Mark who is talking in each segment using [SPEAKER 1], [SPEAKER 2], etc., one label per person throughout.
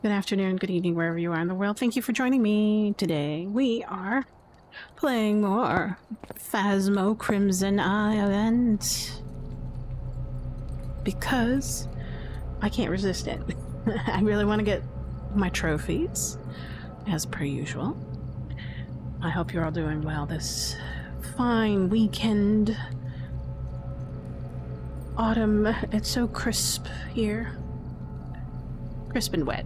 [SPEAKER 1] Good afternoon, good evening, wherever you are in the world. Thank you for joining me today. We are playing more Phasmo Crimson Island because I can't resist it. I really want to get my trophies, as per usual. I hope you're all doing well this fine weekend. Autumn, it's so crisp here. Crisp and wet.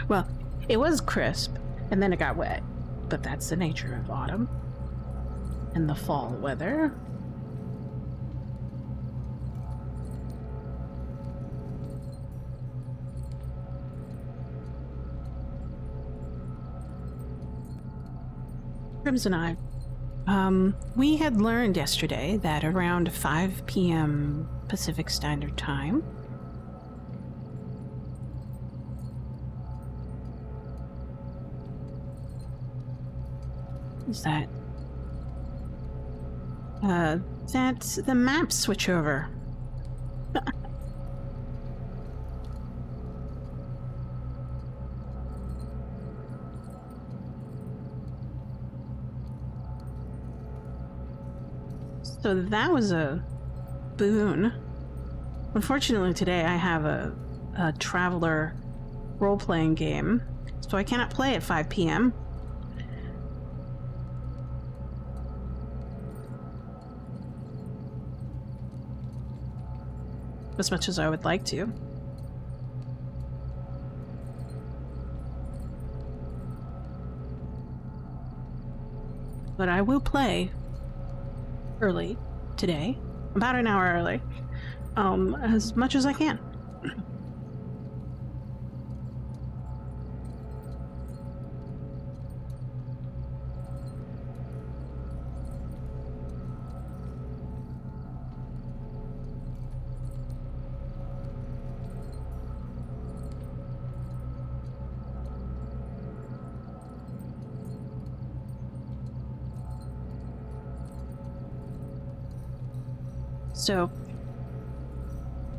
[SPEAKER 1] Well, it was crisp, and then it got wet. But that's the nature of autumn and the fall weather. Crimson Eye. We had learned yesterday that around 5 p.m. Pacific Standard Time, is that the map switchover. So that was a boon. Unfortunately, today I have a Traveler role-playing game, so I cannot play at 5 p.m. as much as I would like to. But I will play early today, about an hour early, as much as I can. So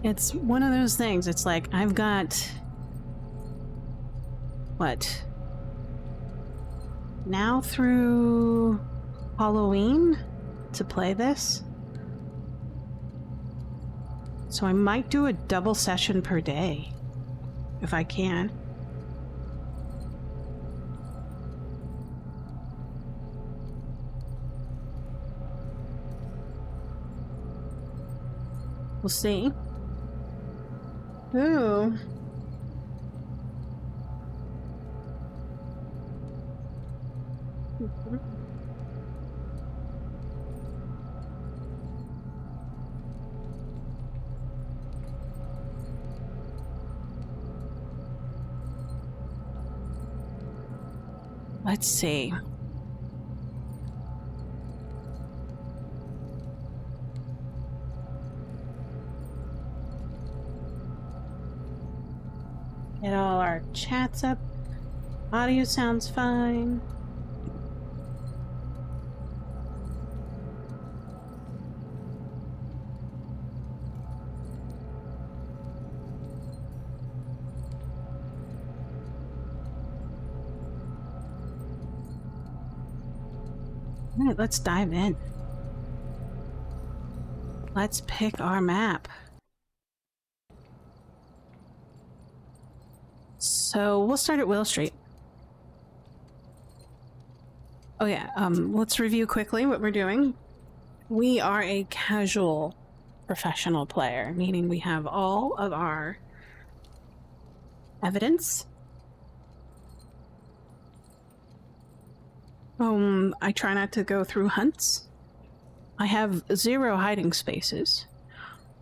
[SPEAKER 1] it's one of those things. It's like I've got what now through Halloween to play this. So I might do a double session per day if I can. We'll see. Ooh. Let's see. Get all our chats up. Audio sounds fine. All right, let's dive in. Let's pick our map. So we'll start at Will Street. Oh yeah, let's review quickly what we're doing. We are a casual professional player, meaning we have all of our evidence. I try not to go through hunts. I have 0 hiding spaces.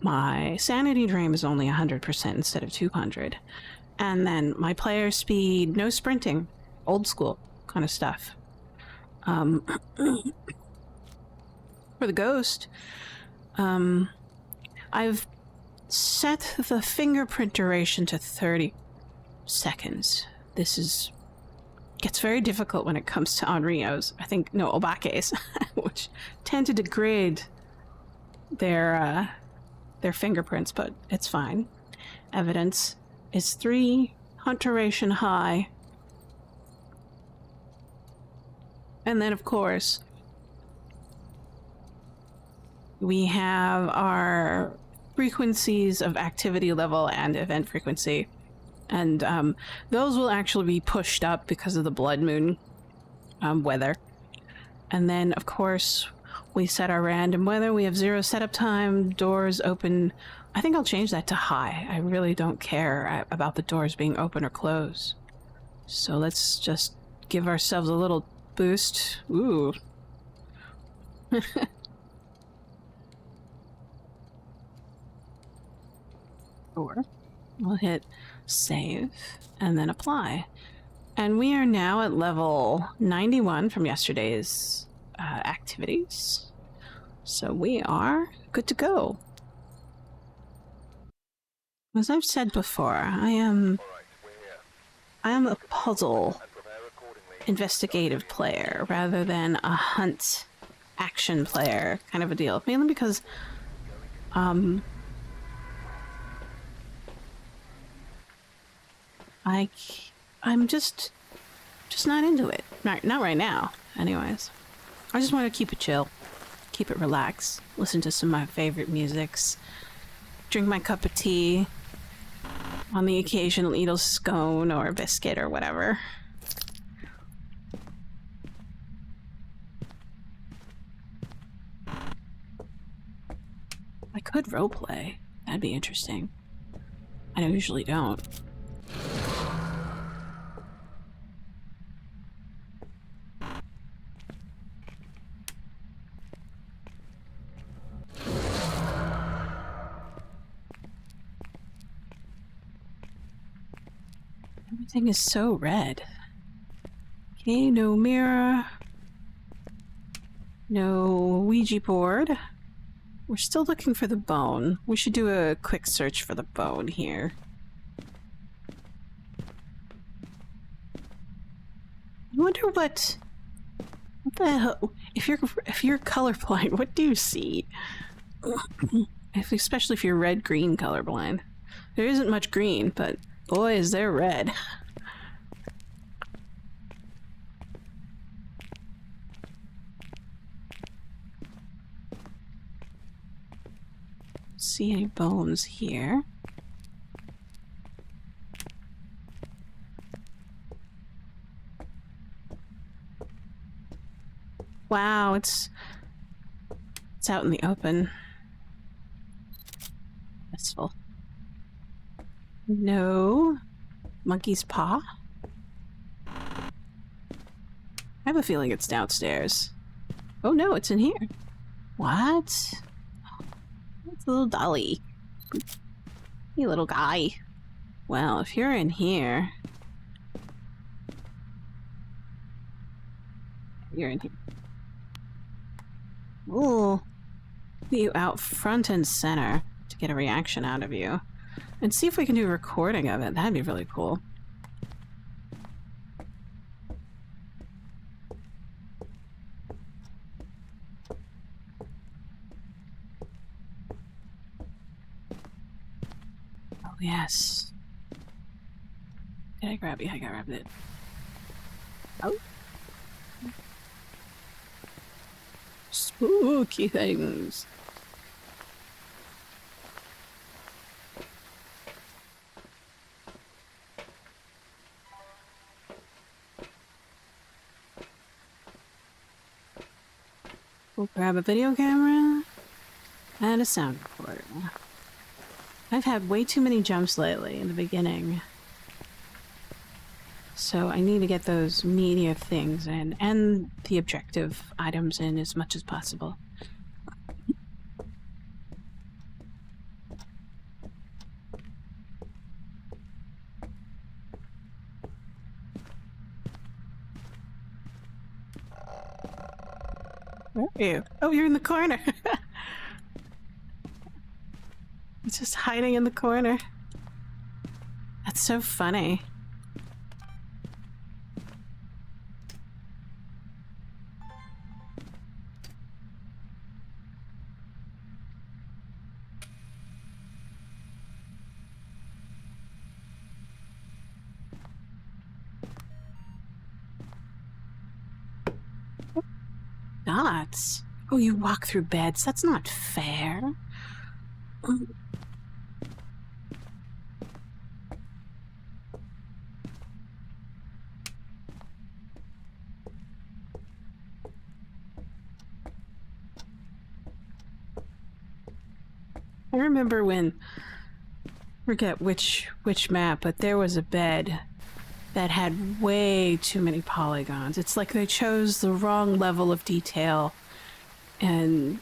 [SPEAKER 1] My sanity drain is only 100% instead of 200. And then my player speed, no sprinting, old school kind of stuff. For the ghost, I've set the fingerprint duration to 30 seconds. This gets very difficult when it comes to Onryos. I think, no, Obake's, which tend to degrade their fingerprints, but it's fine. Evidence is 300 Hunteration high. And then, of course, we have our frequencies of activity level and event frequency. And those will actually be pushed up because of the blood moon weather. And then, of course, we set our random weather. We have 0 setup time, doors open. I think I'll change that to high. I really don't care about the doors being open or closed. So let's just give ourselves a little boost. Ooh. Or we'll hit save and then apply. And we are now at level 91 from yesterday's activities. So we are good to go. As I've said before, I am a puzzle investigative player rather than a hunt action player kind of a deal. Mainly because I'm just not into it. Not right now, anyways. I just want to keep it chill, keep it relaxed, listen to some of my favorite musics, drink my cup of tea, on the occasional eat a scone or a biscuit or whatever. I could roleplay. That'd be interesting. I usually don't. Everything is so red. Okay, no mirror. No Ouija board. We're still looking for the bone. We should do a quick search for the bone here. I wonder what the hell? If you're colorblind, what do you see? Especially if you're red-green colorblind. There isn't much green, but boy, is there red. See any bones here? Wow, it's out in the open. Blissful. No. Monkey's paw? I have a feeling it's downstairs. Oh no, it's in here. What? It's a little dolly. Hey, little guy. Well, if you're in here... You're in here. Ooh. Put you out front and center to get a reaction out of you. And see if we can do a recording of it. That'd be really cool. Oh, yes. Did I grab it? I grabbed it. Oh. Spooky things. We'll grab a video camera and a sound recorder. I've had way too many jumps lately in the beginning. So I need to get those media things in and the objective items in as much as possible. Where are you? Oh, you're in the corner. It's just hiding in the corner. That's so funny. dots. Oh, you walk through beds. That's not fair. I remember when, forget which map, but there was a bed that had way too many polygons. It's like they chose the wrong level of detail and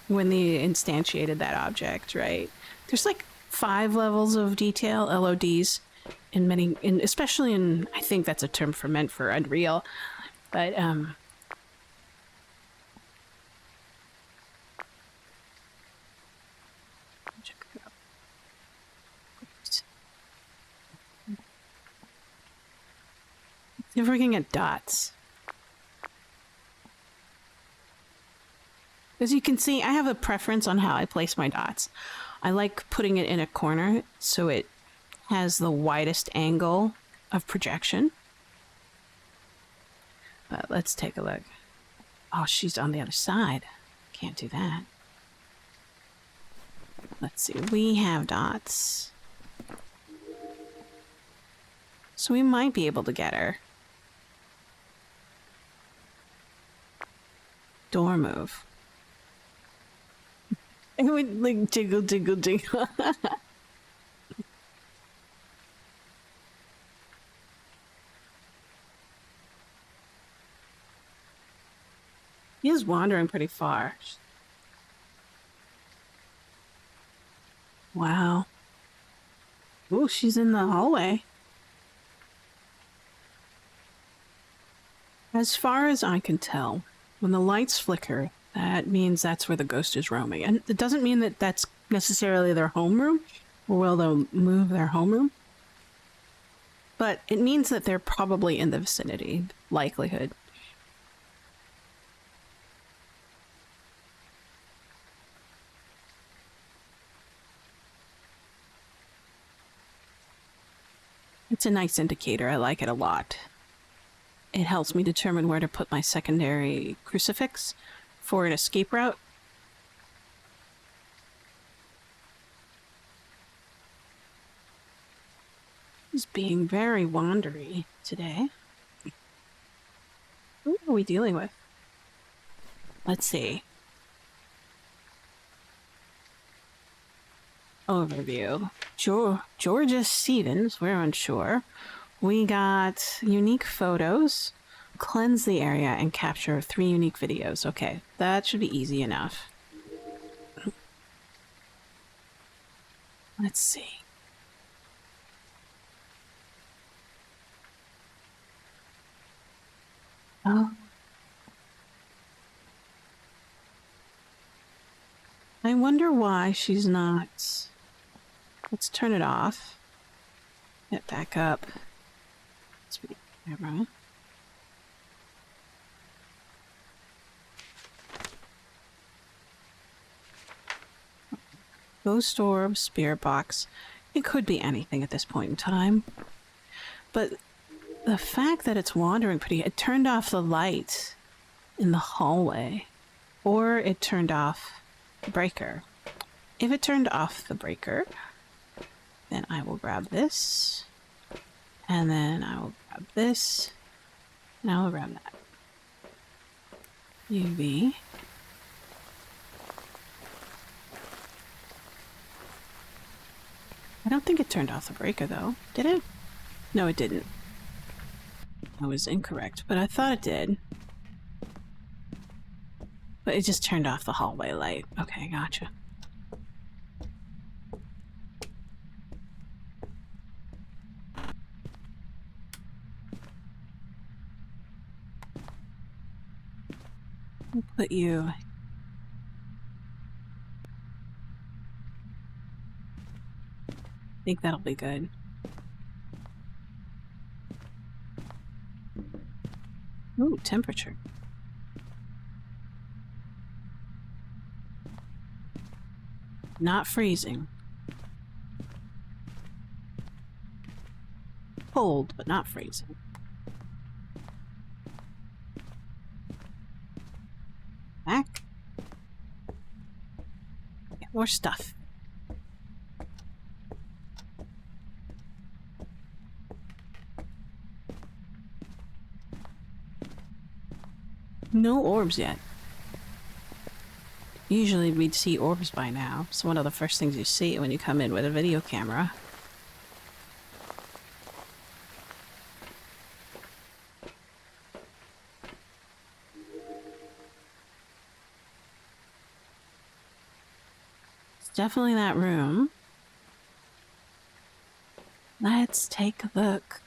[SPEAKER 1] when they instantiated that object, right? There's like 5 levels of detail, LODs, in many, especially in, I think that's a term meant for Unreal, but if we're looking at dots. As you can see, I have a preference on how I place my dots. I like putting it in a corner so it has the widest angle of projection. But let's take a look. Oh, she's on the other side. Can't do that. Let's see, we have dots. So we might be able to get her. Door move. It would like jiggle, jiggle, jiggle. He is wandering pretty far. Wow. Ooh, she's in the hallway. As far as I can tell, when the lights flicker, that means that's where the ghost is roaming. And it doesn't mean that that's necessarily their homeroom, or will they'll move their homeroom. But it means that they're probably in the vicinity, likelihood. It's a nice indicator. I like it a lot. It helps me determine where to put my secondary crucifix for an escape route. He's being very wandery today. Who are we dealing with? Let's see. Overview. Georgia Stevens, we're unsure. We got unique photos, cleanse the area, and capture 3 unique videos. Okay, that should be easy enough. Let's see. Oh. I wonder why she's not... Let's turn it off. Get back up. Speed camera. Ghost orb, spirit box. It could be anything at this point in time. But the fact that it's wandering pretty... It turned off the light in the hallway. Or it turned off the breaker. If it turned off the breaker, then I will grab this. And then I will grab this. And I will grab that. UV. I don't think it turned off the breaker though. Did it? No, it didn't. I was incorrect, but I thought it did. But it just turned off the hallway light. Okay, gotcha. I'll put you... I think that'll be good. Ooh, temperature. Not freezing. Cold, but not freezing. More stuff. No orbs yet. Usually we'd see orbs by now. It's one of the first things you see when you come in with a video camera. It's definitely that room. Let's take a look.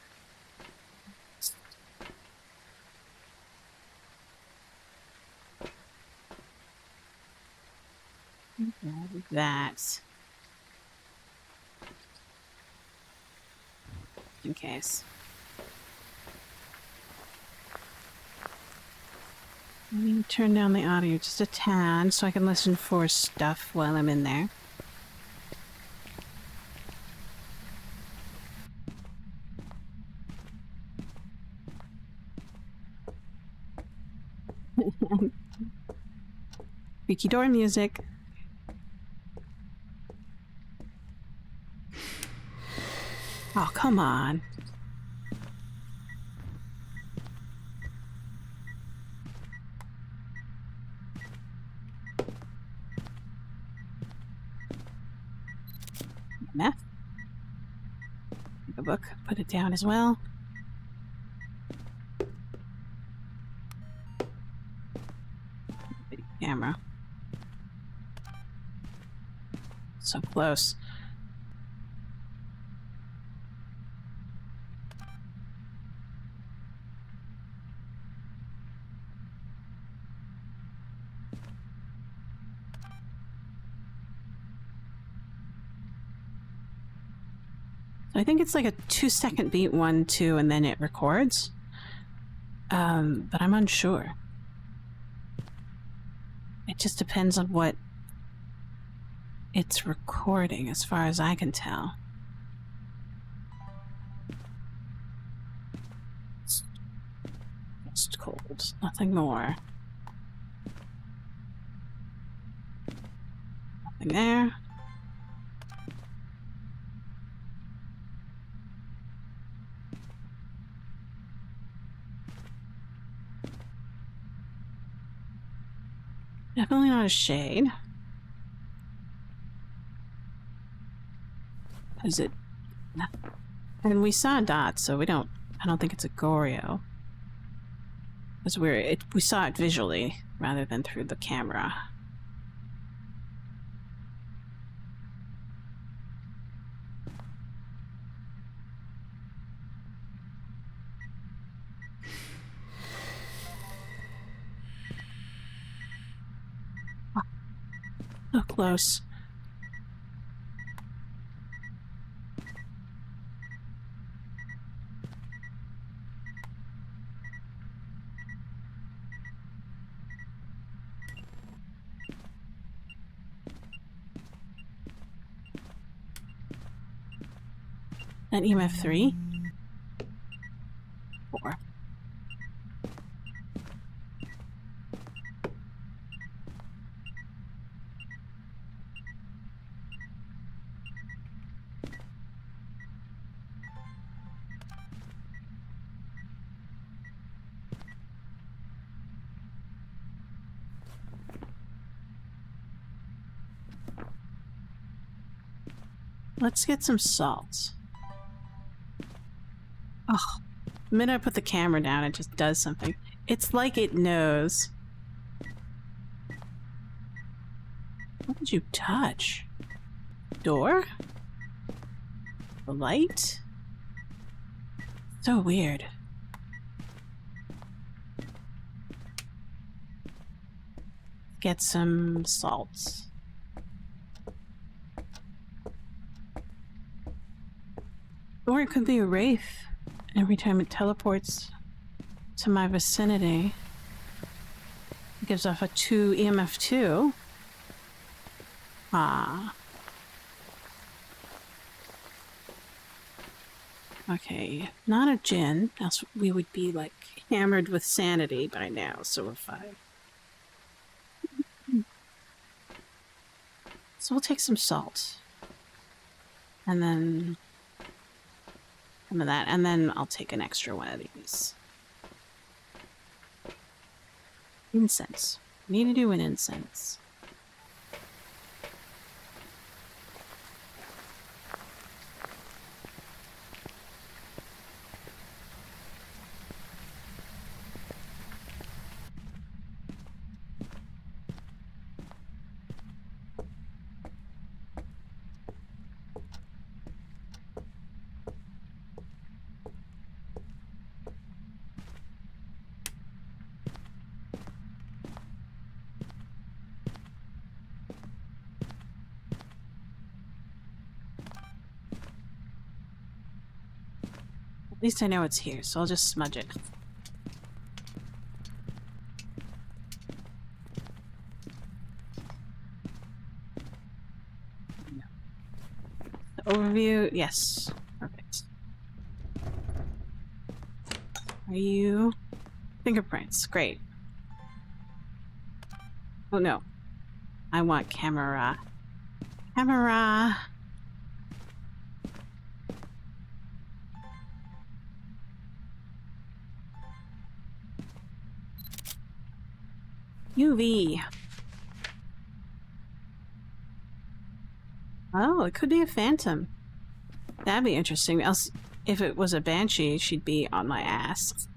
[SPEAKER 1] That. In case. Let me turn down the audio just a tad so I can listen for stuff while I'm in there. Creaky door music. Oh, come on. Meth. Take a book, put it down as well. Video camera. So close. I think it's like a 2-second beat, 1, 2, and then it records. But I'm unsure. It just depends on what it's recording, as far as I can tell. It's cold. Nothing more. Nothing there. Definitely not a shade. Is it? No. And we saw dots, so I don't think it's a Goryo. Because we saw it visually rather than through the camera. So close. An EMF 3. 4. Let's get some salt. Oh, the minute I put the camera down, it just does something. It's like it knows. What did you touch? Door? The light? So weird. Get some salt. Or it could be a wraith. Every time it teleports to my vicinity, it gives off a 2 EMF 2. Ah. Okay, not a djinn, else we would be like hammered with sanity by now, so we're fine. So we'll take some salt. And then some of that. And then I'll take an extra one of these. Incense. Need to do an incense. At least I know it's here, so I'll just smudge it. The overview, yes. Perfect. Are you... Fingerprints, great. Oh no. I want camera. Camera! UV. Oh, it could be a phantom. That'd be interesting. Else, if it was a banshee, she'd be on my ass.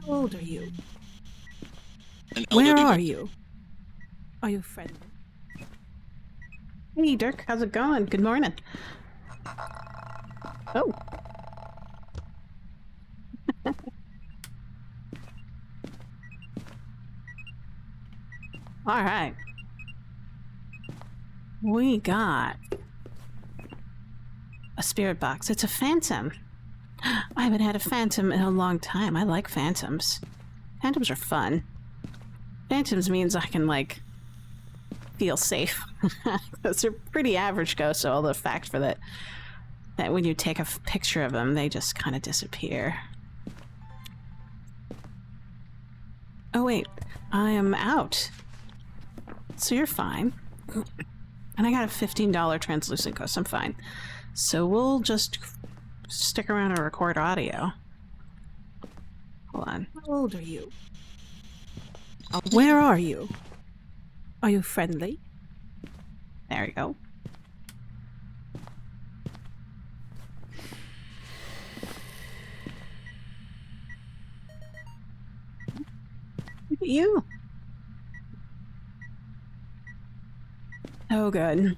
[SPEAKER 1] How old are you? Where are you? Are you friendly? Hey Dirk, how's it going? Good morning. Oh. Alright. We got a spirit box. It's a phantom. I haven't had a phantom in a long time. I like phantoms. Phantoms are fun. Phantoms means I can, like, feel safe. Because they're pretty average ghosts, so the fact for that when you take a picture of them, they just kind of disappear. Oh wait, I am out. So you're fine. And I got a $15 translucent ghost, I'm fine. So we'll just stick around and record audio. Hold on. How old are you? Where are you? Are you friendly? There you go. Look at you. Oh, good.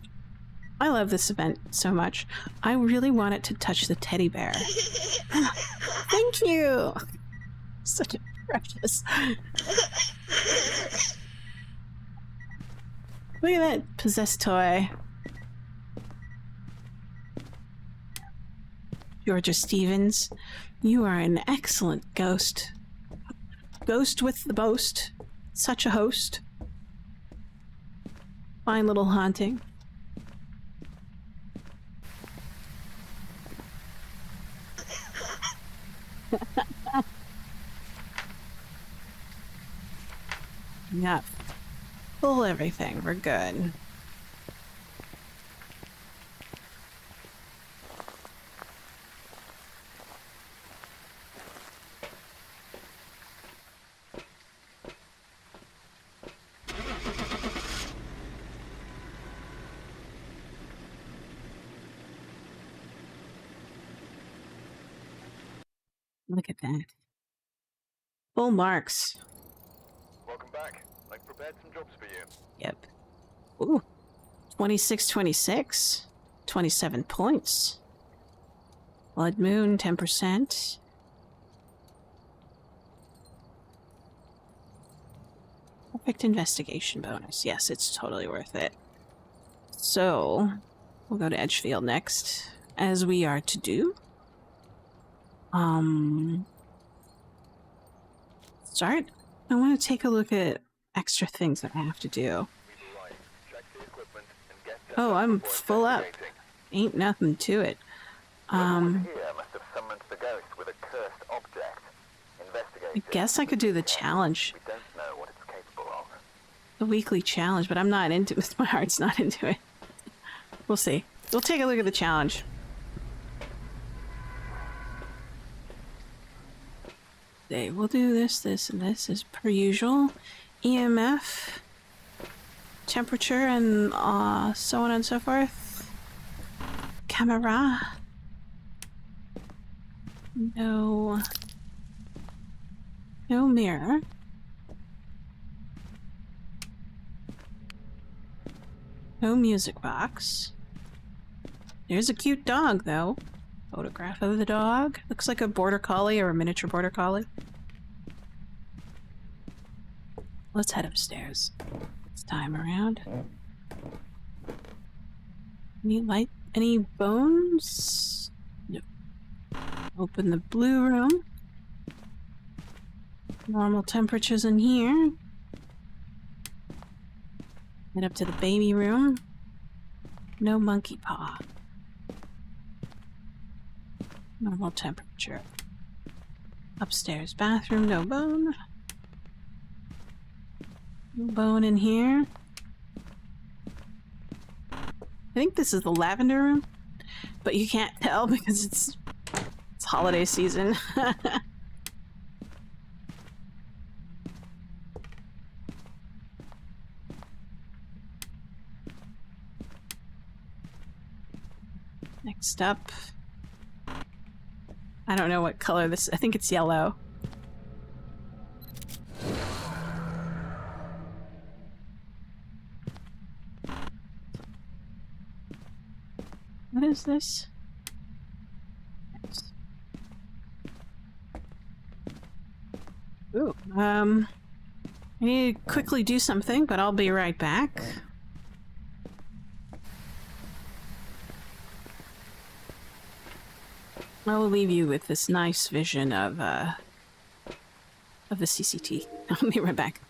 [SPEAKER 1] I love this event so much. I really want it to touch the teddy bear. Thank you! Such a precious. Look at that possessed toy. Georgia Stevens, you are an excellent ghost. Ghost with the boast. Such a host. Fine little haunting. Yeah. Full everything. We're good. Look at that. Full marks.
[SPEAKER 2] Welcome back. I've prepared some jobs for you.
[SPEAKER 1] Yep. Ooh. 26, 26. 27 points. Blood Moon, 10%. Perfect investigation bonus. Yes, it's totally worth it. So, we'll go to Edgefield next, as we are to do. Start. I want to take a look at extra things that I have to do. Oh, I'm full up. Ain't nothing to it. I guess I could do the challenge.
[SPEAKER 2] We don't know what it's capable of.
[SPEAKER 1] The weekly challenge, but I'm not into it. My heart's not into it. We'll see. We'll take a look at the challenge. Okay, we'll do this, this, and this as per usual. EMF, temperature, and so on and so forth. Camera. No. No mirror. No music box. There's a cute dog, though. Photograph of the dog. Looks like a border collie or a miniature border collie. Let's head upstairs. It's time around. Any light? Any bones? No. Open the blue room. Normal temperatures in here. Head up to the baby room. No monkey paw. Normal temperature. Upstairs bathroom, no bone. No bone in here. I think this is the lavender room, but you can't tell because it's holiday season. Next up. I don't know what color this. I think it's yellow. What is this? Ooh, I need to quickly do something, but I'll be right back. I will leave you with this nice vision of the CCT. I'll be right back.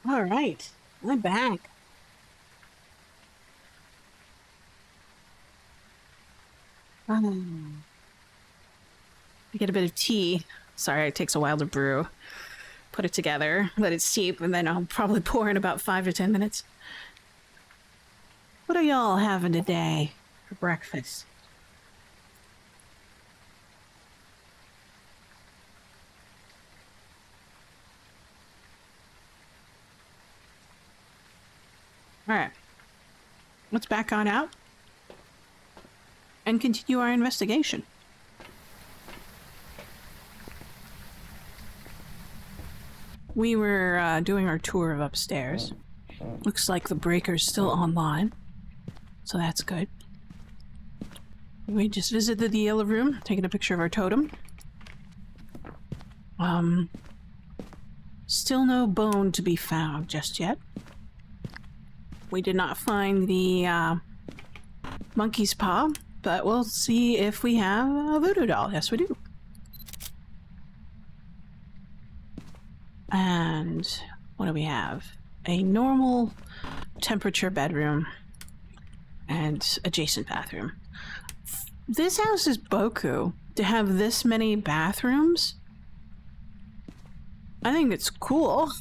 [SPEAKER 1] All right, I'm back. I get a bit of tea. Sorry, it takes a while to brew. Put it together, let it steep, and then I'll probably pour in about 5 to 10 minutes. What are y'all having today for breakfast? All right, let's back on out and continue our investigation. We were doing our tour of upstairs. Looks like the breaker's still online, so that's good. We just visited the yellow room, taking a picture of our totem. Still no bone to be found just yet. We did not find the monkey's paw, but we'll see if we have a voodoo doll. Yes, we do. And what do we have? A normal temperature bedroom and adjacent bathroom. This house is boku to have this many bathrooms. I think it's cool.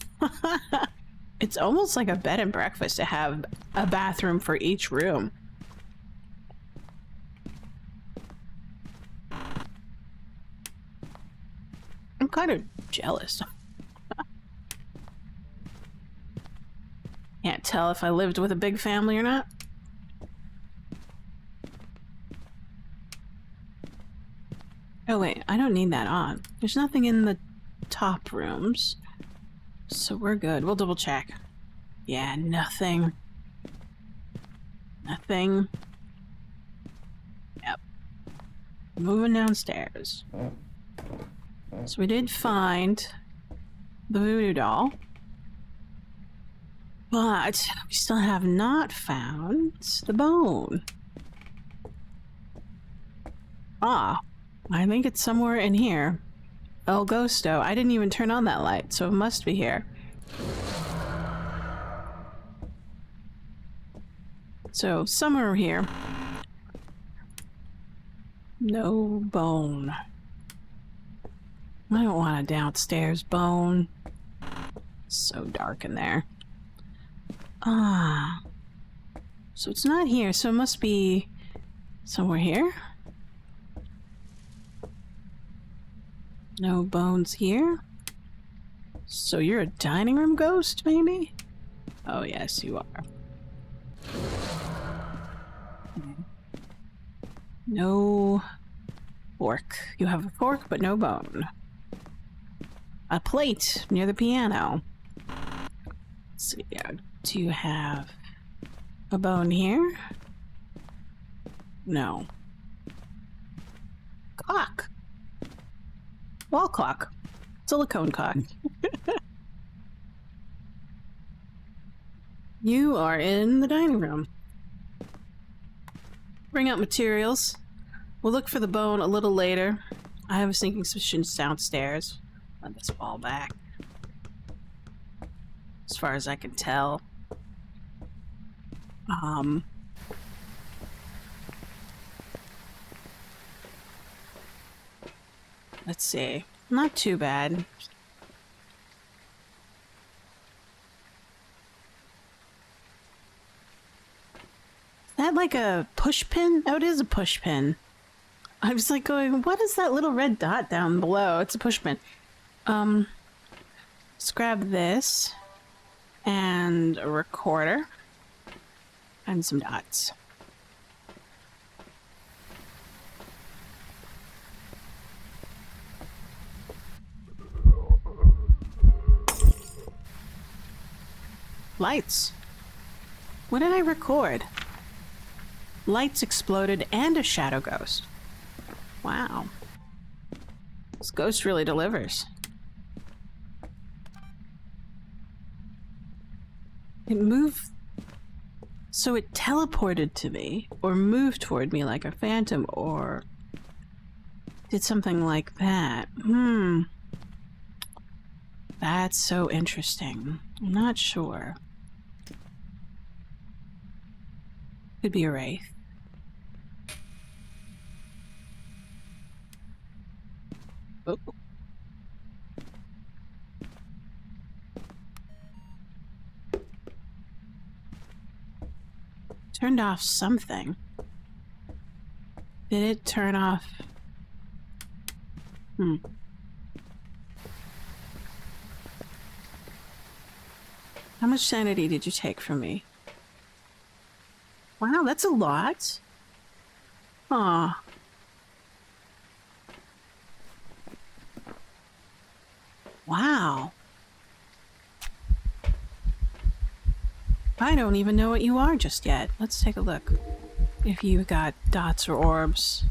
[SPEAKER 1] It's almost like a bed and breakfast to have a bathroom for each room. I'm kind of jealous. Can't tell if I lived with a big family or not. Oh wait, I don't need that on. There's nothing in the top rooms. So we're good. We'll double check. Yeah, nothing. Nothing. Yep. Moving downstairs. So we did find the voodoo doll. But we still have not found the bone. Ah, I think it's somewhere in here. El Ghosto. I didn't even turn on that light, so it must be here. So, somewhere here. No bone. I don't want a downstairs bone. It's so dark in there. Ah. So it's not here, so it must be somewhere here. No bones here. So you're a dining room ghost, maybe? Oh, yes, you are. No fork. You have a fork, but no bone. A plate near the piano. Let's see. Do you have a bone here? No. Clock. Wall clock. Silicone clock. You are in the dining room. Bring out materials. We'll look for the bone a little later. I have a sinking suspicion it's downstairs. Let this fall back. As far as I can tell. Let's see. Not too bad. Is that like a push pin? Oh, it is a push pin. I was like going, what is that little red dot down below? It's a push pin. Let's grab this. And a recorder. And some dots. Lights. What did I record? Lights exploded and a shadow ghost. Wow. This ghost really delivers. It moved. So it teleported to me, or moved toward me like a phantom, or did something like that. That's so interesting. I'm not sure. Could be a wraith. Oh. Turned off something. Did it turn off? How much sanity did you take from me? Wow, that's a lot. Aw. Wow. I don't even know what you are just yet. Let's take a look. If you got dots or orbs.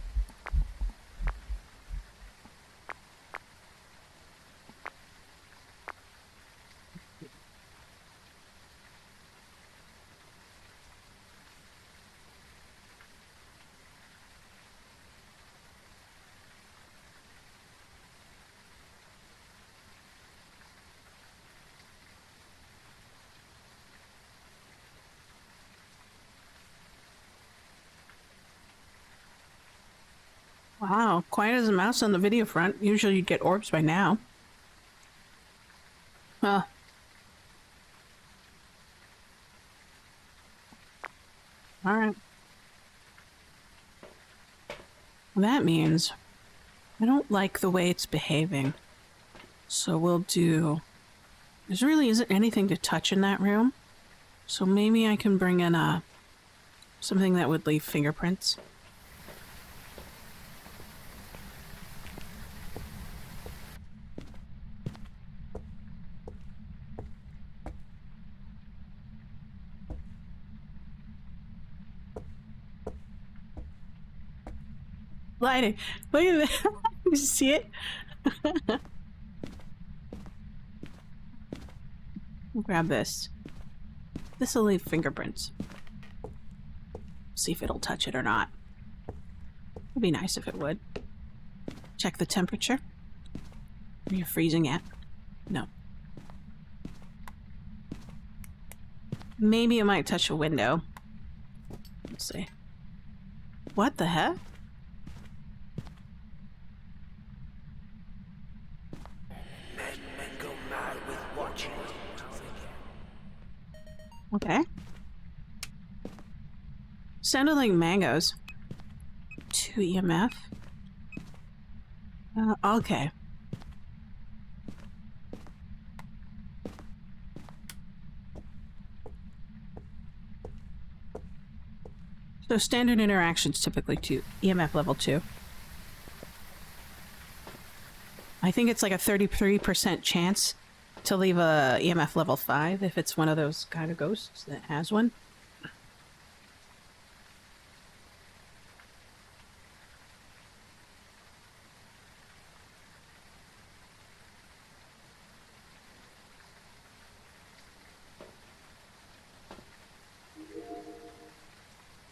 [SPEAKER 1] Wow, quiet as a mouse on the video front. Usually you'd get orbs by now. Huh. Alright. Well, that means I don't like the way it's behaving. So we'll do... There really isn't anything to touch in that room. So maybe I can bring in something that would leave fingerprints. Lighting. Look at that. You see it? Grab this. This will leave fingerprints. See if it'll touch it or not. It'd be nice if it would. Check the temperature. Are you freezing yet? No. Maybe it might touch a window. Let's see. What the heck? Okay. Sounded like mangoes. 2 EMF. Okay. So standard interactions typically 2 EMF level 2. I think it's like a 33% chance to leave a EMF level 5 if it's one of those kind of ghosts that has one.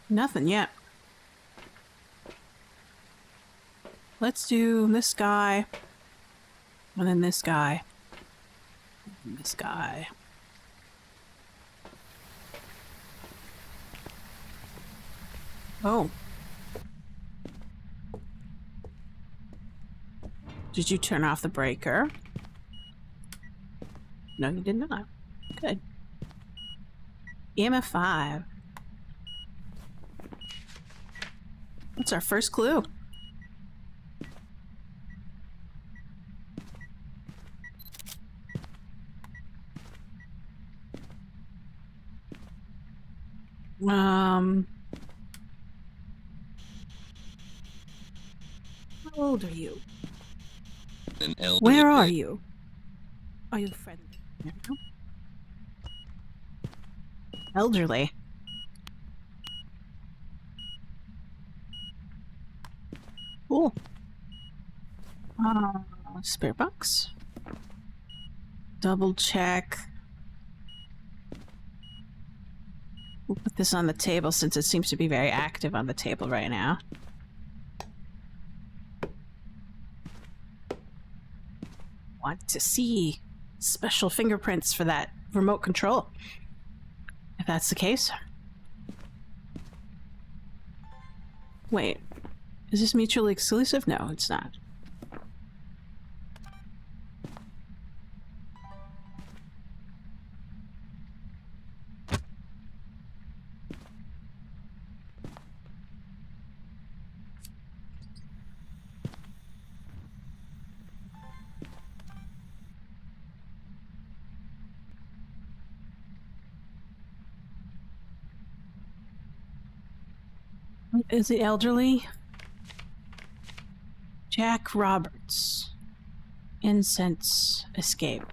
[SPEAKER 1] Nothing yet. Let's do this guy, and then this guy, and this guy. Oh. Did you turn off the breaker? No, you did not. Good. EMF 5. What's our first clue? How old are you?
[SPEAKER 3] An elderly
[SPEAKER 1] Where are
[SPEAKER 3] lady.
[SPEAKER 1] you? Are you friendly? No. Elderly. Cool. Spirit box. Double check. We'll put this on the table since it seems to be very active on the table right now. Want to see special fingerprints for that remote control. If that's the case. Wait, is this mutually exclusive? No, it's not. Is it elderly? Jack Roberts. Incense escape.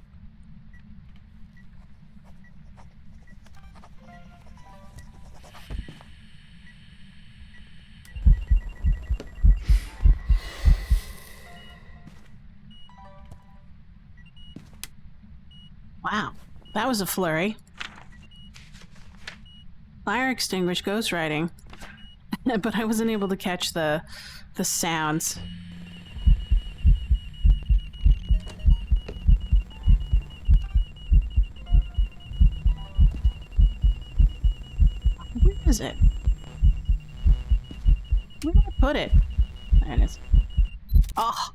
[SPEAKER 1] Wow, that was a flurry. Fire extinguished, ghostwriting. But I wasn't able to catch the sounds. Where is it? Where did I put it? There it is. Oh!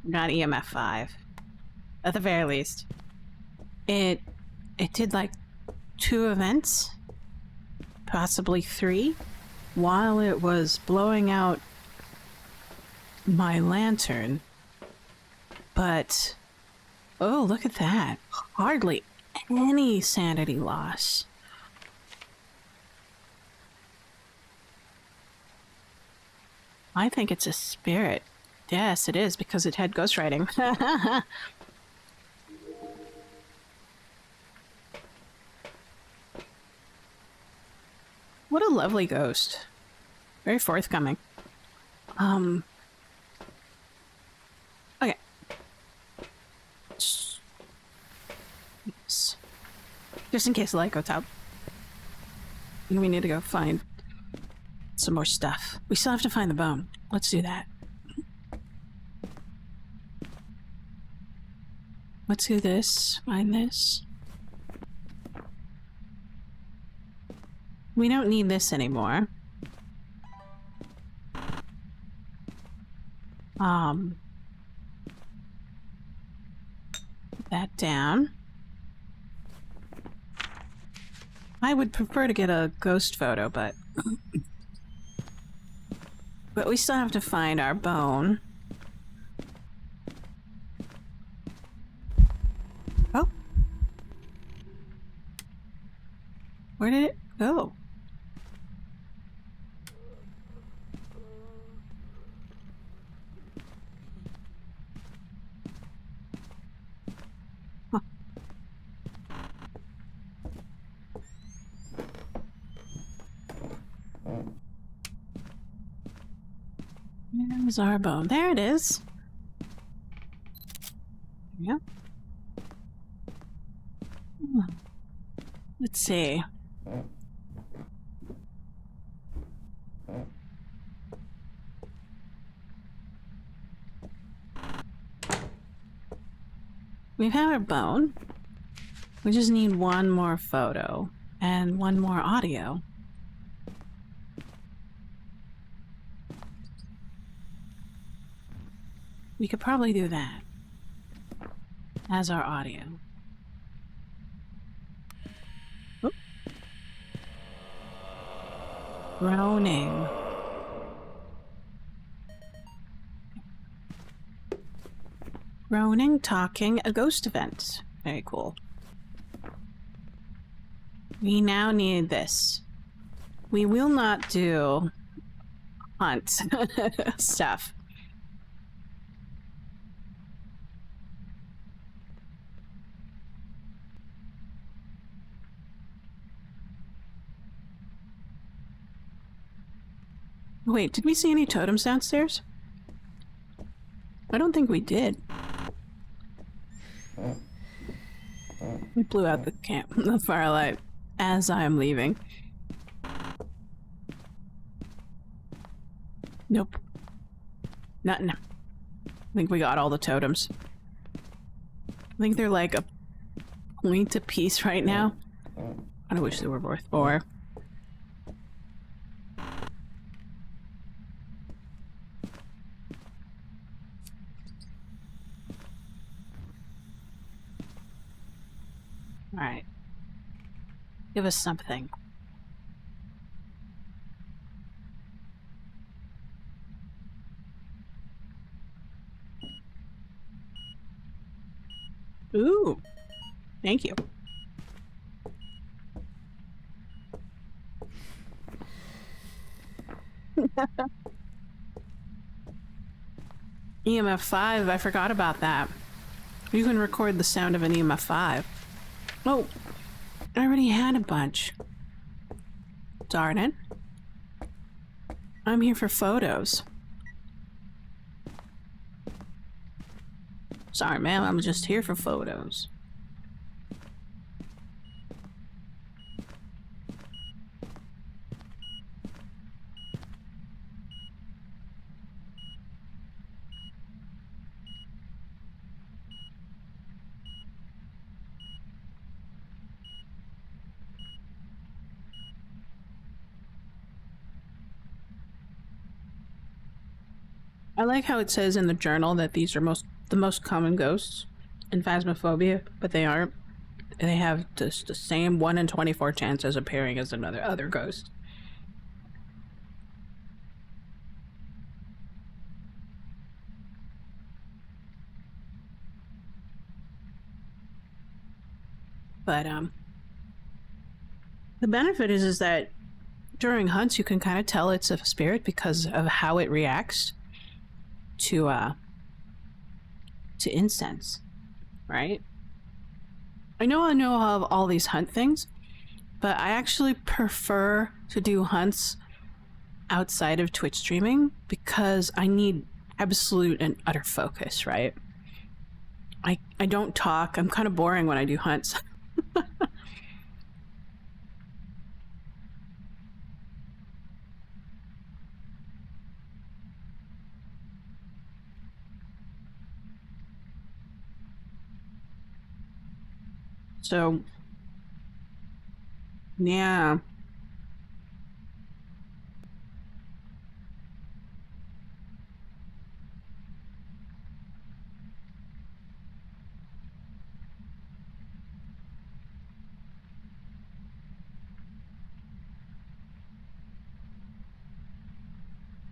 [SPEAKER 1] Got EMF 5. At the very least. It did like 2 events, possibly 3, while it was blowing out my lantern. But, oh, look at that. Hardly any sanity loss. I think it's a spirit. Yes, it is, because it had ghostwriting. What a lovely ghost. Very forthcoming. Okay. Yes. Just in case the light goes out. We need to go find some more stuff. We still have to find the bone. Let's do that. Let's do this. Find this. We don't need this anymore. Put that down. I would prefer to get a ghost photo, but we still have to find our bone. Oh. Where did it go? Where's our bone? There it is. Yeah. Let's see. We have our bone. We just need one more photo and one more audio. We could probably do that as our audio. Oop. Groaning. Groaning, talking, a ghost event. Very cool. We now need this. We will not do hunt stuff. Wait, did we see any totems downstairs? I don't think we did. We blew out the firelight as I am leaving. Nope. Nothing. I think we got all the totems. I think they're like a point a piece right now. I wish they were worth more. Alright. Give us something. Ooh. Thank you. EMF 5, I forgot about that. You can record the sound of an EMF 5. Oh, I already had a bunch. Darn it. I'm here for photos. Sorry, ma'am, I'm just here for photos. I like how it says in the journal that these are the most common ghosts in Phasmophobia, but they aren't. They have just the same 1 in 24 chance as appearing as other ghost. But the benefit is that during hunts you can kind of tell it's a spirit because of how it reacts to incense, right? I know of all these hunt things, but I actually prefer to do hunts outside of Twitch streaming because I need absolute and utter focus, right? I don't talk. I'm kind of boring when I do hunts. So, yeah.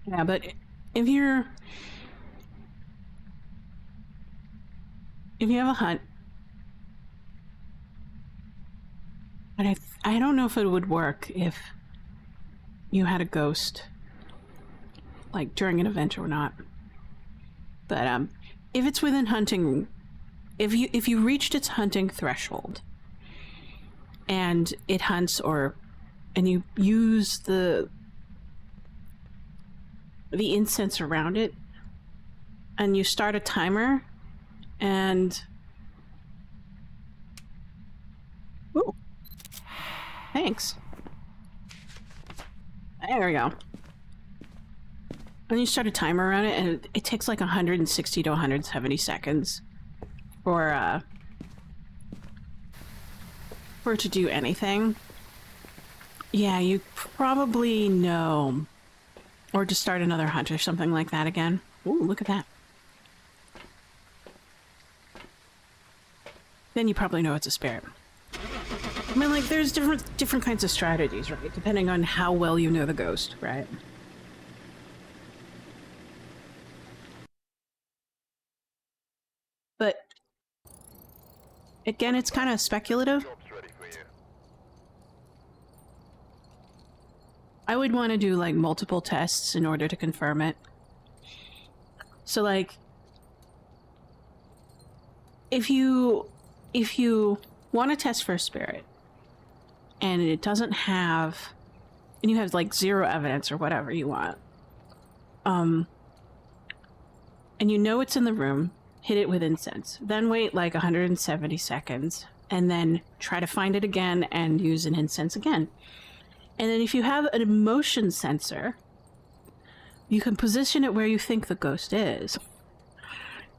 [SPEAKER 1] Yeah, but if you have a hunt, but I don't know if it would work if you had a ghost, like during an event or not. But if it's within hunting, if you reached its hunting threshold, and it hunts and you use the incense around it, and you start a timer, and ooh, thanks. There we go. And you start a timer around it, and it takes like 160 to 170 seconds for it to do anything. Yeah, you probably know. Or to start another hunt or something like that again. Ooh, look at that. Then you probably know it's a spirit. I mean, like, there's different kinds of strategies, right? Depending on how well you know the ghost, right? But again, it's kind of speculative.
[SPEAKER 2] Job's ready for you.
[SPEAKER 1] I would want to do like multiple tests in order to confirm it. So like, if you want to test for a spirit and it doesn't have, and you have like 0 evidence or whatever you want, and you know it's in the room, hit it with incense, then wait like 170 seconds and then try to find it again and use an incense again. And then if you have an emotion sensor, you can position it where you think the ghost is.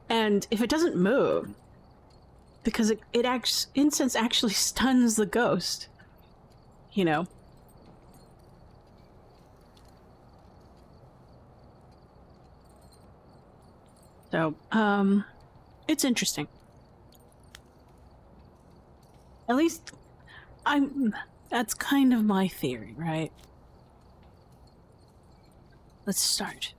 [SPEAKER 1] And if it doesn't move, because incense actually stuns the ghost, you know. So, it's interesting. At least, that's kind of my theory, right? Let's start.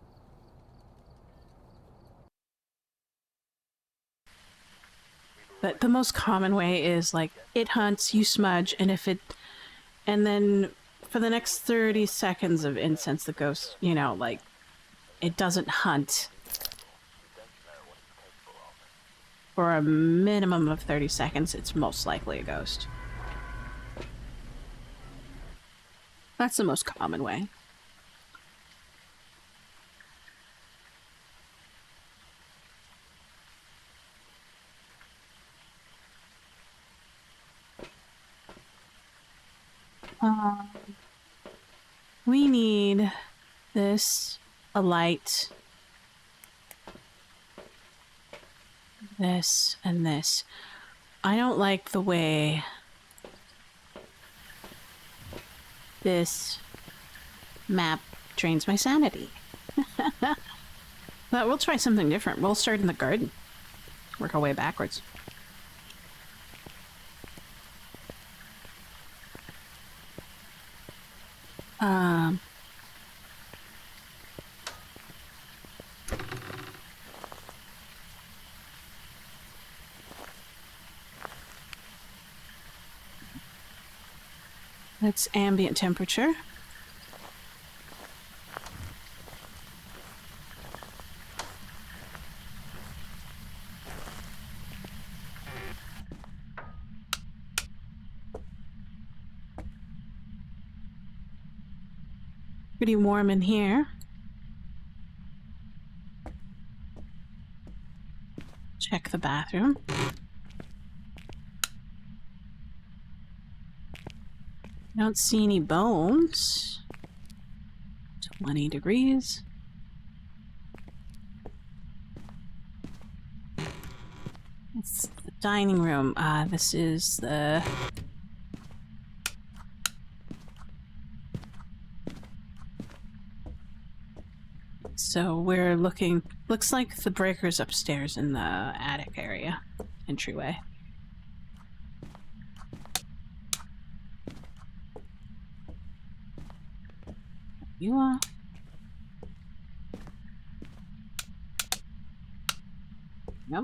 [SPEAKER 1] But the most common way is, like, it hunts, you smudge, and and then for the next 30 seconds of incense, the ghost, you know, like, it doesn't hunt for a minimum of 30 seconds, it's most likely a ghost. That's the most common way. We need this, a light, this, and this. I don't like the way this map drains my sanity. But we'll try something different. We'll start in the garden. Work our way backwards. That's ambient temperature. Pretty warm in here. Check the bathroom. Don't see any bones. 20 degrees. It's the dining room. This is the... So we're looking... Looks like the breaker's upstairs in the attic area. Entryway. You are. Yep.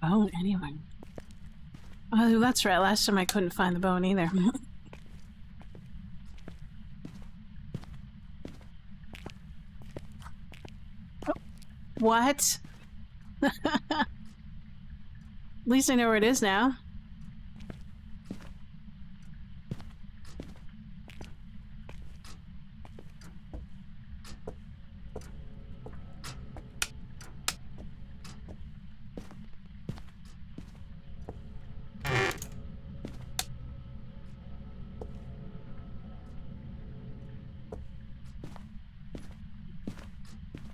[SPEAKER 1] Bone anyway. Oh, that's right. Last time I couldn't find the bone either. Oh, what? At least I know where it is now.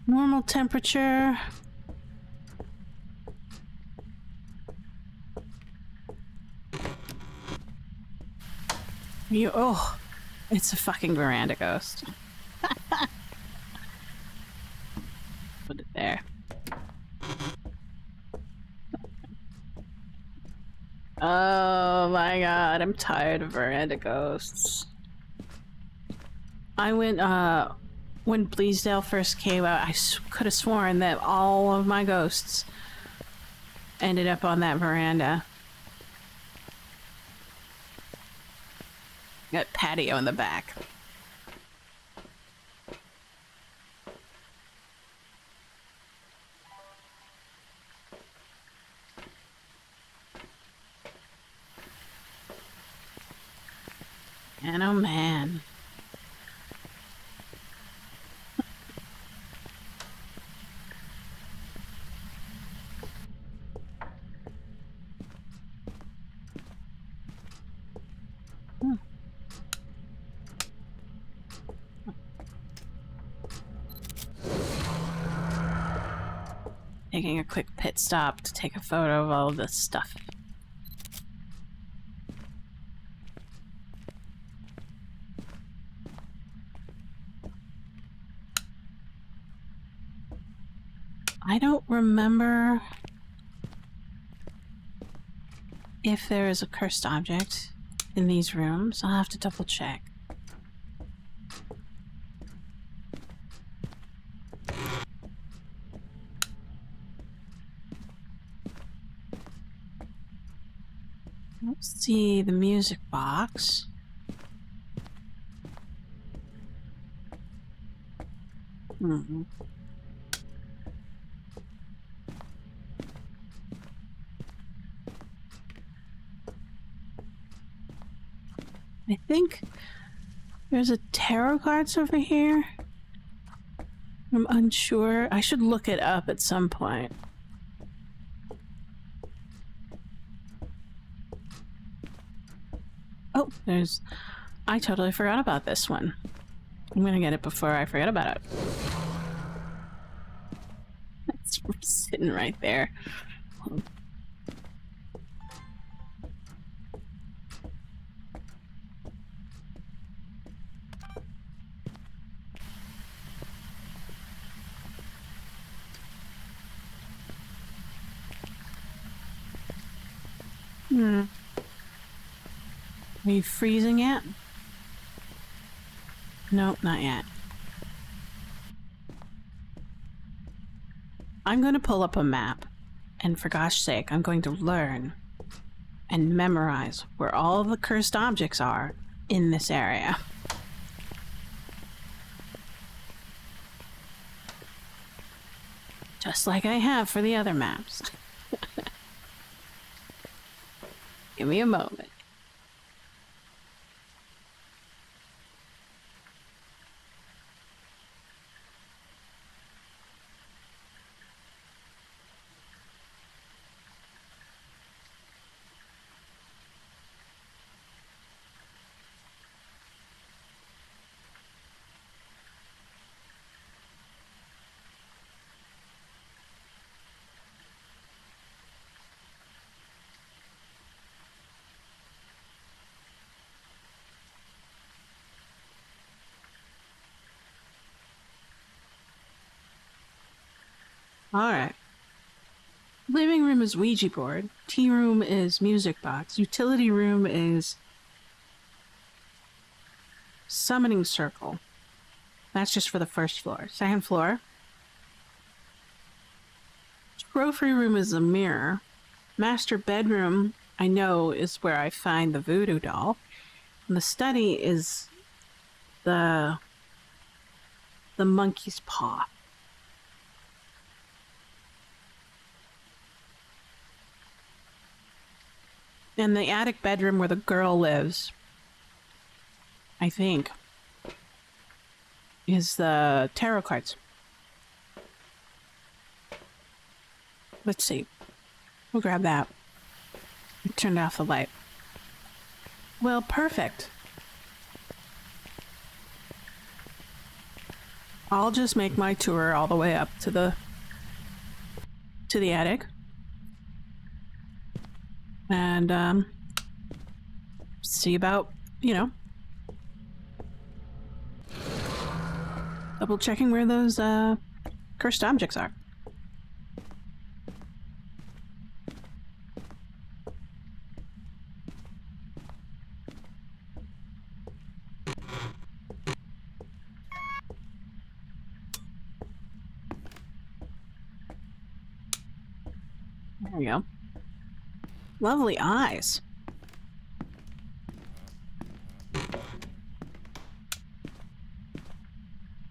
[SPEAKER 1] Normal temperature. Oh, it's a fucking veranda ghost. Put it there. Oh my god, I'm tired of veranda ghosts. I went, when Bleasdale first came out, I could have sworn that all of my ghosts ended up on that veranda. That patio in the back. And oh man. Taking a quick pit stop to take a photo of all of this stuff. I don't remember if there is a cursed object in these rooms. I'll have to double check. Let's see the music box. Hmm. I think there's a tarot cards over here. I'm unsure. I should look it up at some point. Oh, there's... I totally forgot about this one. I'm gonna get it before I forget about it. It's sitting right there. Are you freezing yet? Nope, not yet. I'm going to pull up a map, and for gosh sake, I'm going to learn and memorize where all the cursed objects are in this area. Just like I have for the other maps. Give me a moment. Alright. Living room is Ouija board. Tea room is music box. Utility room is summoning circle. That's just for the first floor. Second floor. Trophy room is a mirror. Master bedroom, I know, is where I find the voodoo doll. And the study is the monkey's paw. And the attic bedroom where the girl lives, I think, is the tarot cards. Let's see. We'll grab that. I turned off the light. Well, perfect. I'll just make my tour all the way up to the attic. And, see about, you know, double checking where those, cursed objects are. There we go. Lovely eyes. I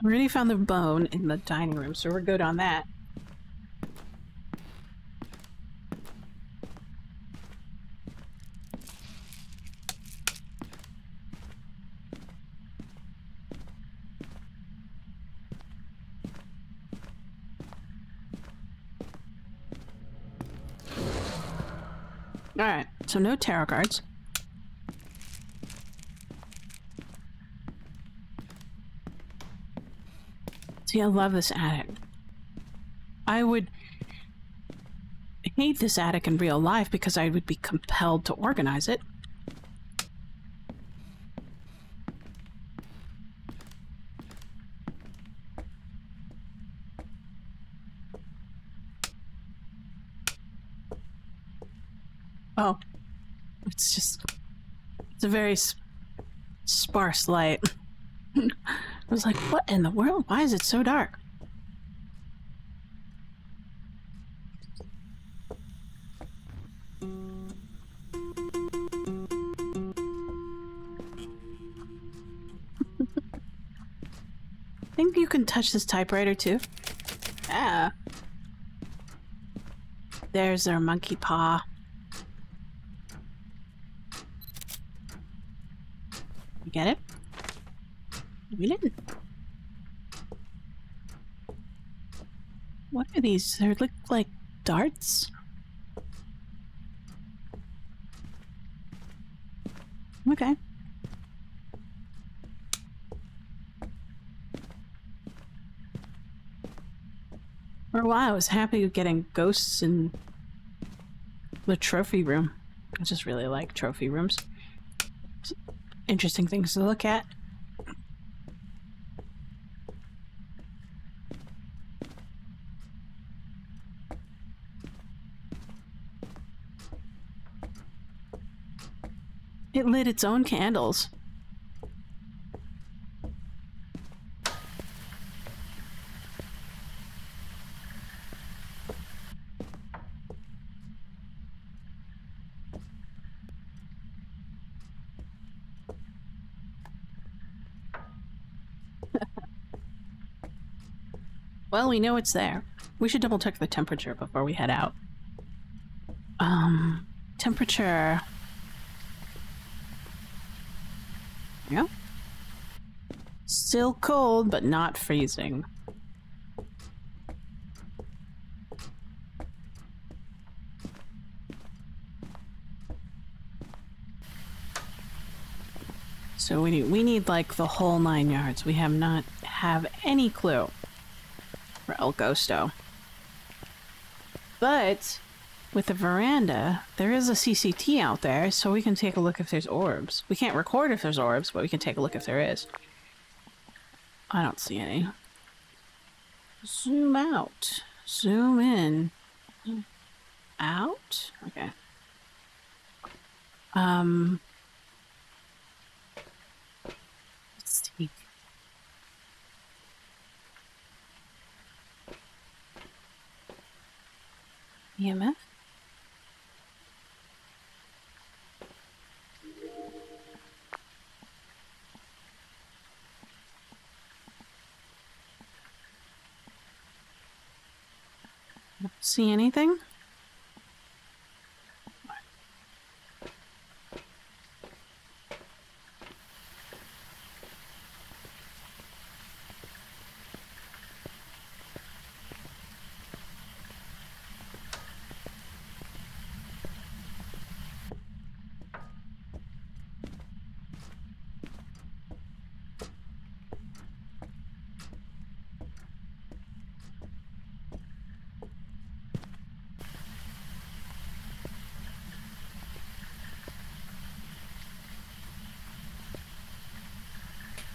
[SPEAKER 1] already found the bone in the dining room, so we're good on that. Alright, so no tarot cards. See, I love this attic. I would hate this attic in real life because I would be compelled to organize it. Oh, it's a very sparse light. I was like, what in the world? Why is it so dark? Think you can touch this typewriter too? Yeah. There's our monkey paw. You get it? We didn't. What are these? They look like darts? Okay. For a while, I was happy with getting ghosts in the trophy room. I just really like trophy rooms. Interesting things to look at. It lit its own candles. Well, we know it's there. We should double check the temperature before we head out. Temperature. Yeah. Still cold, but not freezing. So we need like the whole 9 yards. We have any clue for El Ghosto. But with the veranda, there is a CCT out there, so we can take a look if there's orbs. We can't record if there's orbs, but we can take a look if there is. I don't see any. Zoom out. Zoom in. Out? Okay. Let's take... EMF? See anything?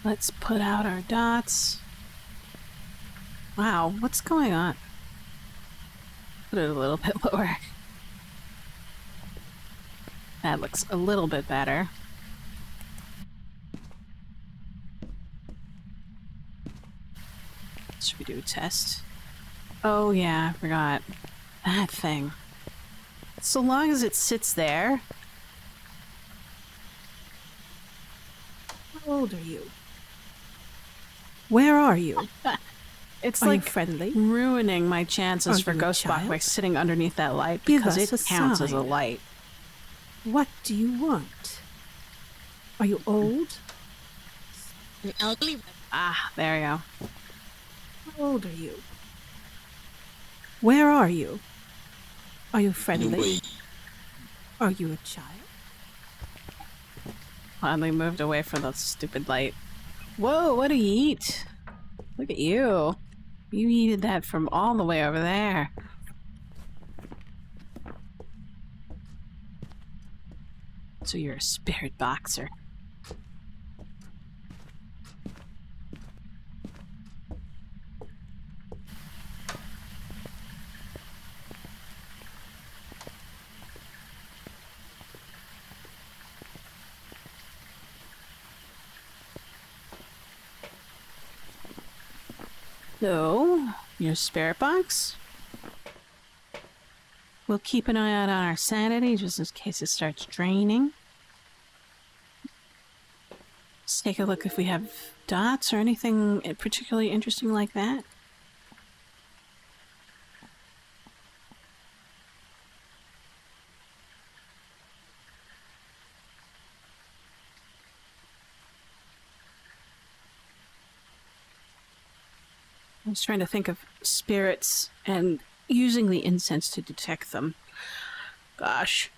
[SPEAKER 1] Let's put out our dots. Wow, what's going on? Put it a little bit lower. That looks a little bit better. Should we do a test? Oh yeah, I forgot. That thing. So long as it sits there.
[SPEAKER 4] How old are you? Where are you?
[SPEAKER 1] It's
[SPEAKER 4] Are
[SPEAKER 1] like
[SPEAKER 4] you friendly?
[SPEAKER 1] ruining my chances
[SPEAKER 4] Are
[SPEAKER 1] for
[SPEAKER 4] you a
[SPEAKER 1] Ghost Box
[SPEAKER 4] child?
[SPEAKER 1] by sitting underneath that light
[SPEAKER 4] Give
[SPEAKER 1] because
[SPEAKER 4] us
[SPEAKER 1] it
[SPEAKER 4] a
[SPEAKER 1] counts as a
[SPEAKER 4] sign.
[SPEAKER 1] light.
[SPEAKER 4] What do you want? Are you old?
[SPEAKER 5] An elderly
[SPEAKER 1] Ah, there you go.
[SPEAKER 4] How old are you? Where are you? Are you friendly?
[SPEAKER 3] Wait.
[SPEAKER 4] Are you a child?
[SPEAKER 1] Finally moved away from the stupid light. Whoa, what do you eat? Look at you. You eated that from all the way over there. So you're a spirit boxer. So, your spirit box? We'll keep an eye out on our sanity just in case it starts draining. Let's take a look if we have dots or anything particularly interesting like that. I was trying to think of spirits and using the incense to detect them. Gosh.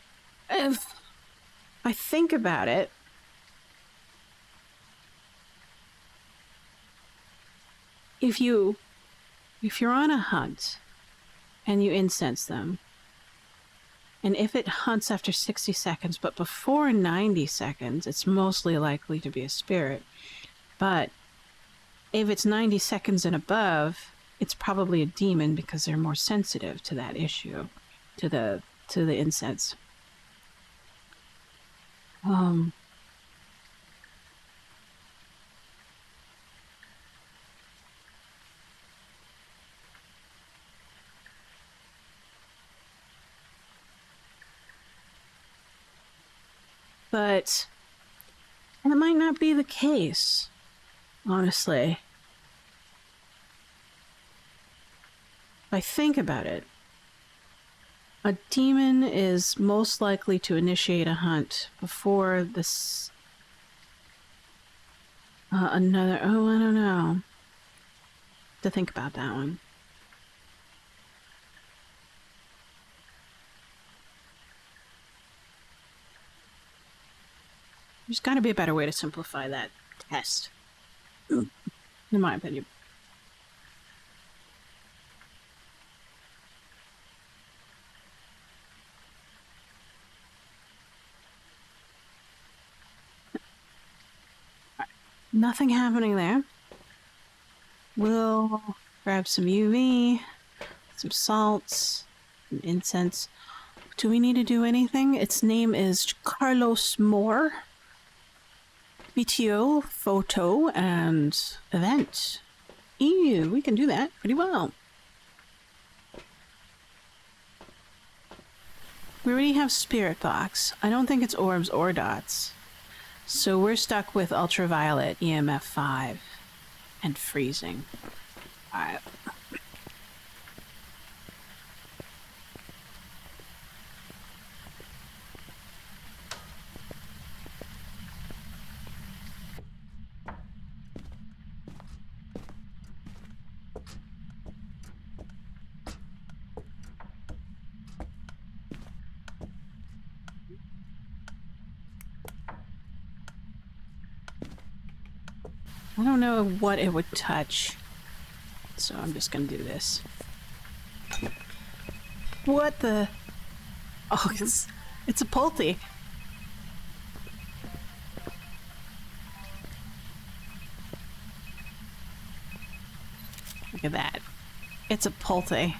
[SPEAKER 1] If I think about it, if you're on a hunt and you incense them, and if it hunts after 60 seconds, but before 90 seconds, it's mostly likely to be a spirit. But if it's 90 seconds and above, it's probably a demon because they're more sensitive to that issue, to the incense. But that might not be the case, honestly. If I think about it, a demon is most likely to initiate a hunt before this... another... Oh, I don't know. To think about that one. There's got to be a better way to simplify that test, in my opinion. Nothing happening there. We'll grab some UV, some salts, some incense. Do we need to do anything? Its name is Carlos Moore. BTO, photo, and event. Ew, we can do that pretty well. We already have Spirit Box. I don't think it's orbs or dots. So we're stuck with ultraviolet, EMF 5, and freezing. Alright. I don't know what it would touch, so I'm just gonna do this. What the? Oh, it's a Pulte. Look at that. It's a Pulte.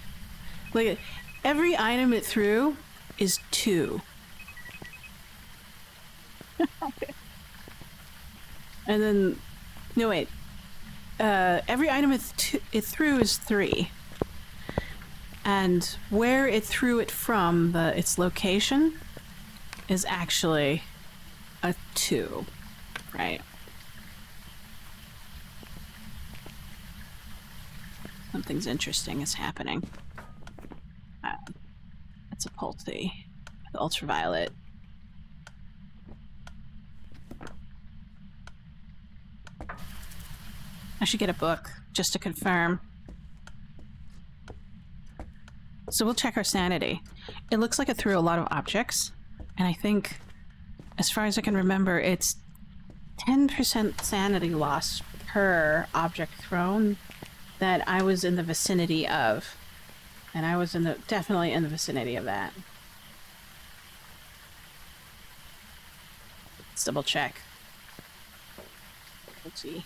[SPEAKER 1] Look at every item it threw is 2. And then, no wait. Every item it threw is 3. And where it threw it from, its location, is actually a 2, right? Something's interesting is happening. It's a Pulte with ultraviolet. I should get a book just to confirm. So we'll check our sanity. It looks like it threw a lot of objects, and I think, as far as I can remember, it's 10% sanity loss per object thrown that I was in the vicinity of. And I was definitely in the vicinity of that. Let's double check. Let's see.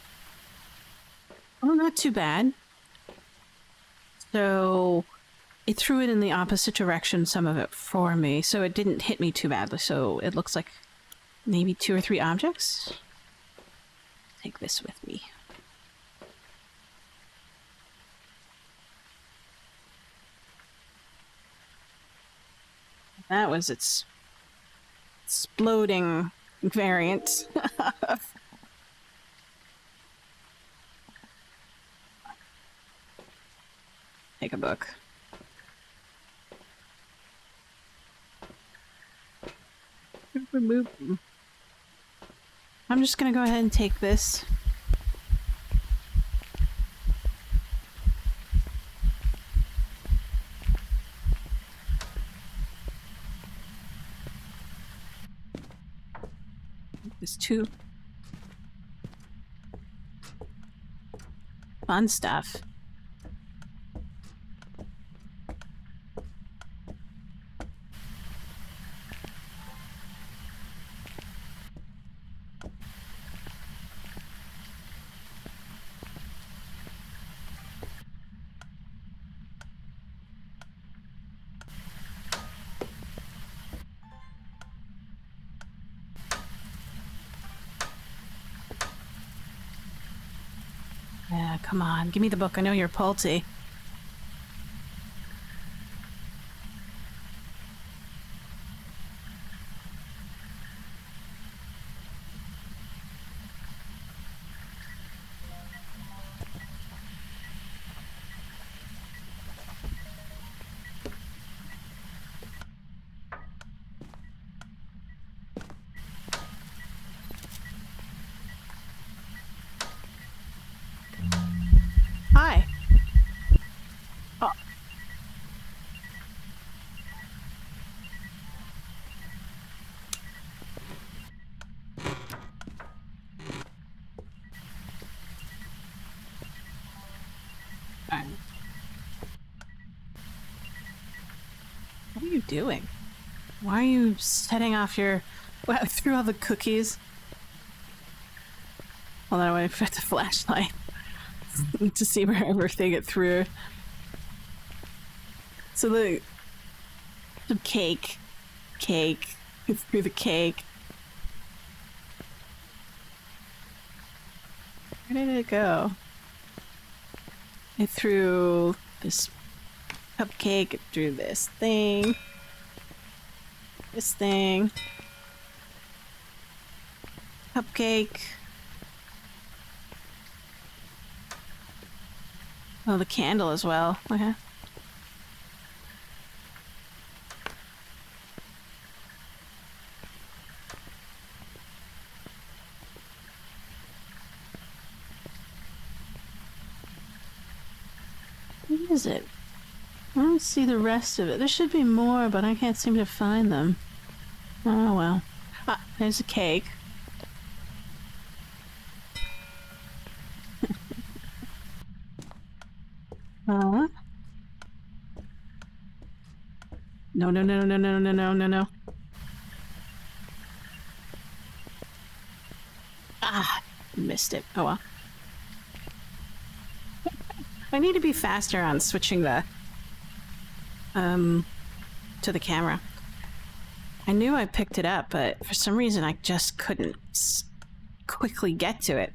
[SPEAKER 1] Oh, not too bad. So it threw it in the opposite direction, some of it for me, so it didn't hit me too badly. So it looks like maybe 2 or 3 objects. Take this with me. That was its exploding variant. Take a book. Remove them. I'm just gonna go ahead and take this. This too. Fun stuff. Yeah, come on. Give me the book. I know you're paltry. Hi. Oh. Alright. What are you doing? Why are you setting off your... Well, I threw all the cookies. Hold on, I want to put the flashlight to see where everything get through. So the cake, it's through the cake. Where did it go? It threw this cupcake, it threw this thing, cupcake. Oh, the candle as well. Okay. What is it? I don't see the rest of it. There should be more, but I can't seem to find them. Oh well. Ah, there's a cake. No, no, no, no, no, no, no, no, no, no. Ah, missed it. Oh well. I need to be faster on switching the to the camera. I knew I picked it up, but for some reason I just couldn't quickly get to it.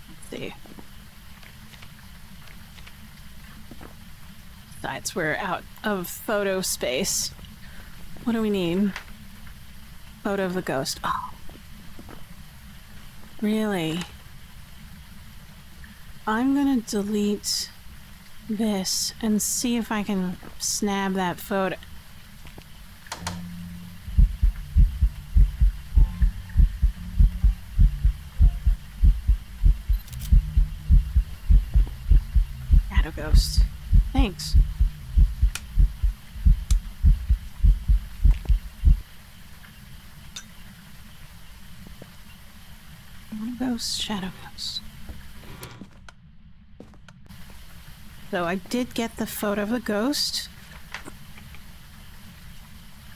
[SPEAKER 1] Let's see. Besides, we're out of photo space. What do we need? Photo of the ghost. Oh. Really? I'm gonna delete this and see if I can snap that photo. Shadow ghost. Thanks. Ghost, shadow ghost. So I did get the photo of the ghost.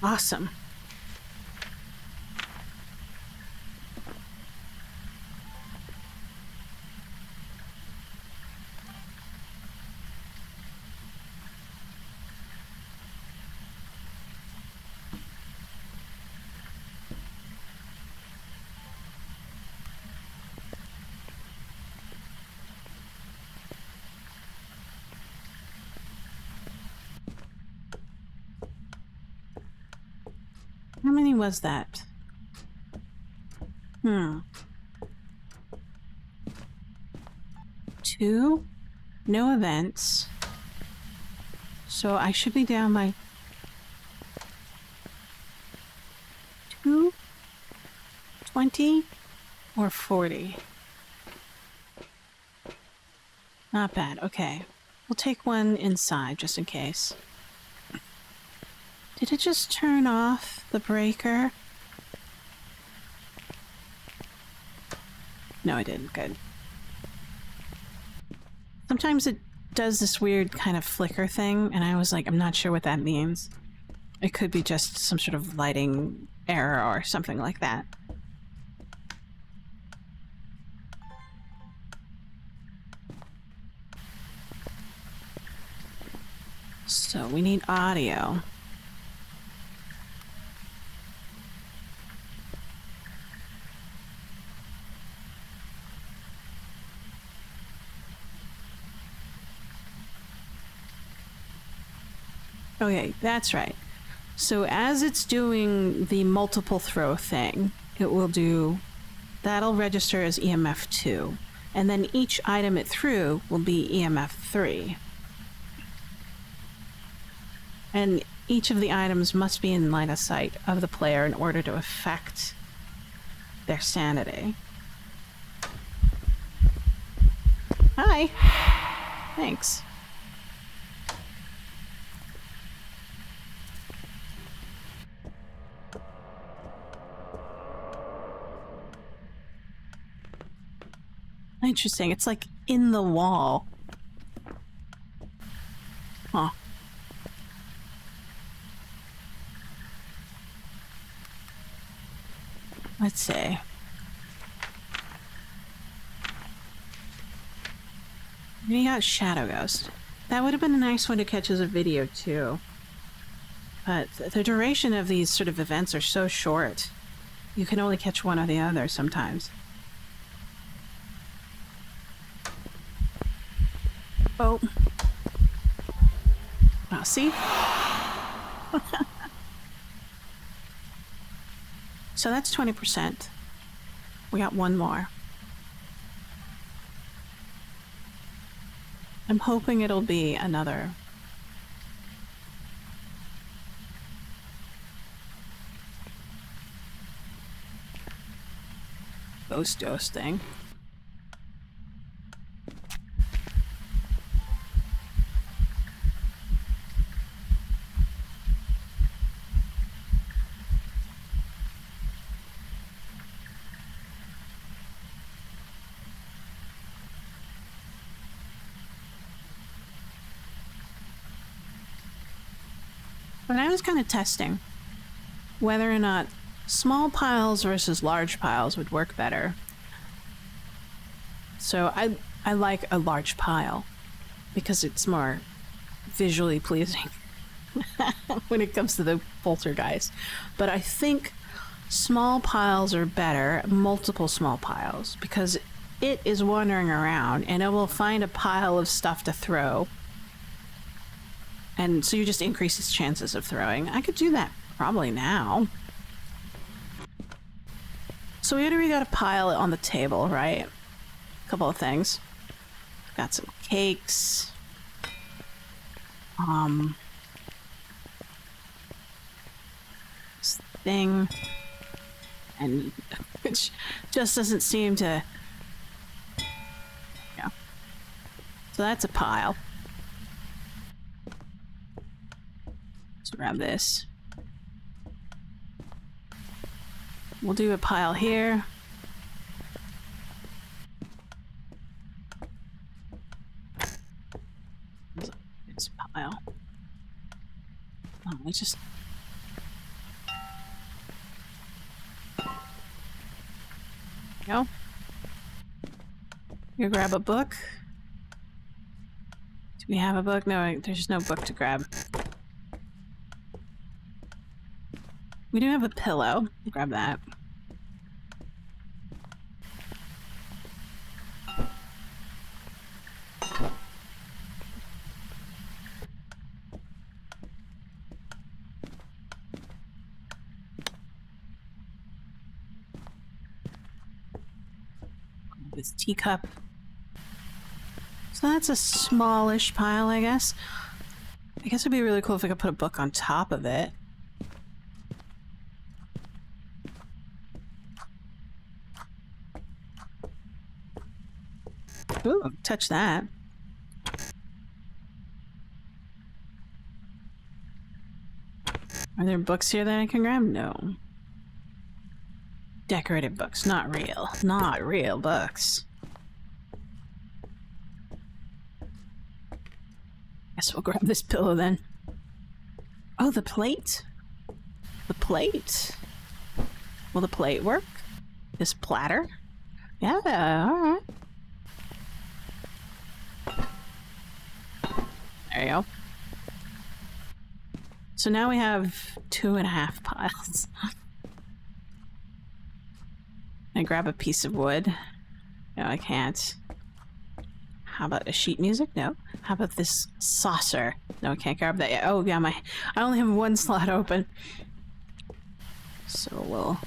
[SPEAKER 1] Awesome. How many was that? Two? No events. So I should be down by 2, 20, or 40. Not bad. Okay. We'll take one inside just in case. Did it just turn off the breaker? No, it didn't. Good. Sometimes it does this weird kind of flicker thing, and I was like, I'm not sure what that means. It could be just some sort of lighting error or something like that. So we need audio. Okay, that's right. So as it's doing the multiple throw thing, it will do... That'll register as EMF 2. And then each item it threw will be EMF 3. And each of the items must be in line of sight of the player in order to affect their sanity. Hi! Thanks. Interesting. It's like in the wall. Huh. Let's see. We got Shadow Ghost. That would have been a nice one to catch as a video too. But the duration of these sort of events are so short. You can only catch one or the other sometimes. Oh. Oh, see? So that's 20%. We got one more. I'm hoping it'll be another. Ghost thing. But I was kind of testing whether or not small piles versus large piles would work better. So I like a large pile because it's more visually pleasing when it comes to the poltergeist. But I think small piles are better, multiple small piles, because it is wandering around and it will find a pile of stuff to throw. And so you just increase its chances of throwing. I could do that probably now. So we already got a pile on the table, right? A couple of things. Got some cakes. This thing. And which just doesn't seem to... Yeah. So that's a pile. Let's grab this. We'll do a pile here. Go. You grab a book. Do we have a book? No, there's no book to grab. We do have a pillow. Grab that. This teacup. So that's a smallish pile, I guess. I guess it'd be really cool if I could put a book on top of it. Ooh, touch that. Are there books here that I can grab? No. Decorative books, not real. Not real books. Guess we'll grab this pillow then. Oh, the plate. The plate. Will the plate work? This platter? Yeah, alright. There you go. So now we have 2.5 piles. I grab a piece of wood. No, I can't. How about a sheet music? No. How about this saucer? No, I can't grab that yet. Oh, yeah, I only have one slot open. So we'll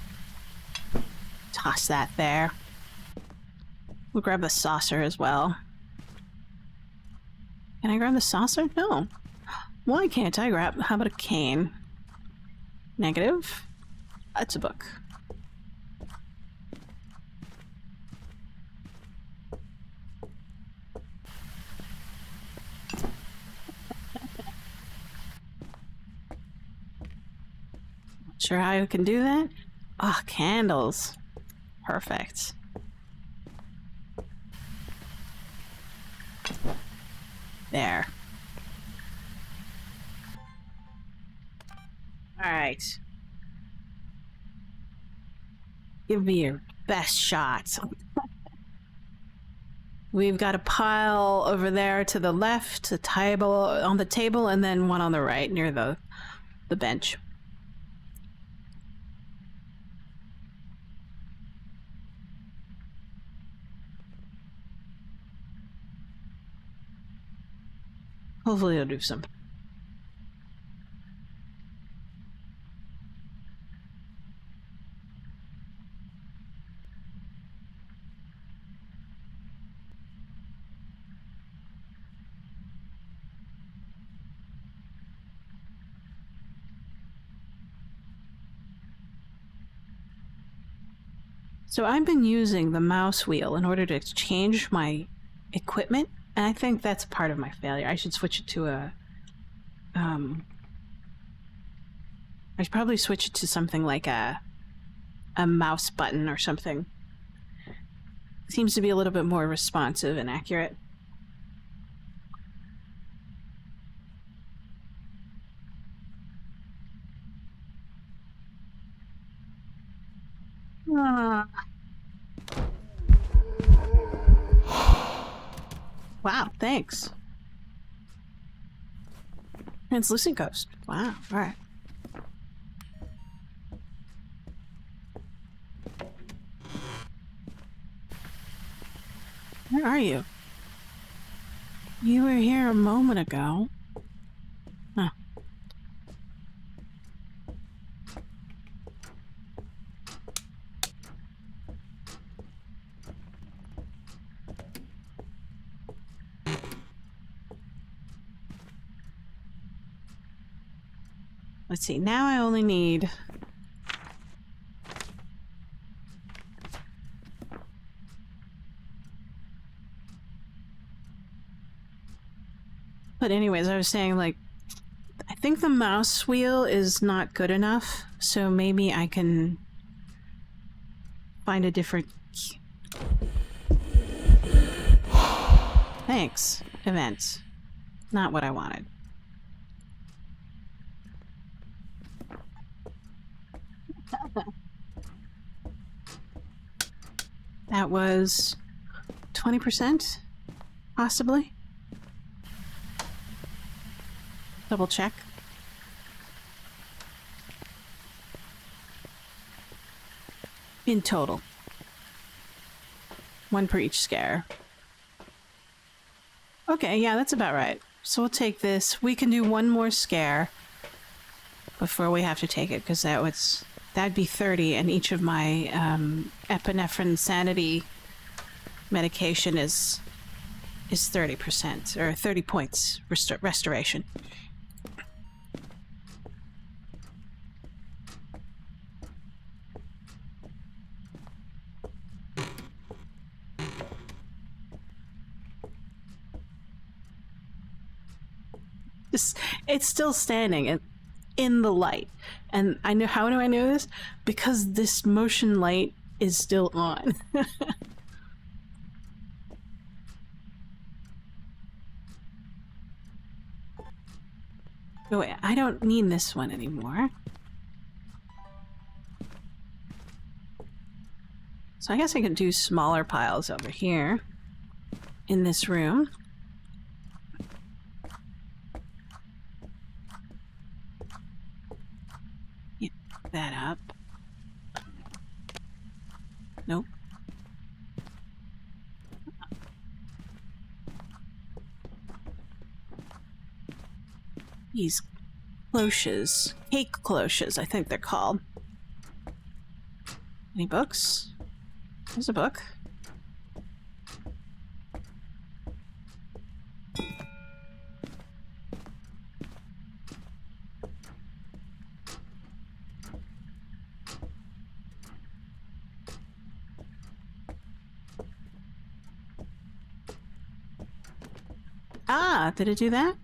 [SPEAKER 1] toss that there. We'll grab the saucer as well. Can I grab the saucer? No. Why can't I grab? How about a cane? Negative. That's a book. Sure how I can do that? Ah, candles. Perfect. There. Alright. Give me your best shot. We've got a pile over there to the left, a table on the table, and then one on the right near the bench. Hopefully it'll do something. So I've been using the mouse wheel in order to change my equipment, and I think that's part of my failure. I should switch it to a I should probably switch it to something like a mouse button or something. Seems to be a little bit more responsive and accurate. Wow, thanks. Translucent ghost. Wow, alright. Where are you? You were here a moment ago. Huh. Let's see, now I only need... But anyways, I was saying, like, I think the mouse wheel is not good enough, so maybe I can find a different... Thanks. Event. Not what I wanted. That was 20%, possibly. Double check. In total. One per each scare. Okay, yeah, that's about right. So we'll take this. We can do one more scare before we have to take it, because that'd be 30, and each of my epinephrine sanity medication is 30%, or 30 points restoration. It's still standing in the light. And I know, how do I know this? Because this motion light is still on. Oh wait, I don't need this one anymore. So I guess I could do smaller piles over here in this room. Get that up. Nope. These cloches. Cake cloches, I think they're called. Any books? There's a book. Ah, did it do that?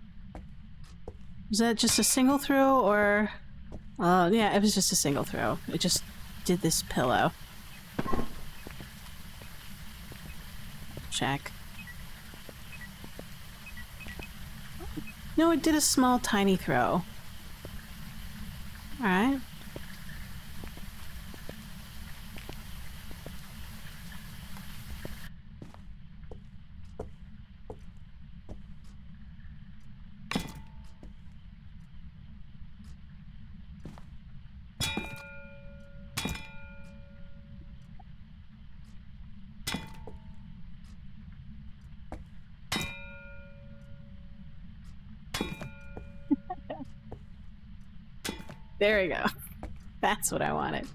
[SPEAKER 1] Was that just a single throw, or... Oh, yeah, it was just a single throw. It just did this pillow. Check. No, it did a small, tiny throw. Alright. There we go. That's what I wanted.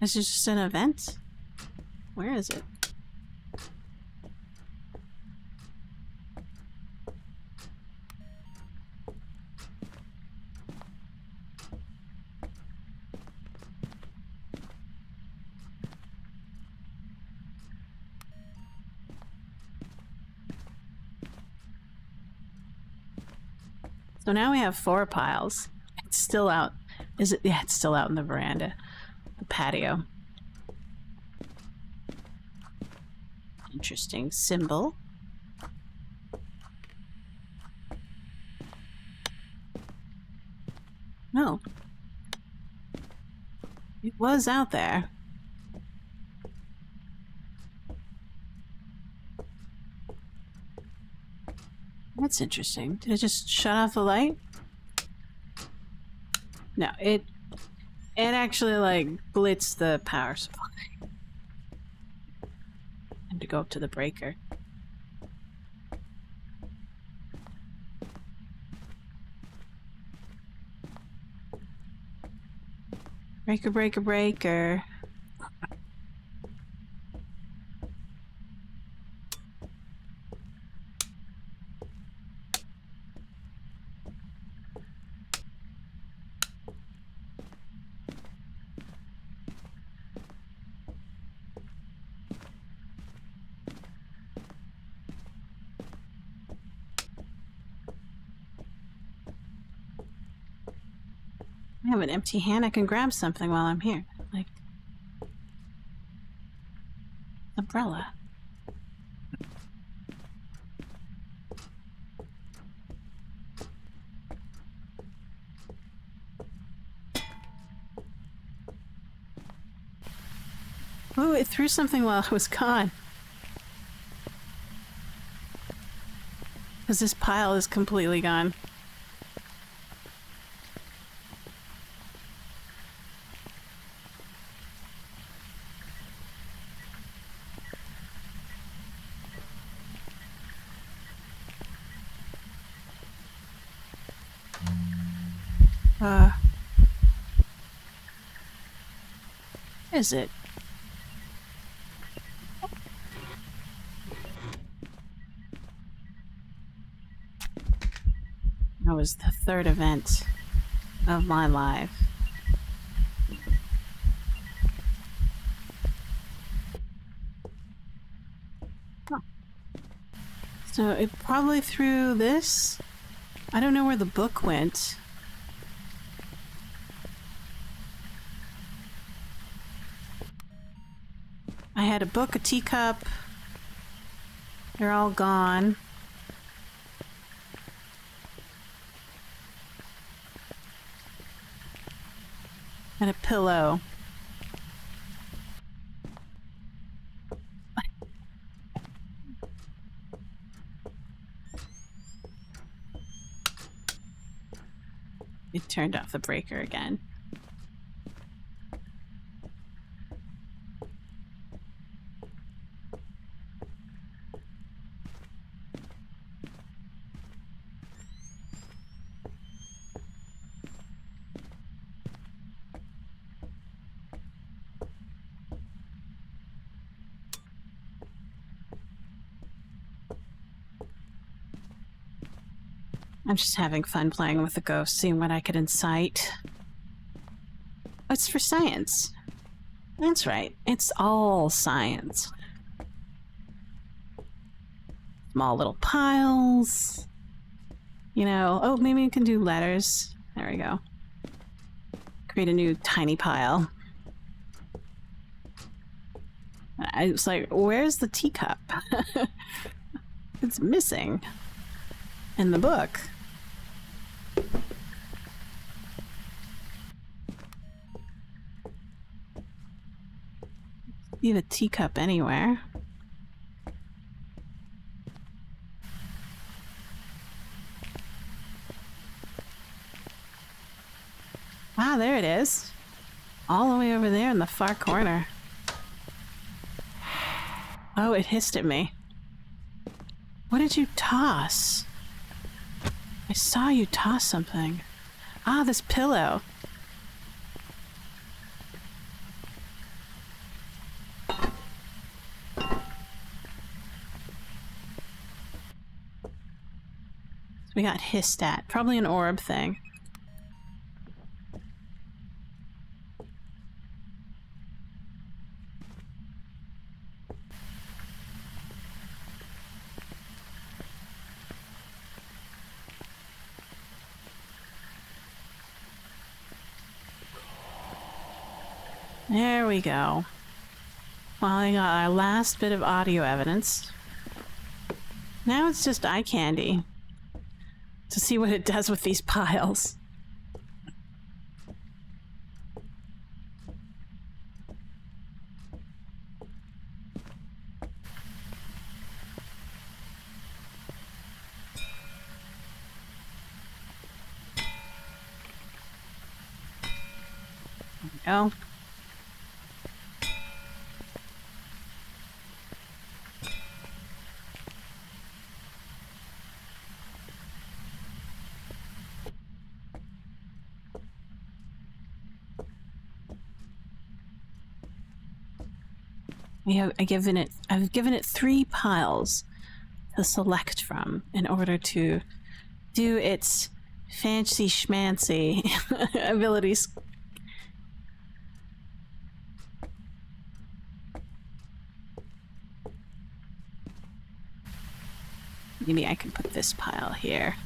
[SPEAKER 1] Is this just an event? Where is it? So now we have 4 piles. It's still out. Is it? Yeah, it's still out in the veranda. The patio. Interesting symbol. No. It was out there. That's interesting. Did it just shut off the light? No, it actually like blitzed the power supply. I have to go up to the breaker. Breaker, breaker, breaker. I have an empty hand. I can grab something while I'm here. Like... umbrella. Oh, it threw something while I was gone. Because this pile is completely gone. Is it? That was the third event of my life. Huh. So it probably threw this? I don't know where the book went. I had a book, a teacup. They're all gone. And a pillow. It turned off the breaker again. I'm just having fun playing with the ghost, seeing what I could incite. Oh, it's for science. That's right. It's all science. Small little piles. You know, oh, maybe we can do letters. There we go. Create a new tiny pile. I was like, where's the teacup? It's missing in the book. See the teacup anywhere. Ah, there it is. All the way over there in the far corner. Oh, it hissed at me. What did you toss? I saw you toss something. Ah, this pillow. We got hissed at. Probably an orb thing. There we go. Finally got our last bit of audio evidence. Now it's just eye candy to see what it does with these piles. There we go. I've given it 3 piles to select from in order to do its fancy schmancy abilities. Maybe I can put this pile here.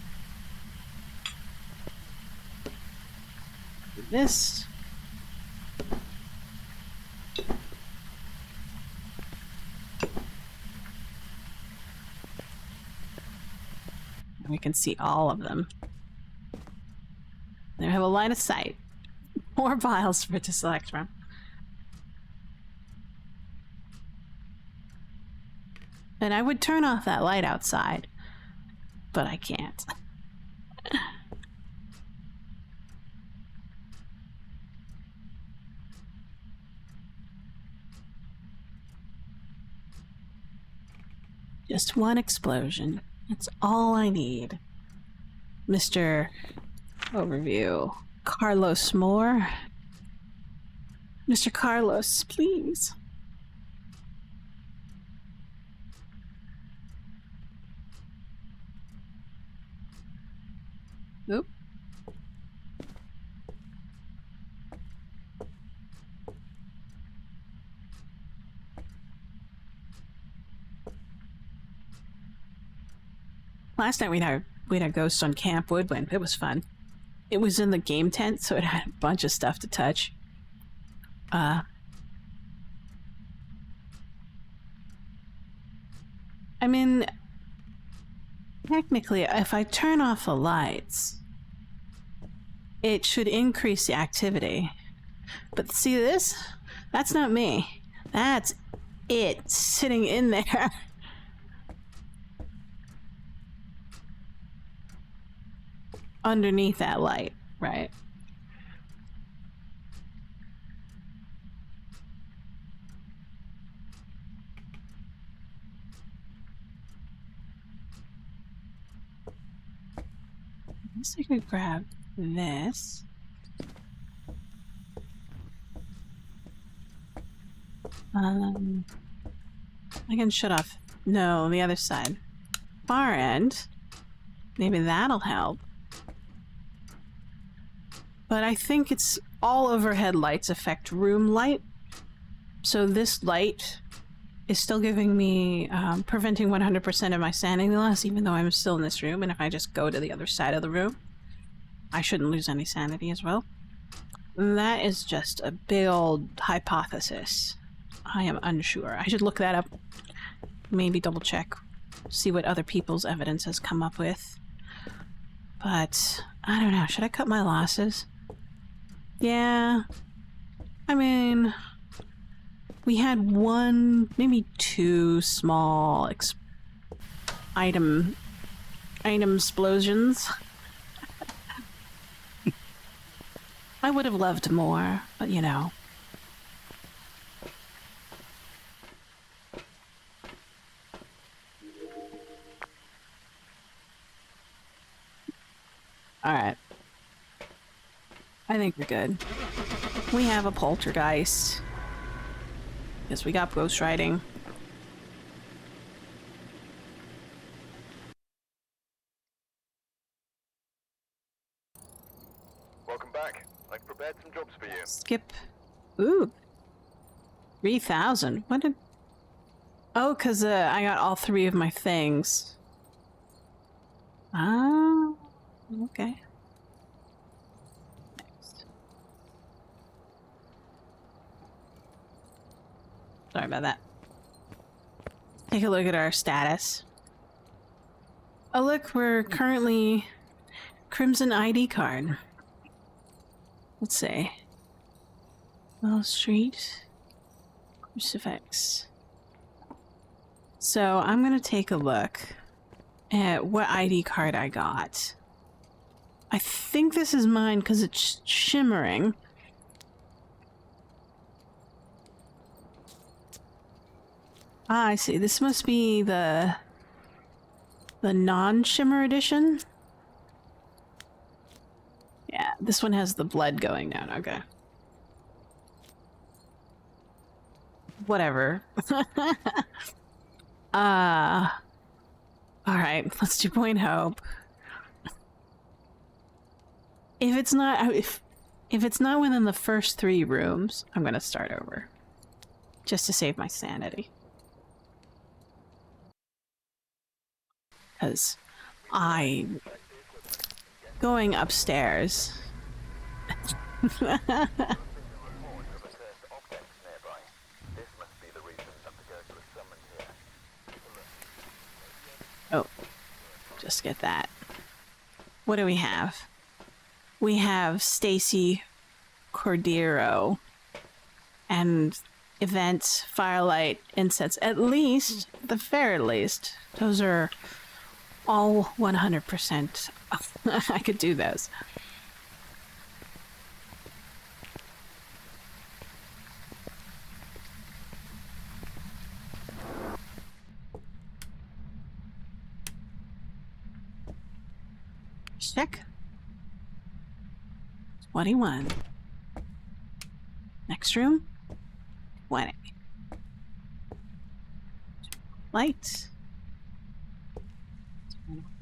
[SPEAKER 1] Do this. And we can see all of them. They have a line of sight. More piles for it to select from. And I would turn off that light outside, but I can't. Just one explosion. That's all I need. Mr. Overview. Carlos Moore. Mr. Carlos, please. Oop. Last night we had a ghost on Camp Woodwind. It was fun. It was in the game tent, so it had a bunch of stuff to touch. I mean, technically, if I turn off the lights, it should increase the activity. But see this? That's not me. That's it sitting in there. Underneath that light, right? I guess I could grab this. I can shut off. No, the other side. Far end. Maybe that'll help. But I think it's all overhead lights affect room light. So this light is still giving me, preventing 100% of my sanity loss, even though I'm still in this room. And if I just go to the other side of the room, I shouldn't lose any sanity as well. That is just a big old hypothesis. I am unsure. I should look that up. Maybe double check. See what other people's evidence has come up with. But, I don't know. Should I cut my losses? Yeah. I mean, we had one, maybe two small item explosions. I would have loved more, but you know. Alright. I think we're good. We have a poltergeist. Yes, we got ghost riding.
[SPEAKER 2] Welcome back. I've prepared some jobs for you.
[SPEAKER 1] Skip. Ooh. 3,000. What did... Oh, because I got all three of my things. Ah. Okay. Next. Sorry about that. Take a look at our status. Oh look, we're currently Crimson ID card. Let's see. Wall Street. Crucifix. So I'm gonna take a look at what ID card I got. I think this is mine because it's shimmering. Ah, I see. This must be the non-shimmer edition. Yeah, this one has the blood going down. Okay. Whatever. Alright, let's do Point Hope. If it's not if it's not within the first 3 rooms, I'm gonna start over. Just to save my sanity. Because going upstairs. Oh, just get that. What do we have? We have Stacy Cordero and event, firelight, incense. At least, the very least, those are all 100%. I could do those. Check. 21. Next room. 20. Light.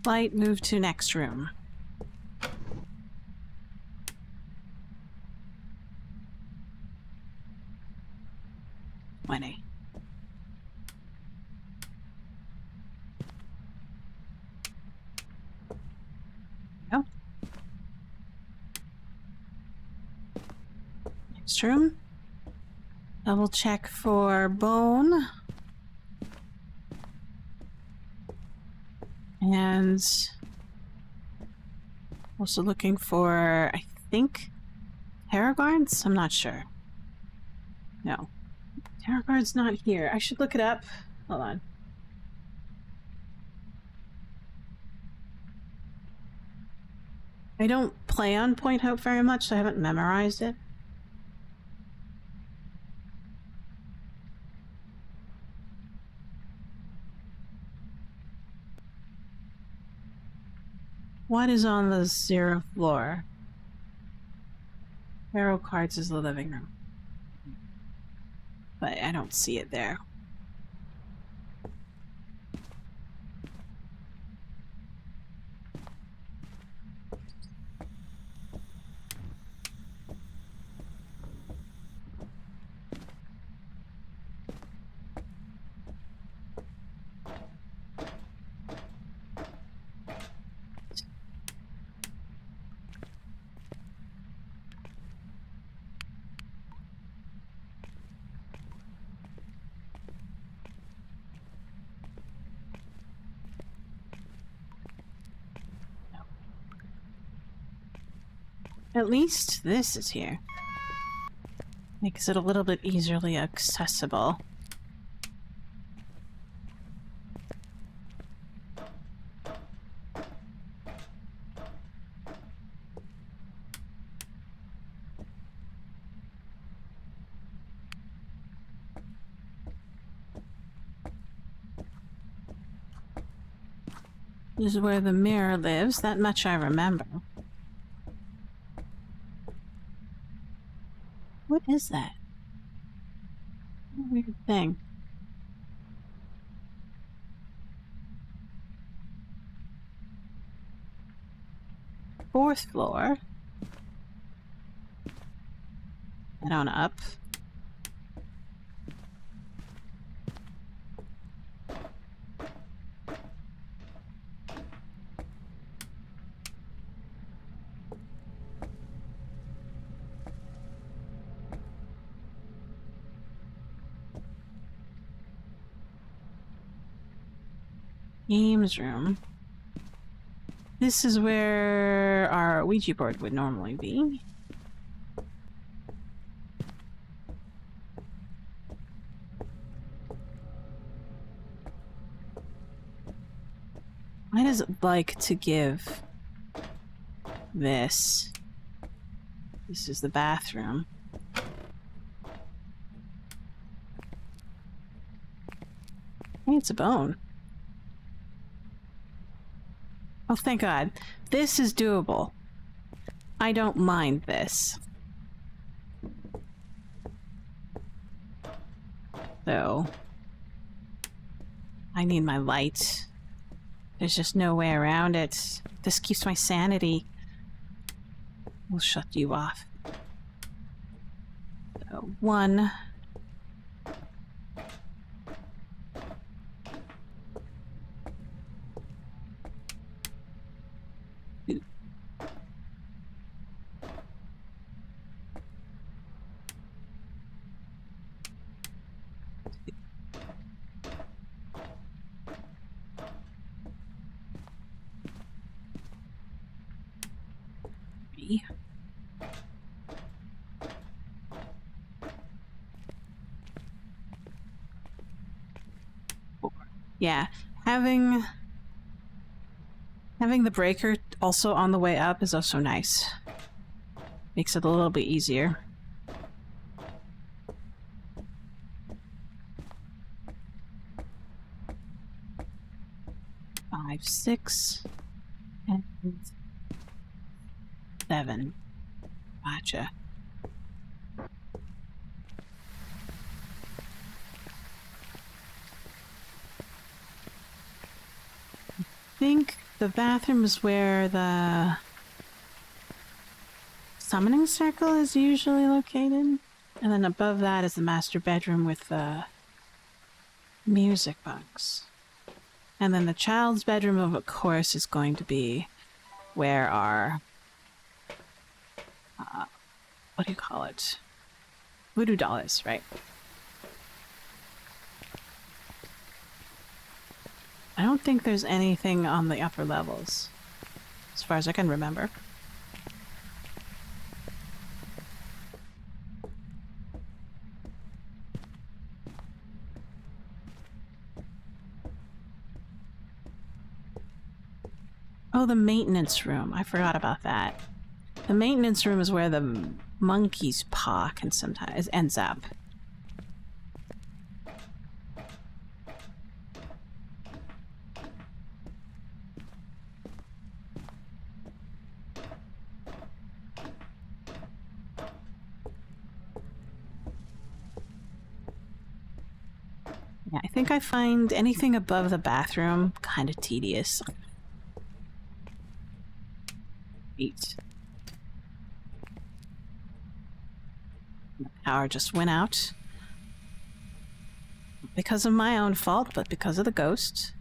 [SPEAKER 1] Light, move to next room. 20. Go. Next room. Double check for bone. And also looking for, I think, tarot cards? I'm not sure. No. Tarot card's not here. I should look it up. Hold on. I don't play on Point Hope very much, so I haven't memorized it. What is on the 0th floor? Tarot cards is the living room. But I don't see it there. At least this is here. Makes it a little bit easily accessible. This is where the mirror lives. That much I remember. What is that? What a weird thing. Fourth floor. Head on up. Games room. This is where our Ouija board would normally be. Why does it like to give this? This is the bathroom. Hey, it's a bone. Oh, thank God. This is doable. I don't mind this. So, I need my light. There's just no way around it. This keeps my sanity. We'll shut you off. So, 1. Yeah, having the breaker also on the way up is also nice. Makes it a little bit easier. Five, 6, and 7. Gotcha. I think the bathroom is where the summoning circle is usually located. And then above that is the master bedroom with the music box. And then the child's bedroom, of course, is going to be where our... what do you call it? Voodoo doll is, right? I don't think there's anything on the upper levels, as far as I can remember. Oh, the maintenance room. I forgot about that. The maintenance room is where the monkey's paw can sometimes ends up. Yeah, I think I find anything above the bathroom kind of tedious. Eat. The power just went out. Not because of my own fault, but because of the ghost.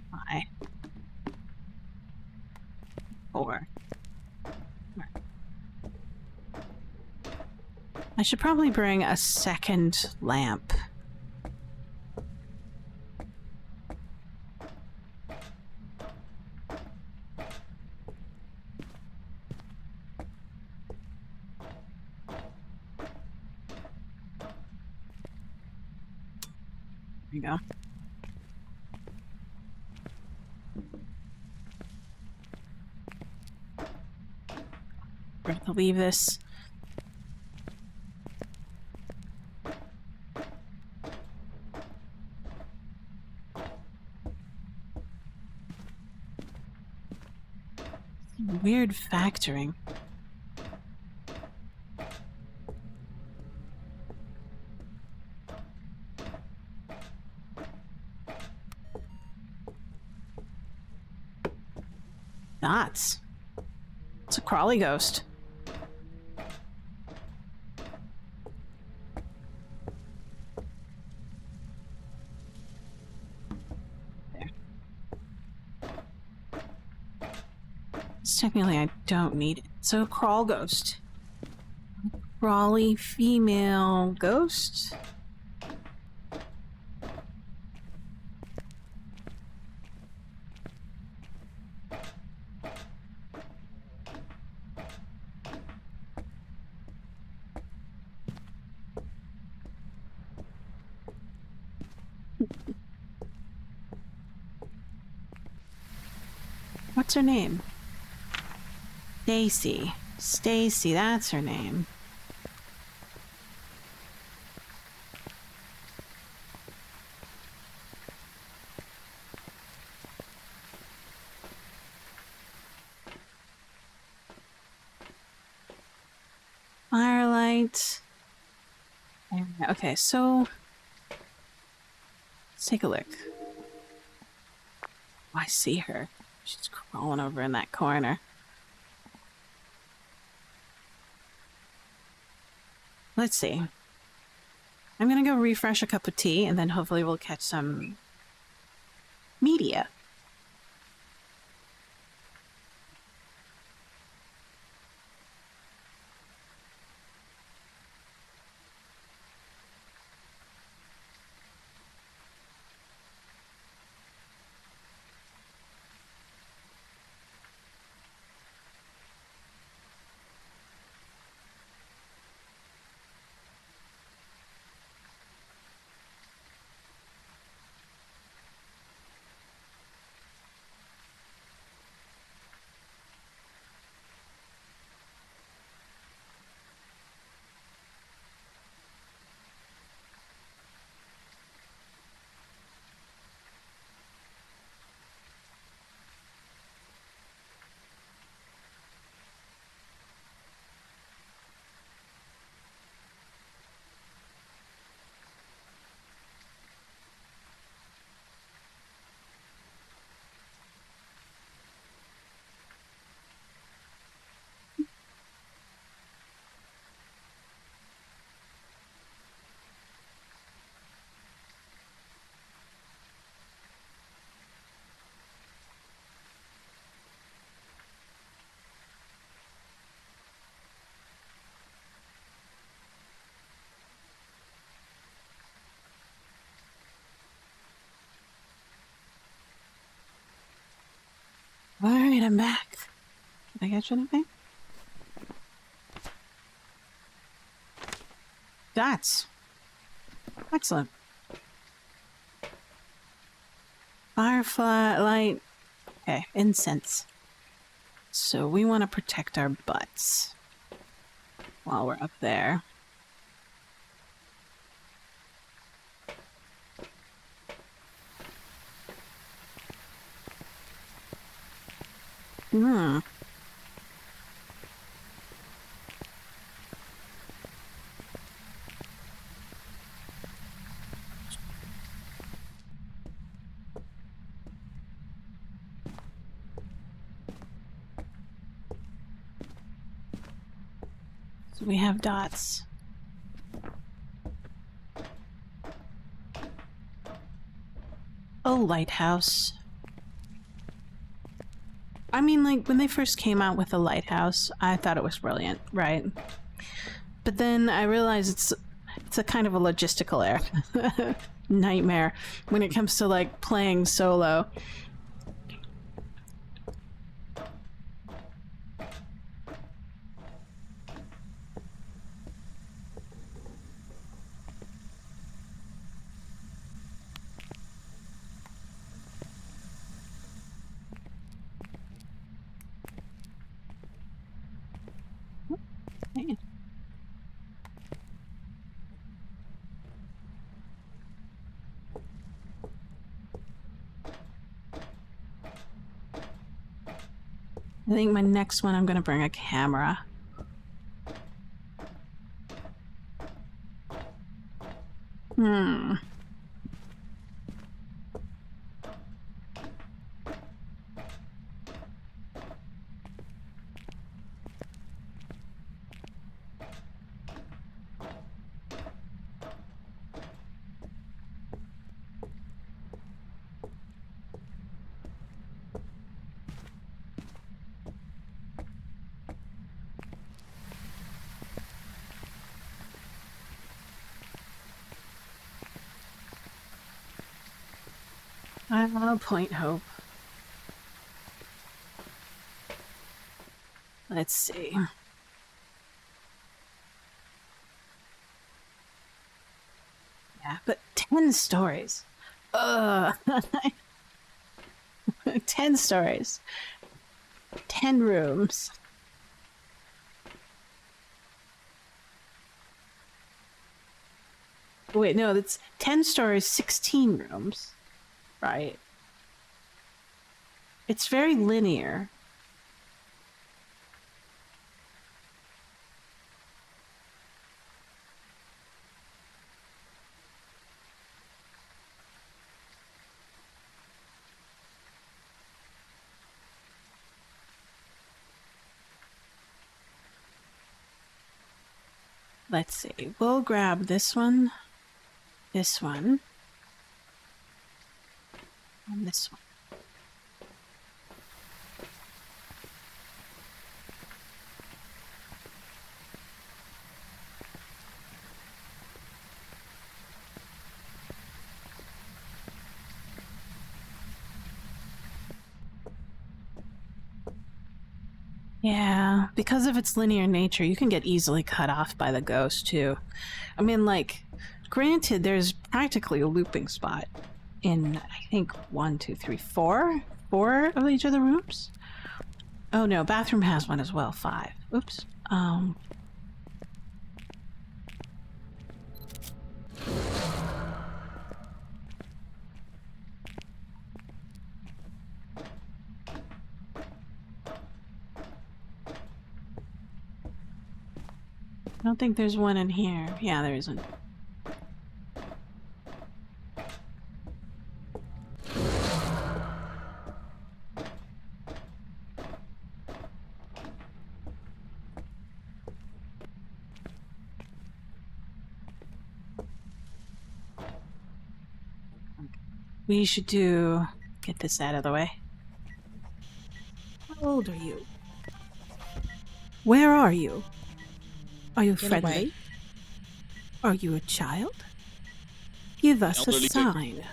[SPEAKER 1] Why? 4. I should probably bring a second lamp. There you go. We're gonna leave this. Weird factoring. Dots. It's a crawly ghost. There. Technically, I don't need it. So, crawl ghost. Crawly female ghost. What's her name? Stacy. Stacy, that's her name. Firelight. Okay, so let's take a look. Oh, I see her. She's crawling over in that corner. Let's see. I'm gonna go refresh a cup of tea, and then hopefully we'll catch some media. Alright, I'm back. Did I catch anything? Dots. Excellent. Firefly light. Okay, incense. So we want to protect our butts while we're up there. Hmm. So we have dots. Oh, lighthouse. I mean, like, when they first came out with the lighthouse, I thought it was brilliant, right? But then I realized it's a kind of a logistical error. Nightmare when it comes to, like, playing solo. Man. I think my next one I'm gonna bring a camera. Hmm. I'll point hope. Let's see. Yeah, but 10 stories. Ugh. 10 stories. 10 rooms. Wait, no, that's 10 stories, 16 rooms. Right. It's very linear. Let's see. We'll grab this one, and this one. Yeah, because of its linear nature, you can get easily cut off by the ghost, too. I mean, like, granted, there's practically a looping spot in, I think, 1, 2, 3, 4? 4 of each of the rooms? Oh no, bathroom has one as well, 5. Oops. I don't think there's one in here. Yeah, there isn't. We should get this out of the way.
[SPEAKER 4] How old are you? Where are you? Are you
[SPEAKER 5] Get
[SPEAKER 4] friendly?
[SPEAKER 5] away.
[SPEAKER 4] Are you a child? Give us a
[SPEAKER 3] Elderly
[SPEAKER 4] sign.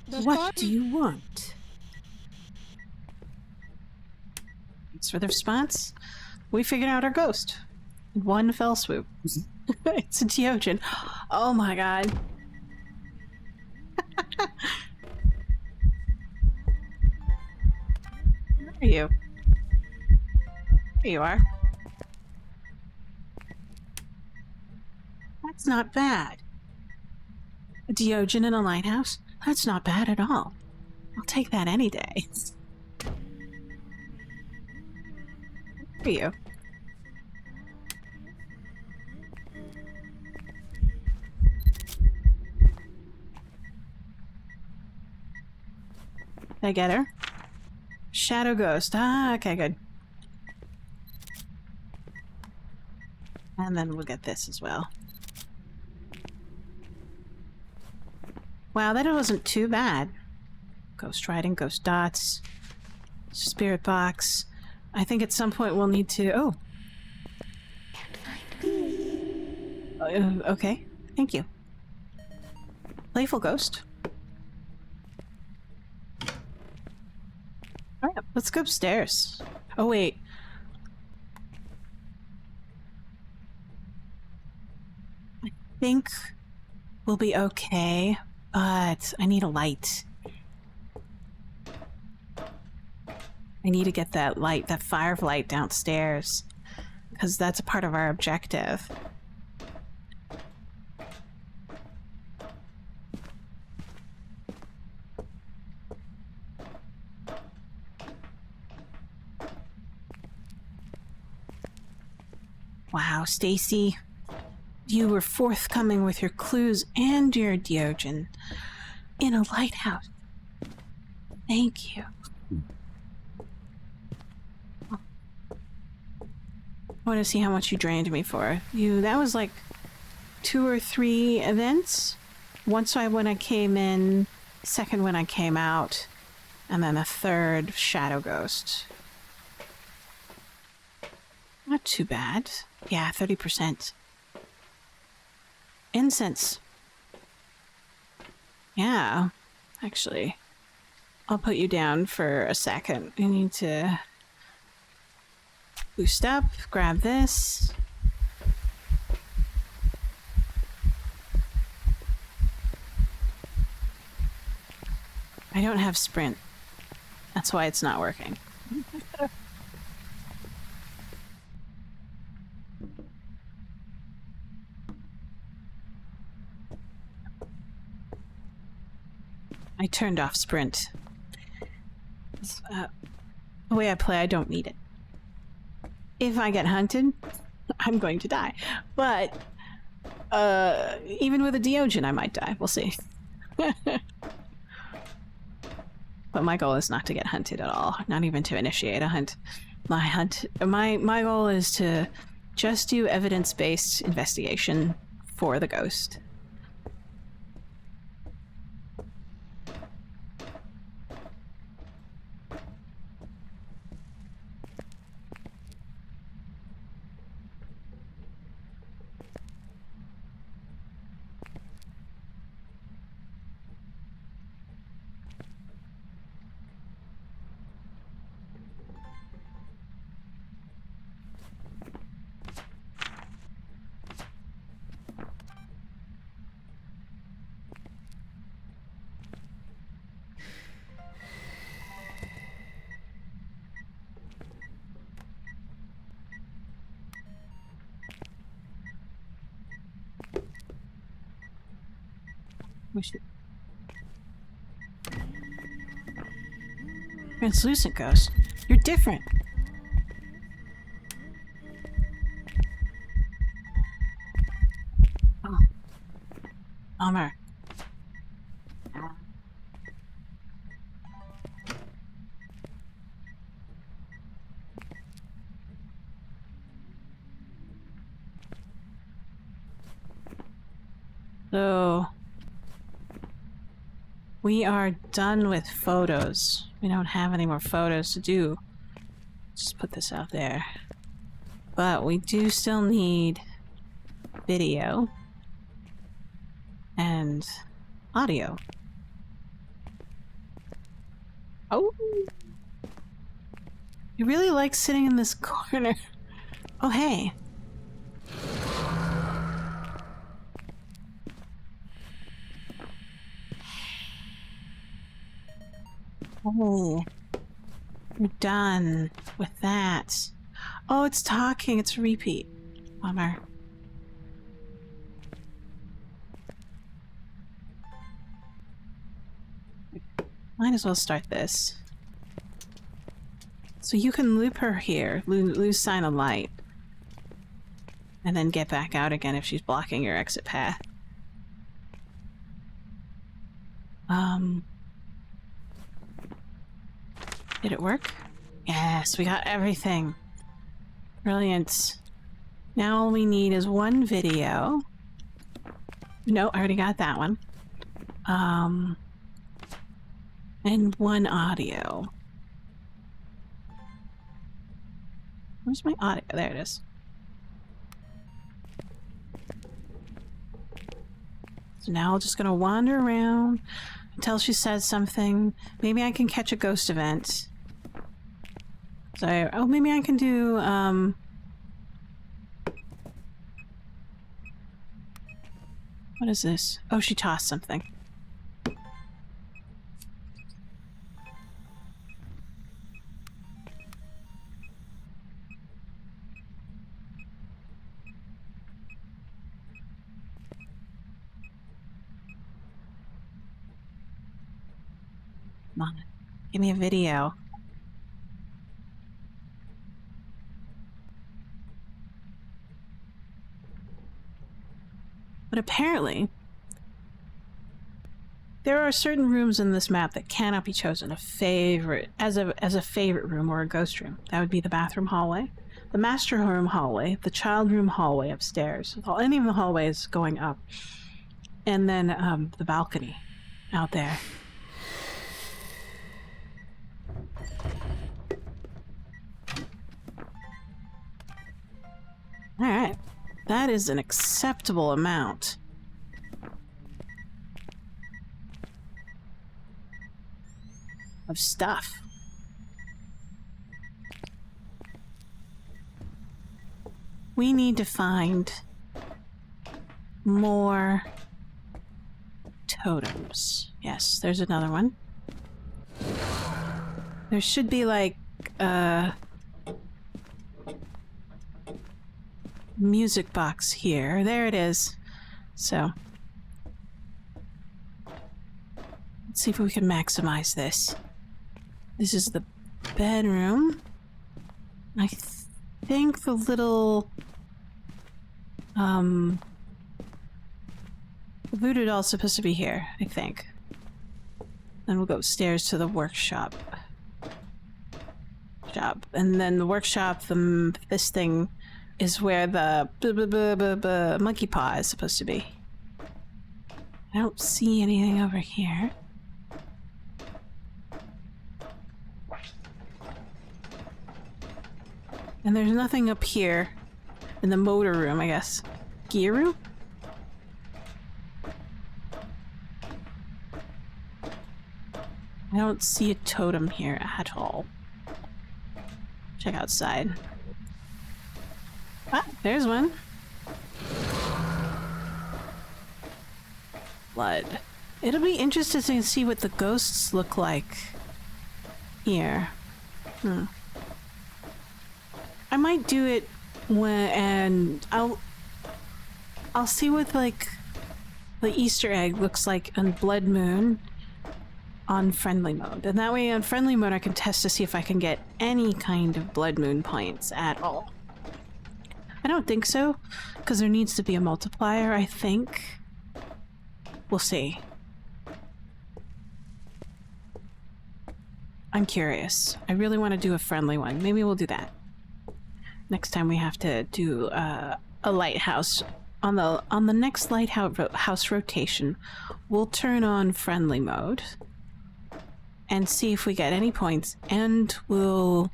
[SPEAKER 5] The
[SPEAKER 4] What
[SPEAKER 5] car-
[SPEAKER 4] do you want?
[SPEAKER 1] Thanks for the response. We figured out our ghost. One fell swoop. It's a Deogen. Oh my god. Where are you? Here you are. That's not bad. A Deogen in a lighthouse? That's not bad at all. I'll take that any day. Where are you? Did I get her? Shadow Ghost. Ah, okay, good. And then we'll get this as well. Wow, that wasn't too bad. Ghost riding, ghost dots, spirit box. I think at some point we'll need to... Oh. Okay, thank you. Playful ghost. Alright, let's go upstairs. Oh, wait. I think we'll be okay, but I need a light. I need to get that light, that firelight downstairs, because that's a part of our objective. Wow, Stacy, you were forthcoming with your clues and your Deogen in a lighthouse. Thank you. I want to see how much you drained me for. That was like 2 or 3 events. Once when I came in, second when I came out, and then a third Shadow Ghost. Not too bad. Yeah, 30%. Incense. Yeah, actually. I'll put you down for a second. You need to boost up, grab this. I don't have sprint. That's why it's not working. I turned off sprint. The way I play, I don't need it. If I get hunted, I'm going to die. But, even with a Deogen, I might die. We'll see. But my goal is not to get hunted at all. Not even to initiate a hunt. My goal is to just do evidence-based investigation for the ghost. We should... Translucent ghost. You're different. Oh. Bummer. So... we are done with photos. We don't have any more photos to do. Just put this out there. But we do still need video and audio. Oh! You really like sitting in this corner. Oh, hey. Oh, we're done with that. Oh, it's talking. It's a repeat. Bummer. Might as well start this. So you can loop her here, lose sign of light, and then get back out again if she's blocking your exit path. Did it work? Yes, we got everything. Brilliant. Now all we need is one video. No, I already got that one. And one audio. Where's my audio? There it is. So now I'm just gonna wander around until she says something. Maybe I can catch a ghost event. So, oh, maybe I can do, what is this? Oh, she tossed something. Come on, give me a video. But apparently, there are certain rooms in this map that cannot be chosen as a favorite room or a ghost room. That would be the bathroom hallway, the master room hallway, the child room hallway upstairs, with any of the hallways going up, and then the balcony out there. All right, that is an acceptable amount. Of stuff. We need to find more totems. Yes, there's another one. There should be like music box here. There it is. So let's see if we can maximize this. This is the bedroom. I think the little the voodoo doll's supposed to be here, I think. Then we'll go upstairs to the workshop. And then the workshop, this thing is where the monkey paw is supposed to be. I don't see anything over here. And there's nothing up here in the motor room, I guess. Gear room? I don't see a totem here at all. Check outside. Ah, there's one. Blood. It'll be interesting to see what the ghosts look like here. I might do it and I'll see what like the Easter egg looks like on Blood Moon on friendly mode, and that way on friendly mode I can test to see if I can get any kind of Blood Moon points at all. I don't think so, because there needs to be a multiplier, I think. We'll see. I'm curious. I really want to do a friendly one. Maybe we'll do that. Next time we have to do a lighthouse. On the next lighthouse rotation, we'll turn on friendly mode and see if we get any points, and we'll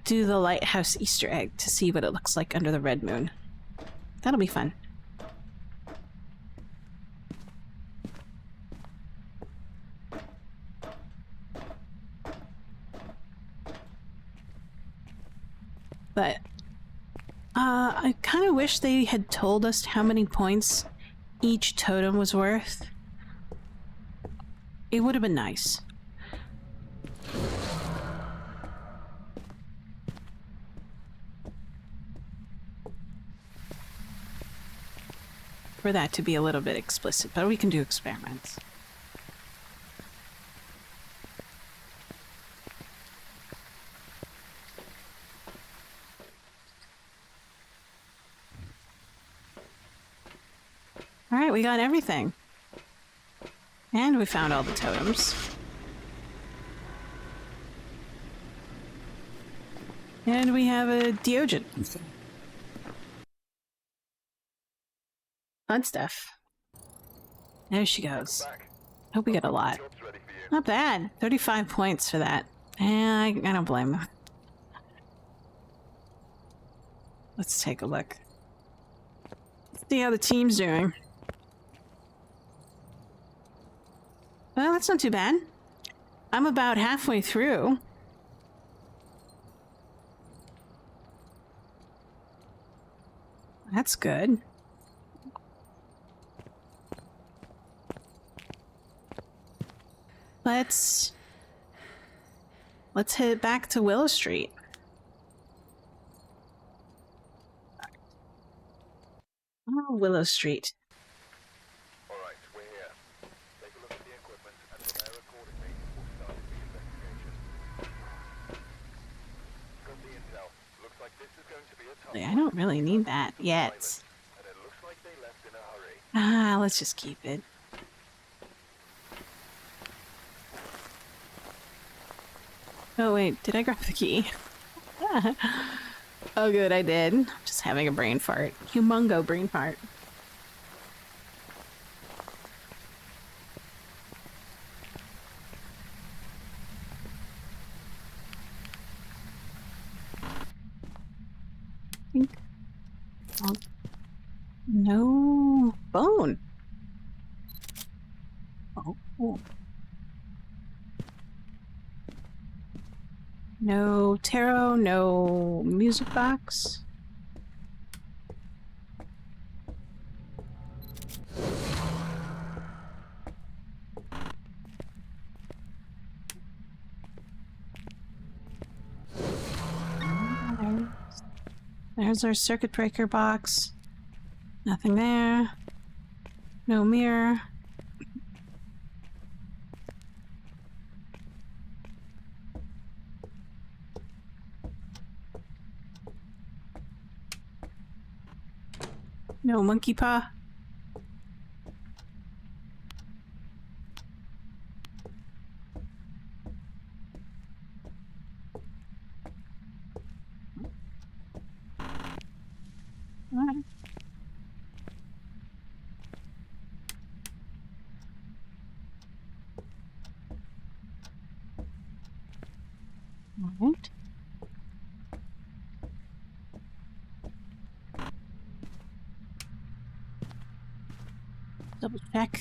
[SPEAKER 1] do the lighthouse Easter egg to see what it looks like under the red moon. That'll be fun. But I kind of wish they had told us how many points each totem was worth. It would have been nice. For that to be a little bit explicit, but we can do experiments. Alright, we got everything. And we found all the totems. And we have a Deogen. Fun stuff. There she goes.
[SPEAKER 2] Back.
[SPEAKER 1] Hope we get a lot.
[SPEAKER 2] Job's ready for you.
[SPEAKER 1] Not bad. 35 points for that. I don't blame them. Let's take a look. See how the team's doing. Well, that's not too bad. I'm about halfway through. That's good. Let's head back to Willow Street. Oh, Willow Street.
[SPEAKER 2] Alright, we're here. Take a look at the equipment and prepare accordingly. We'll start the investigation. Got the intel. Looks like this is going to be a tough
[SPEAKER 1] I don't really need that yet.
[SPEAKER 2] and it looks like they left in a hurry.
[SPEAKER 1] Ah, let's just keep it. Oh wait, did I grab the key? Oh good, I did. I'm just having a brain fart. Humongo brain fart. Think. Oh. No bone. Oh. No tarot, no music box. There's our circuit breaker box. Nothing there. No mirror. No monkey paw. Alright. Alright. Double check.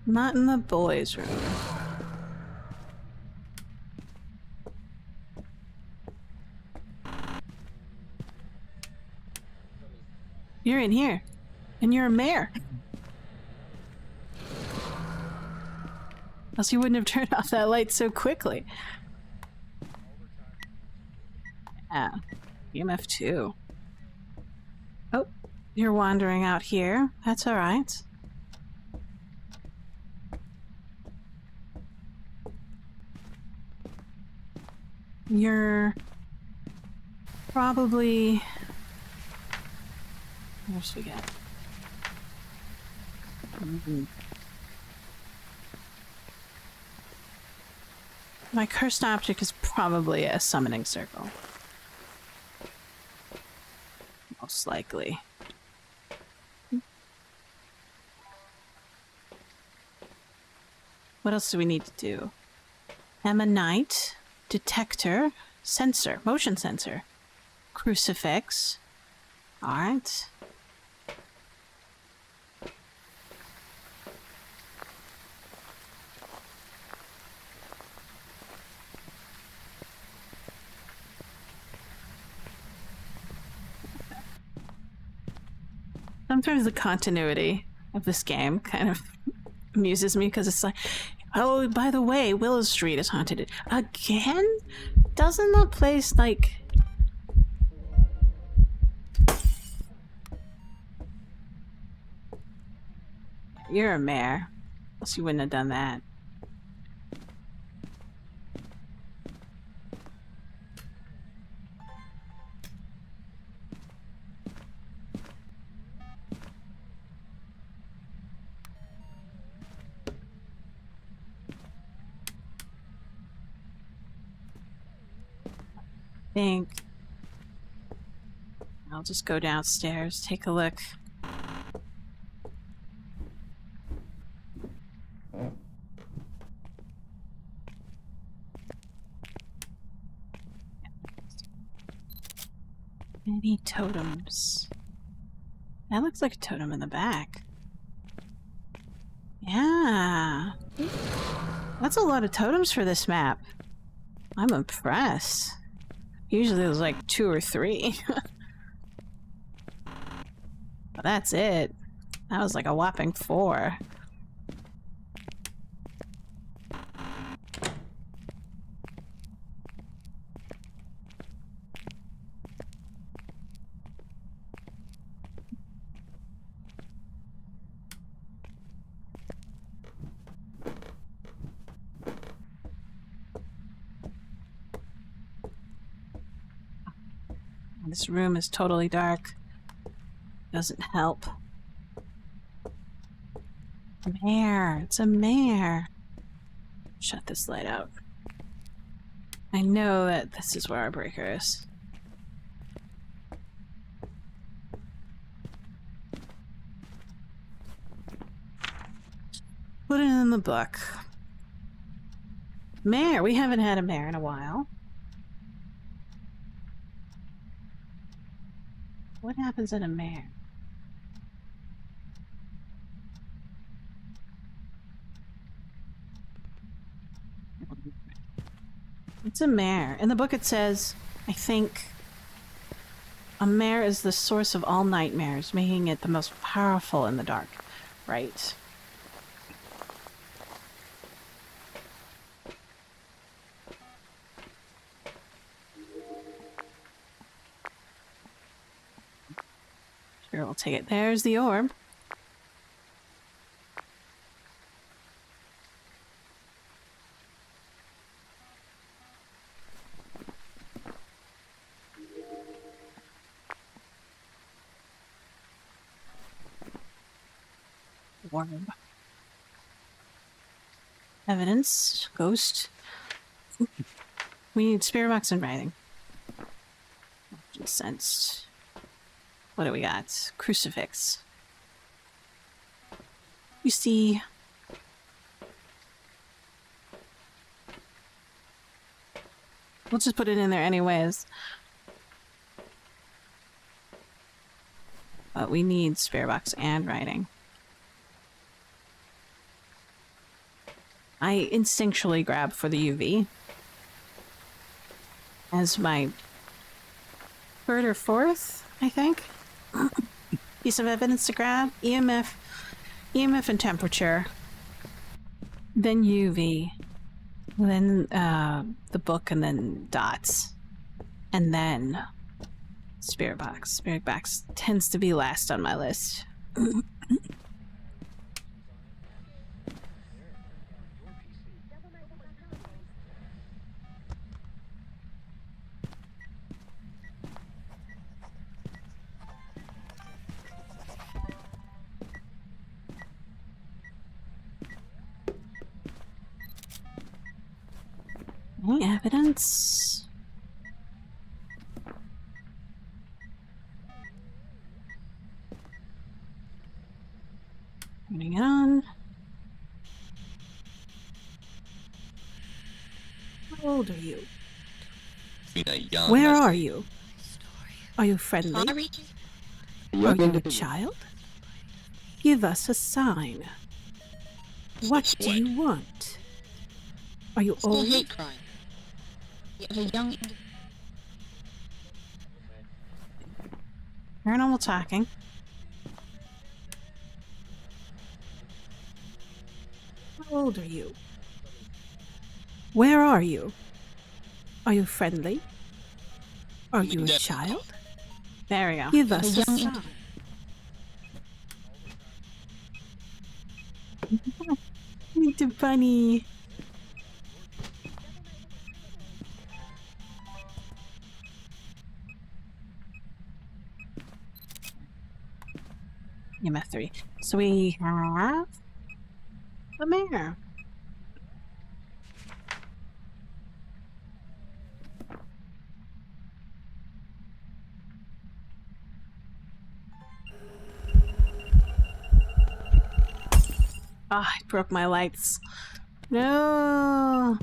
[SPEAKER 1] Not in the boys' room. You're in here, and you're a mayor. Else you wouldn't have turned off that light so quickly. Yeah, EMF 2. Oh, you're wandering out here. That's alright. You're probably... What else we got? My cursed object is probably a summoning circle. Most likely. What else do we need to do? Ammonite, detector, sensor, motion sensor, crucifix. Alright. Sometimes the continuity of this game kind of amuses me because it's like, oh, by the way, Willow Street is haunted again. Doesn't that place like? You're a mayor. Else you wouldn't have done that. Think I'll just go downstairs, take a look. Any totems? That looks like a totem in the back. Yeah. That's a lot of totems for this map. I'm impressed. Usually there's like 2 or 3. But that's it. That was like a whopping 4. This room is totally dark. Doesn't help. A mare. It's a mare. Shut this light out. I know that this is where our breaker is. Put it in the book. Mare. We haven't had a mare in a while. What happens in a mare? It's a mare. In the book it says, I think, a mare is the source of all nightmares, making it the most powerful in the dark. Right. Sure, we'll take it. There's the orb. Orb. Evidence. Ghost. We need spirit box and writing. Just sensed. What do we got? Crucifix. You see... We'll just put it in there anyways. But we need spirit box and writing. I instinctually grab for the UV as my 3rd or 4th, I think, piece of evidence to grab. EMF and temperature, then UV, then the book, and then dots, and then spirit box. Spirit box tends to be last on my list. Any evidence? Putting it on.
[SPEAKER 4] How old are you?
[SPEAKER 3] Being a young
[SPEAKER 4] Where
[SPEAKER 3] mess-
[SPEAKER 4] are you? Are you friendly?
[SPEAKER 5] Sorry.
[SPEAKER 4] Are you a child? Give us a sign. What do you want? Are you
[SPEAKER 5] School
[SPEAKER 4] old?
[SPEAKER 5] hate crime. You have a young...
[SPEAKER 1] Paranormal talking.
[SPEAKER 4] How old are you? Where are you? Are you friendly? Are you a child?
[SPEAKER 1] There we go.
[SPEAKER 4] Give us a
[SPEAKER 5] young-
[SPEAKER 4] sign.
[SPEAKER 1] Meet the bunny. EMF 3. So we have the mayor. Ah, I broke my lights. No.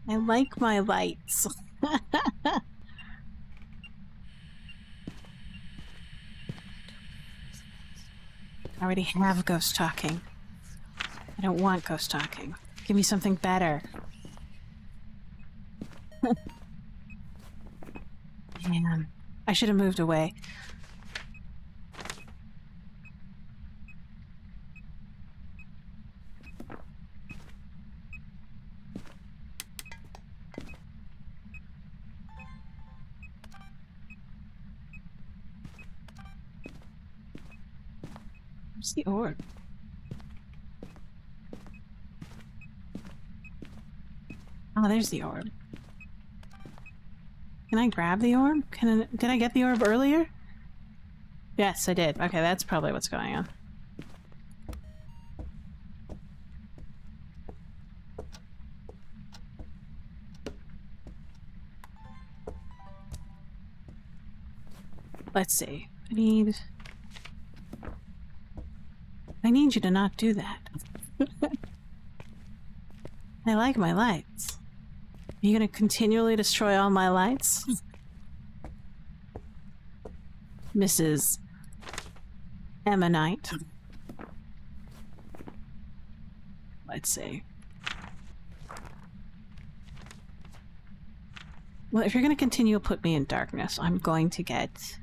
[SPEAKER 1] I like my lights. I already have ghost talking. I don't want ghost talking. Give me something better. Man, I should have moved away. Where's the orb? Oh, there's the orb. Can I grab the orb? Did I get the orb earlier? Yes, I did. Okay, that's probably what's going on. Let's see. I need you to not do that. I like my lights. Are you gonna continually destroy all my lights? Mrs. Emma Knight. Let's see. Well, if you're gonna continue to put me in darkness, I'm going to get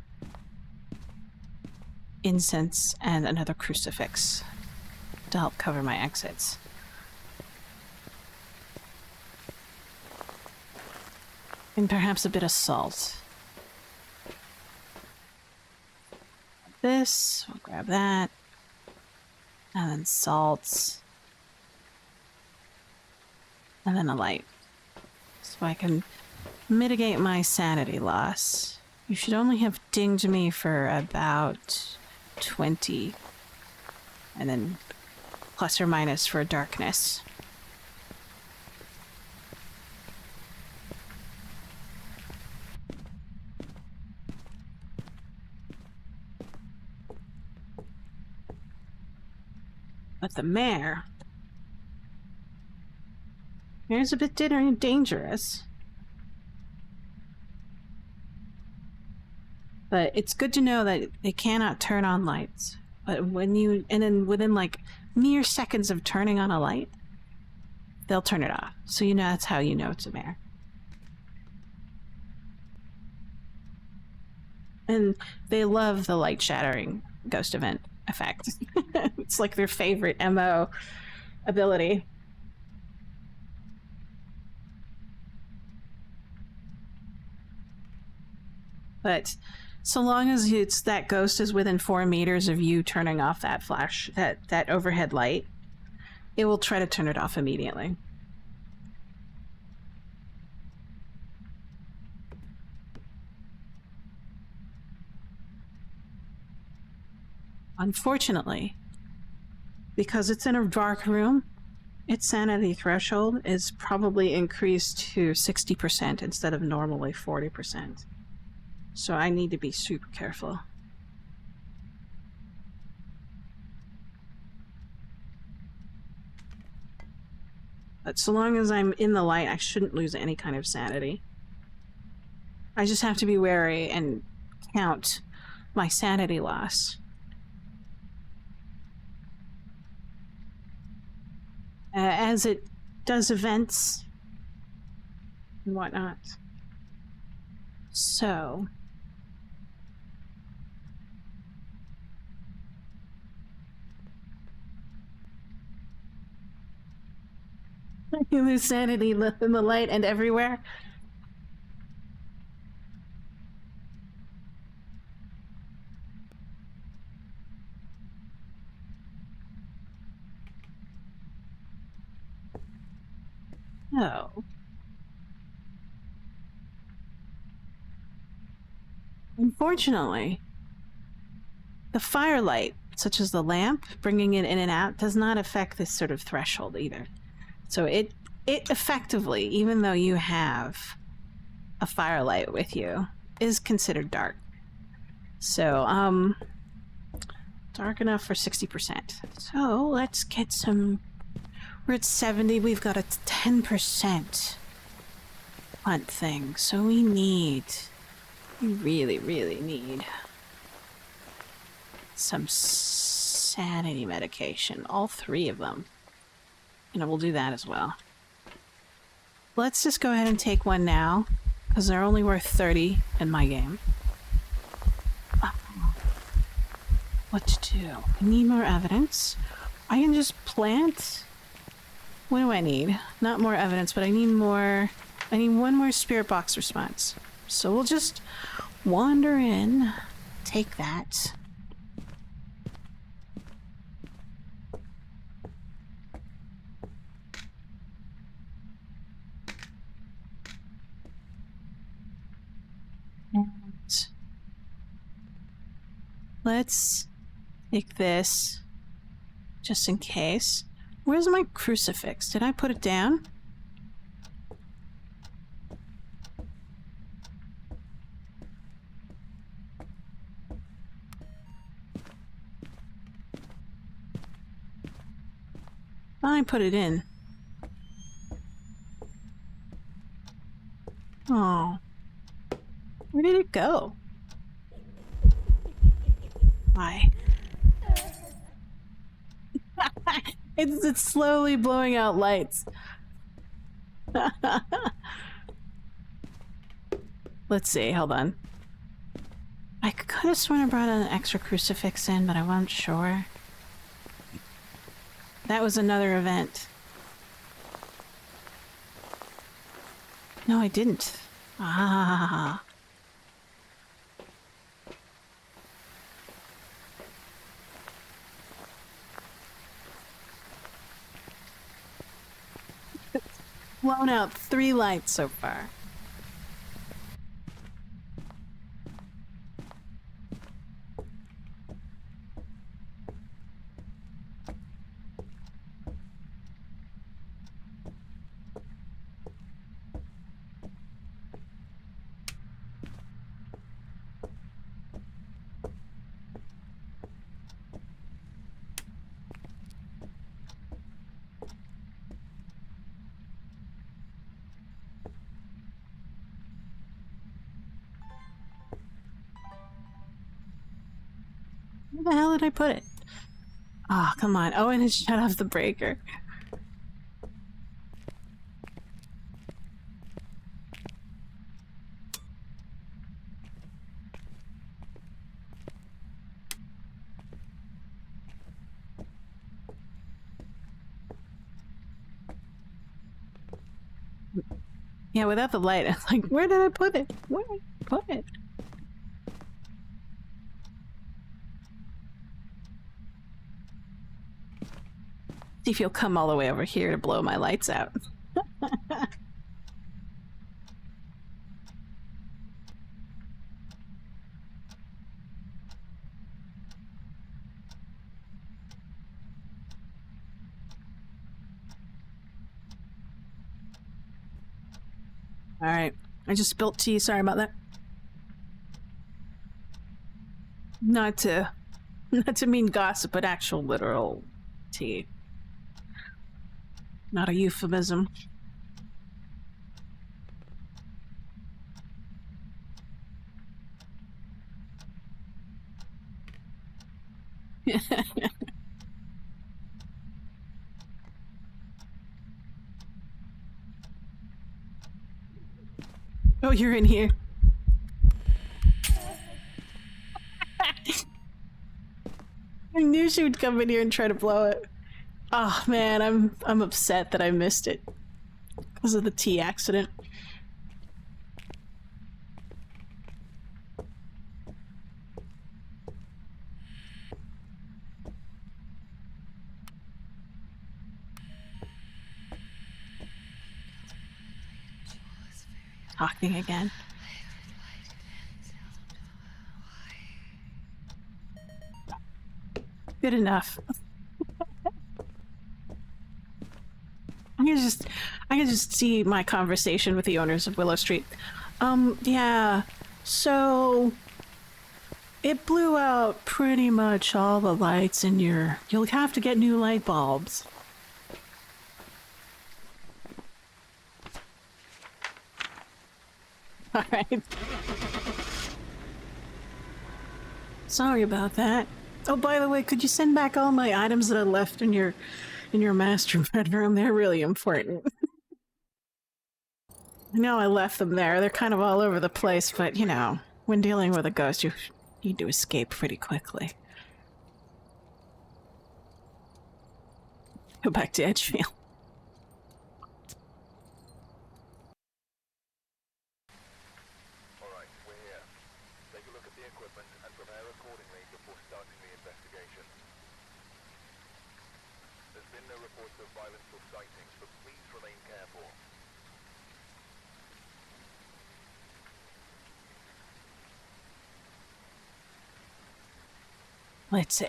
[SPEAKER 1] incense and another crucifix to help cover my exits. And perhaps a bit of salt. This, we'll grab that. And then salts. And then a light. So I can mitigate my sanity loss. You should only have dinged me for about 20. And then plus or minus for darkness. But the mayor's a bit dangerous. But it's good to know that they cannot turn on lights. But then within like mere seconds of turning on a light, they'll turn it off. So you know that's how you know it's a mayor. And they love the light shattering ghost event effect. It's like their favorite MO ability. But so long as that ghost is within 4 meters of you turning off that flash, that overhead light, it will try to turn it off immediately. Unfortunately, because it's in a dark room, its sanity threshold is probably increased to 60% instead of normally 40%. So I need to be super careful. But so long as I'm in the light, I shouldn't lose any kind of sanity. I just have to be wary and count my sanity loss. As it does events and whatnot. So You lose sanity in the light and everywhere. Oh. Unfortunately, the firelight, such as the lamp, bringing it in and out, does not affect this sort of threshold either. So it effectively, even though you have a firelight with you, is considered dark. So, dark enough for 60%. So let's get some... We're at 70, we've got a 10% hunt thing. So we really, really need some sanity medication. All 3 of them. And we'll do that as well. Let's just go ahead and take one now, because they're only worth 30 in my game. What to do? I need more evidence. I can just plant... What do I need? Not more evidence, but I need more... I need one more spirit box response. So we'll just wander in, take that. And let's take this, just in case. Where's my crucifix? Did I put it down? I put it in. Oh. Where did it go? Why? It's slowly blowing out lights. Let's see, hold on. I could have sworn I brought an extra crucifix in, but I wasn't sure. That was another event. No, I didn't. Ah. Blown out 3 lights so far. Where the hell did I put it? Ah, oh, come on. Oh, and it shut off the breaker. Yeah, without the light, it's like, where did I put it? Where did I put it? See if you'll come all the way over here to blow my lights out. Alright, I just spilled tea, sorry about that. Not to mean gossip, but actual literal tea. Not a euphemism. Oh, you're in here. I knew she would come in here and try to blow it. Oh man, I'm upset that I missed it. Because of the tea accident. Talking again. Good enough. I can just see my conversation with the owners of Willow Street. Yeah, so it blew out pretty much all the lights in your... You'll have to get new light bulbs. Alright. Sorry about that. Oh, by the way, could you send back all my items that I left in your master bedroom? They're really important. I know I left them there. They're kind of all over the place, but you know, when dealing with a ghost, you need to escape pretty quickly. Go back to Edgefield.
[SPEAKER 2] Alright, we're here. Take a look at the equipment and prepare accordingly before starting the investigation. There's been no reports of violence or sightings, but please remain careful.
[SPEAKER 1] Let's see.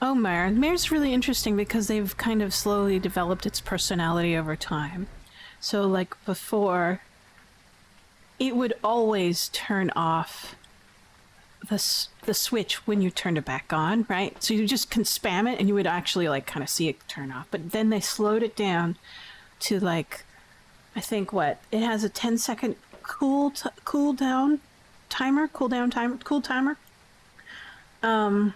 [SPEAKER 1] Oh, Mare. Mare's really interesting because they've kind of slowly developed its personality over time. So, like, before, it would always turn off the switch when you turned it back on, right? So you just can spam it and you would actually, like, kind of see it turn off. But then they slowed it down to, like, I think, what? It has a 10-second cool timer. And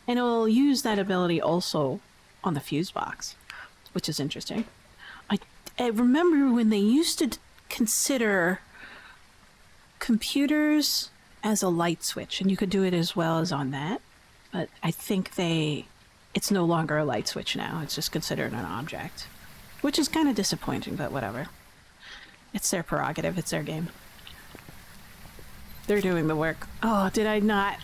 [SPEAKER 1] it'll use that ability also on the fuse box, which is interesting. I remember when they used to consider computers as a light switch, and you could do it as well as on that, but I think it's no longer a light switch now. It's just considered an object, which is kind of disappointing, but whatever. It's their prerogative. It's their game. They're doing the work. Oh, did I not?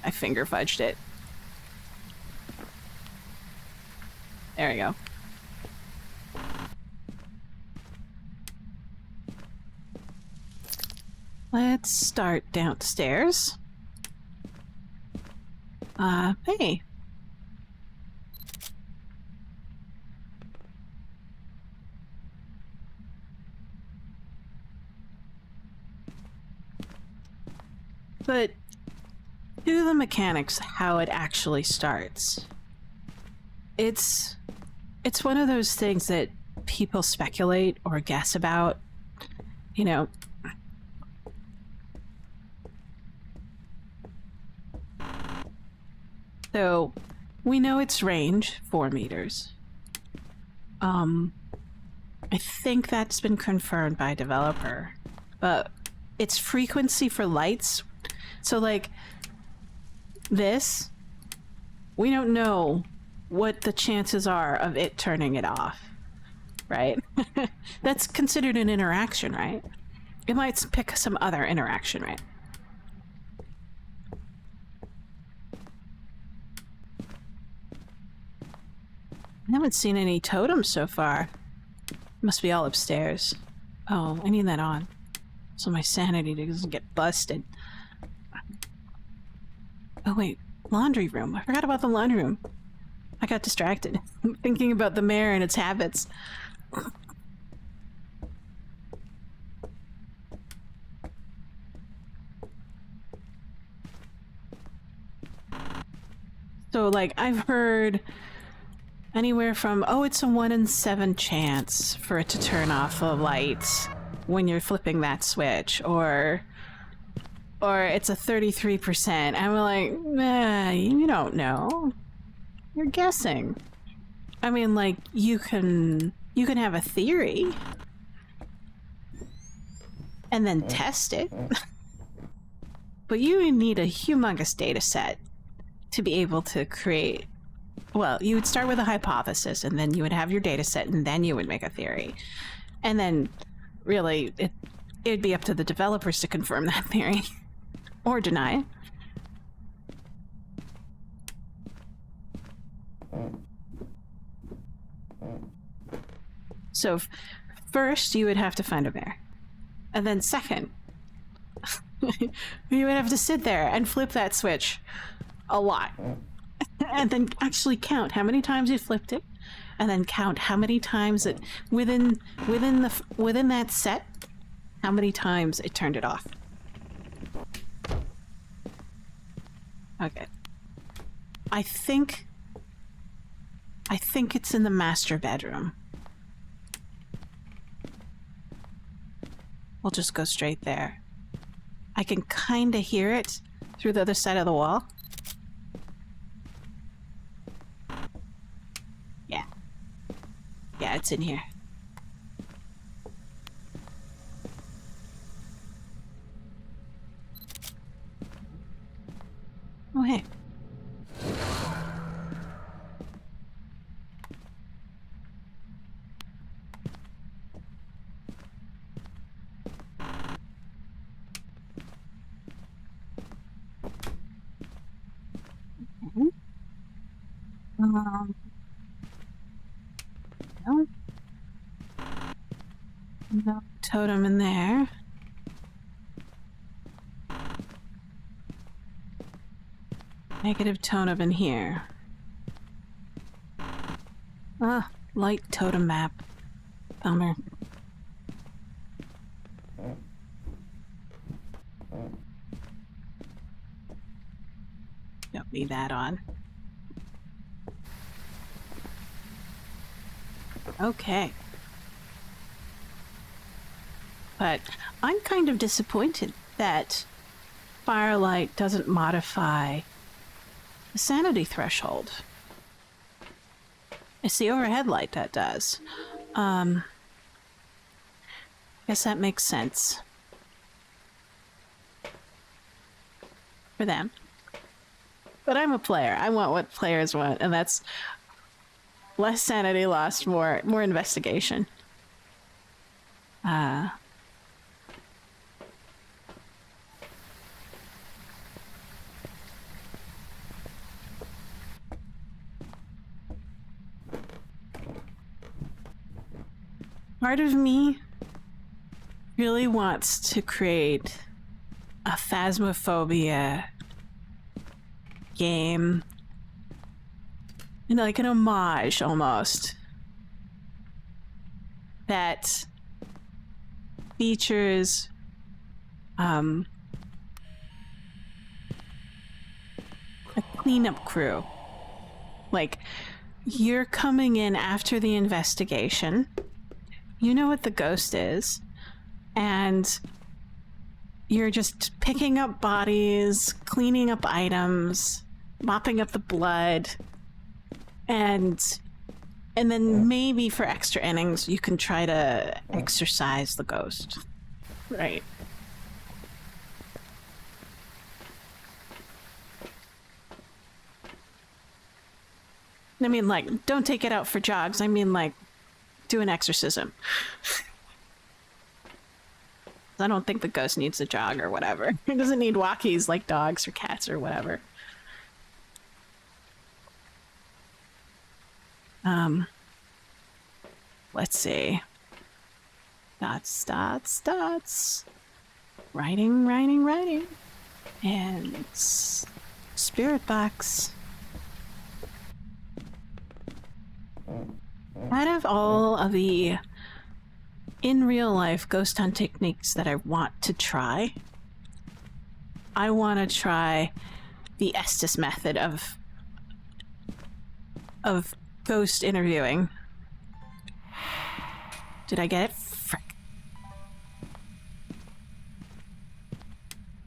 [SPEAKER 1] I finger fudged it. There we go. Let's start downstairs. Hey. But do the mechanics how it actually starts. It's one of those things that people speculate or guess about, you know. So we know its range, 4 meters. I think that's been confirmed by developer, but its frequency for lights, so like this, we don't know what the chances are of it turning it off, right? That's considered an interaction, right? It might pick some other interaction, right? I haven't seen any totems so far. Must be all upstairs. Oh, I need that on, so my sanity doesn't get busted. Oh wait, laundry room. I forgot about the laundry room. I got distracted thinking about the mare and its habits. So like I've heard anywhere from, oh, it's a 1 in 7 chance for it to turn off the lights when you're flipping that switch, or it's a 33%. I'm like, nah, you don't know. You're guessing. I mean, like, you can have a theory and then test it. But you need a humongous data set to be able to create. Well, you would start with a hypothesis, and then you would have your data set, and then you would make a theory. And then, really, it'd be up to the developers to confirm that theory. Or deny it. So, first, you would have to find a bear. And then second, you would have to sit there and flip that switch a lot. And then actually count how many times you flipped it, and then count how many times it within that set, how many times it turned it off. Okay. I think it's in the master bedroom. We'll just go straight there. I can kind of hear it through the other side of the wall. Yeah. Yeah, it's in here. Oh, hey. No. No totem in there. Negative totem in here. Ah, light totem map. Bummer. Don't need that on. Okay. But I'm kind of disappointed that Firelight doesn't modify the sanity threshold. It's the overhead light that does. Guess that makes sense. For them. But I'm a player. I want what players want, and that's less sanity lost, more investigation. Part of me really wants to create a Phasmophobia game. Like an homage, almost. That features a cleanup crew. Like, you're coming in after the investigation. You know what the ghost is. And you're just picking up bodies, cleaning up items, mopping up the blood. And then maybe for extra innings, you can try to exorcise the ghost. Right. I mean, like, don't take it out for jogs. I mean, like, do an exorcism. I don't think the ghost needs a jog or whatever. It doesn't need walkies like dogs or cats or whatever. Let's see. Dots. Writing. And spirit box. Out of all of the in real life ghost hunt techniques that I want to try, I want to try the Estes method of ghost interviewing. Did I get it? Frick.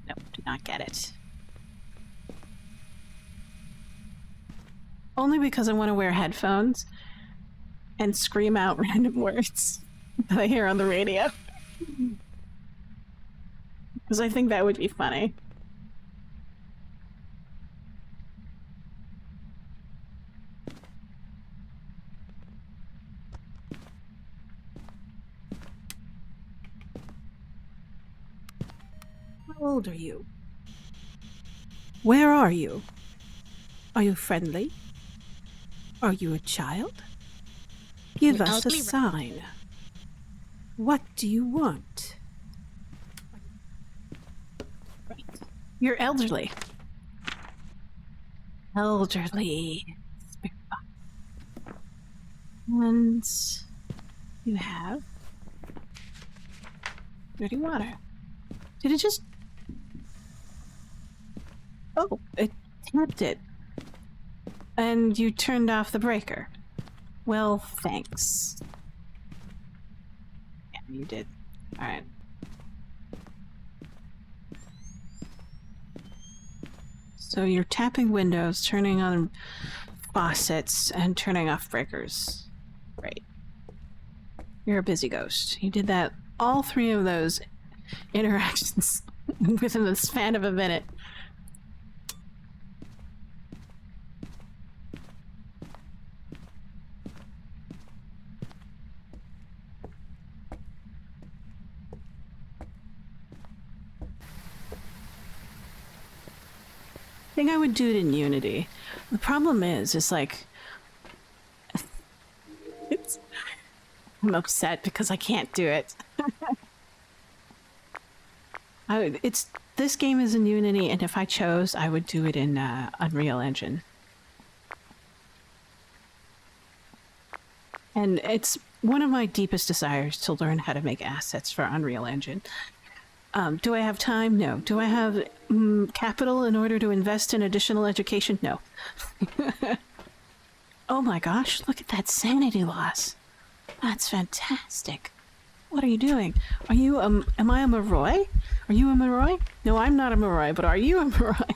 [SPEAKER 1] Nope, did not get it. Only because I want to wear headphones and scream out random words that I hear on the radio. Because I think that would be funny.
[SPEAKER 4] How old are you? Where are you? Are you friendly? Are you a child? Give
[SPEAKER 5] We're
[SPEAKER 4] us a
[SPEAKER 5] elderly,
[SPEAKER 4] sign. What do you want?
[SPEAKER 1] You're elderly. Elderly. And you have dirty water. Did it just... Oh, it tapped it. And you turned off the breaker. Well, thanks. Yeah, you did. Alright. So you're tapping windows, turning on faucets, and turning off breakers. Right. You're a busy ghost. You did that, all three of those interactions within the span of a minute. I think I would do it in Unity. The problem is like... I'm upset because I can't do it. This game is in Unity, and if I chose, I would do it in Unreal Engine. And it's one of my deepest desires to learn how to make assets for Unreal Engine. Do I have time? No. Do I have capital in order to invest in additional education? No. Oh my gosh, look at that sanity loss. That's fantastic. What are you doing? Are you, am I a Moroi? Are you a Moroi? No, I'm not a Moroi, but are you a Moroi?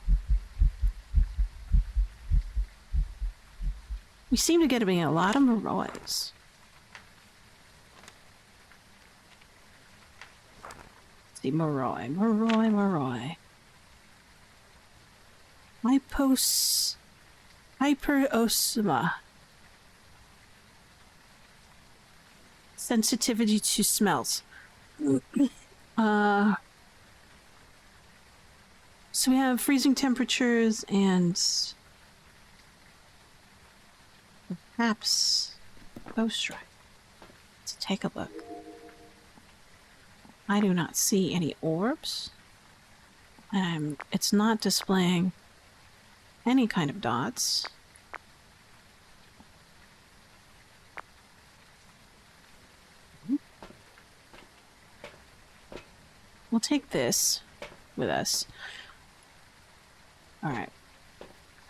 [SPEAKER 1] We seem to get a lot of Morois. Let's see, Moroi. Hyperosma. Sensitivity to smells. So we have freezing temperatures and perhaps ghost right. Let's take a look. I do not see any orbs. It's not displaying any kind of dots. We'll take this with us. Alright.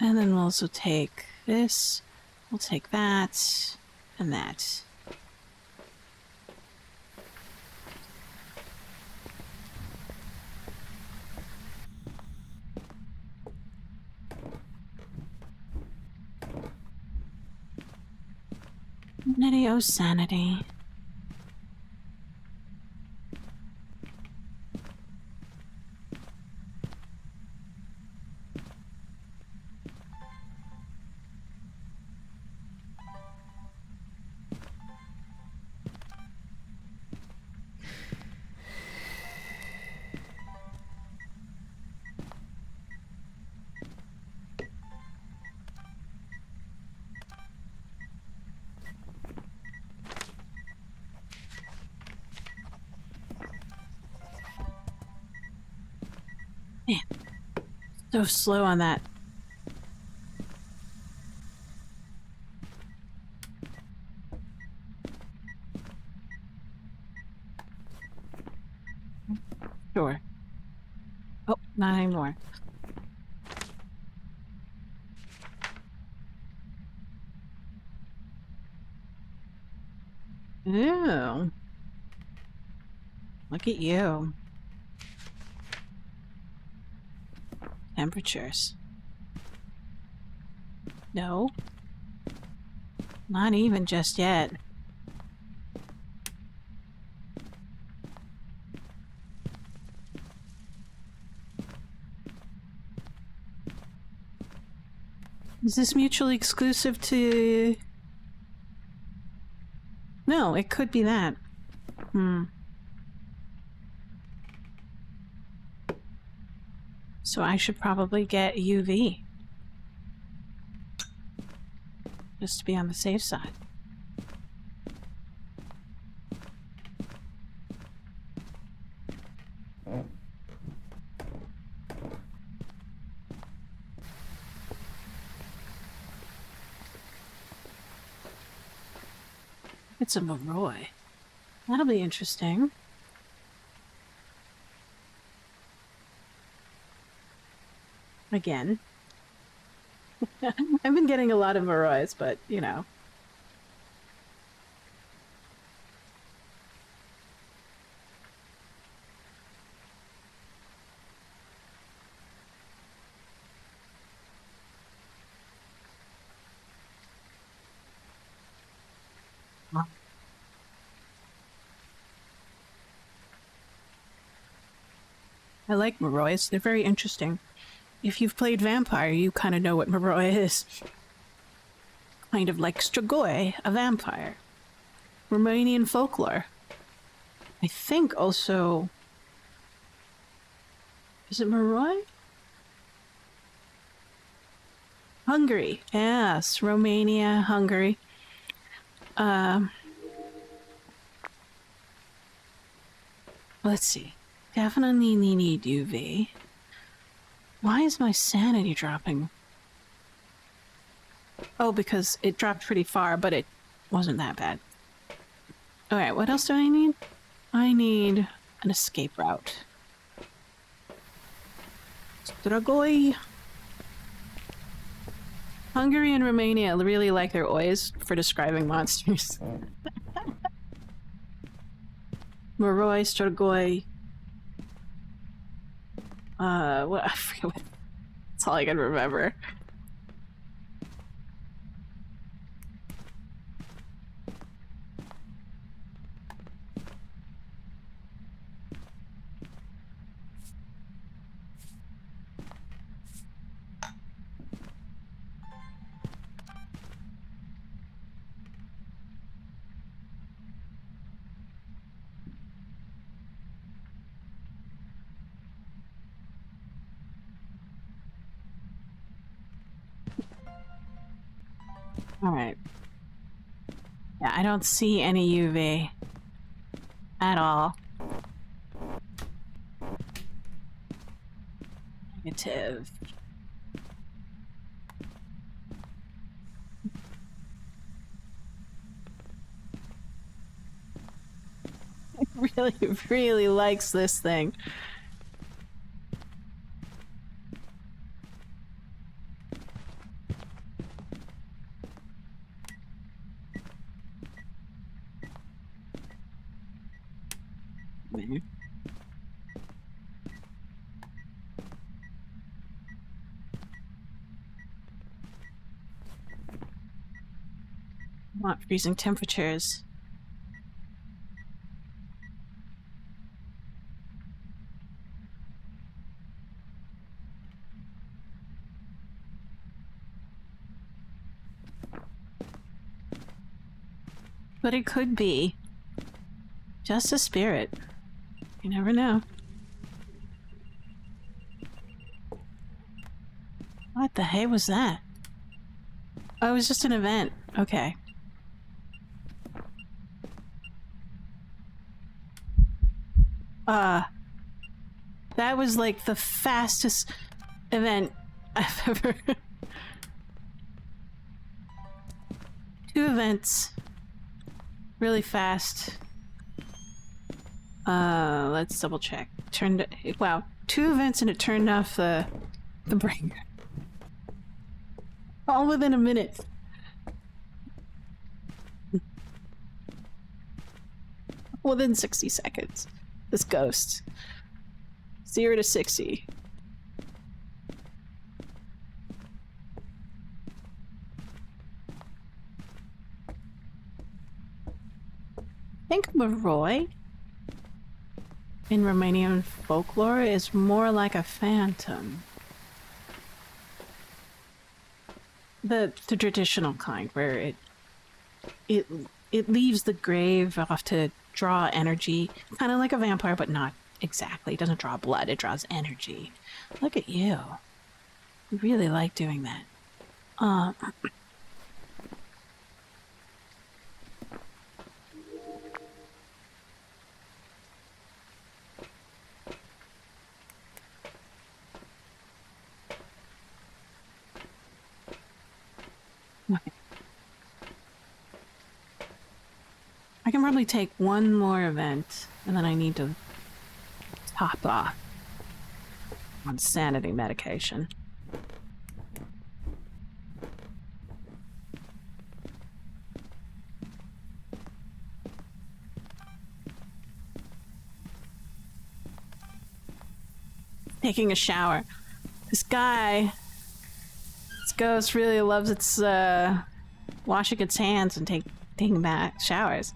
[SPEAKER 1] And then we'll also take this. We'll take that. And that. Sanity, oh sanity. Man, so slow on that. Sure. Oh, not anymore. Ew. Look at you. Temperatures. No. Not even just yet. Is this mutually exclusive to... No, it could be that. So I should probably get UV. Just to be on the safe side. It's a Moroi. That'll be interesting. Again. I've been getting a lot of Morois, but, you know. I like Morois. They're very interesting. If you've played Vampire, you kind of know what Moroi is. Kind of like Strigoi, a vampire. Romanian folklore. I think also... Is it Moroi? Hungary. Yes, Romania, Hungary. Let's see. Definitely need UV. Why is my sanity dropping? Oh, because it dropped pretty far, but it wasn't that bad. Alright, what else do I need? I need an escape route. Strigoi. Hungary and Romania really like their ois for describing monsters. Moroi, Strigoi. What? I forget what. That's all I can remember. Alright. Yeah, I don't see any UV. At all. Negative. It really likes this thing. Want freezing temperatures. But it could be just a spirit. You never know. What the hey was that? Oh, it was just an event. Okay. That was like the fastest event I've ever... 2 events. Really fast. Let's double check. Wow. 2 events and it turned off the bringer. All within a minute. Within 60 seconds. This ghost. 0 to 60. I think Moroi in Romanian folklore is more like a phantom. The traditional kind where it leaves the grave off to draw energy, kind of like a vampire, but not Exactly. It doesn't draw blood, it draws energy. Look at you. You really like doing that. Okay. I can probably take one more event, and then I need to top off on sanity medication. Taking a shower. This ghost really loves its, washing its hands and taking back showers.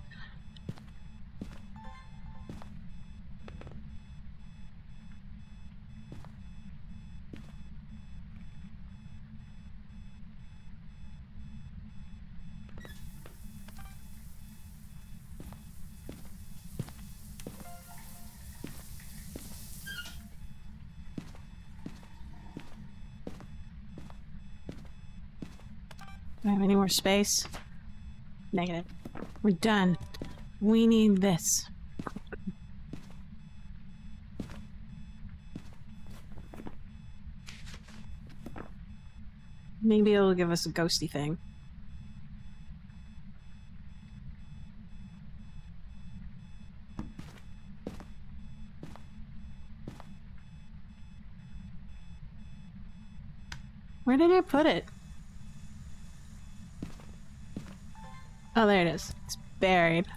[SPEAKER 1] Do I have any more space? Negative. We're done. We need this. Maybe it'll give us a ghosty thing. Where did I put it? Oh, there it is. It's buried.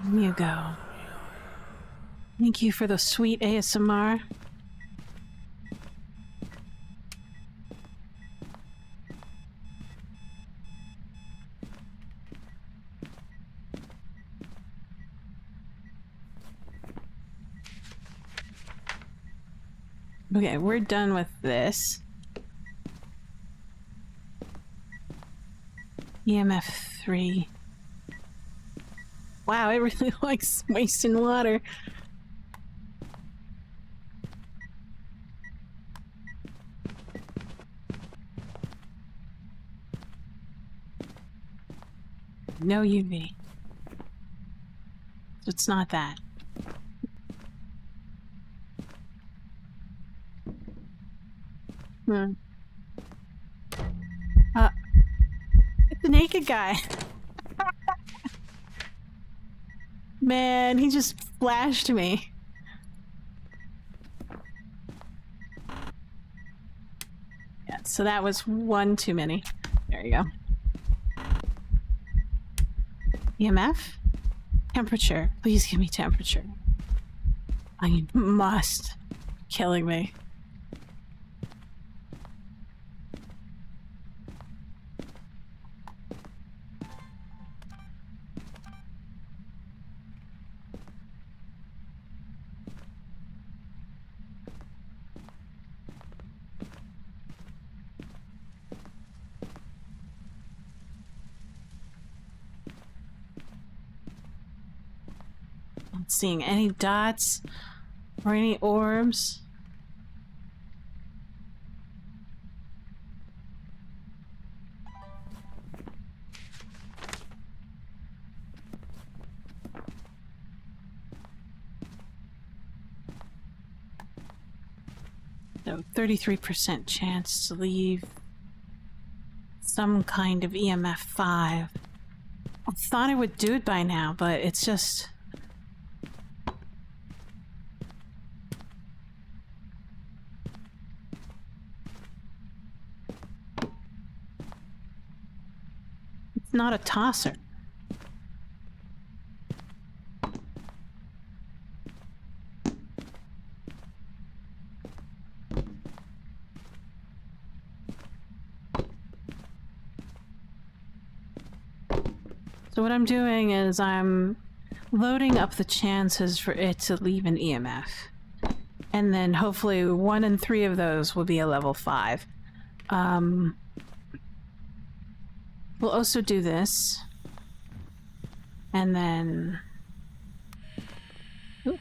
[SPEAKER 1] There you go. Thank you for the sweet ASMR. Okay, we're done with this. EMF 3. Wow, it really likes wasting water. No UV. So it's not that. Hmm. It's the naked guy. Man, he just flashed me. Yeah, so that was one too many. There you go. EMF? Temperature. Please give me temperature. I must. Killing me. Not seeing any dots or any orbs. So 33% chance to leave some kind of EMF 5. I thought I would do it by now, but it's just... It's not a tosser. So what I'm doing is I'm loading up the chances for it to leave an EMF. And then hopefully 1 in 3 of those will be a level 5. We'll also do this. And then... Ooh.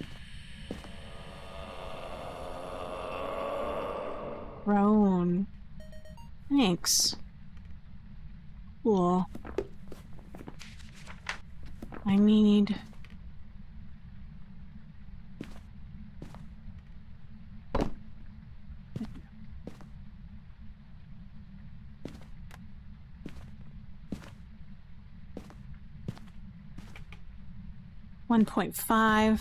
[SPEAKER 1] Roan. Thanks. Cool. I need... $1.5.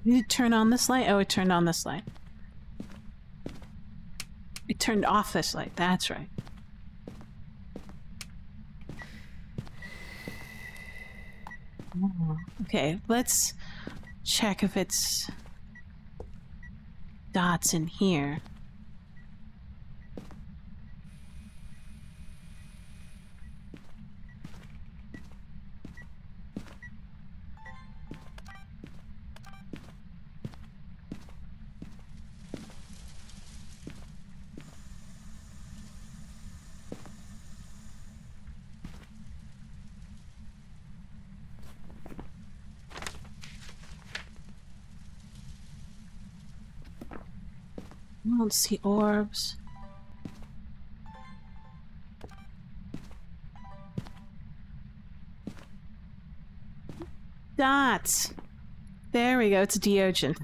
[SPEAKER 1] Did it turn on this light? Oh, it turned on this light. It turned off this light. That's right. Oh, okay, let's check if it's dots in here. I don't see orbs. Dots! There we go, it's Diogen.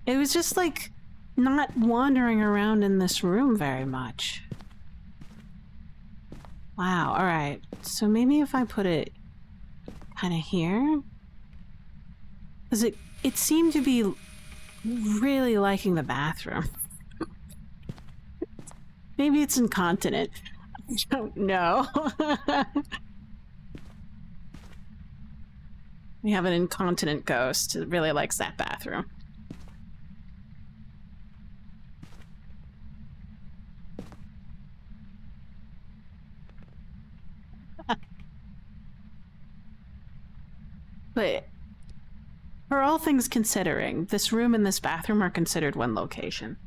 [SPEAKER 1] It was just like not wandering around in this room very much. Wow, alright. So maybe if I put it kind of here? Because it seemed to be really liking the bathroom. Maybe it's incontinent. I don't know. We have an incontinent ghost that really likes that bathroom. But for all things considering, this room and this bathroom are considered one location.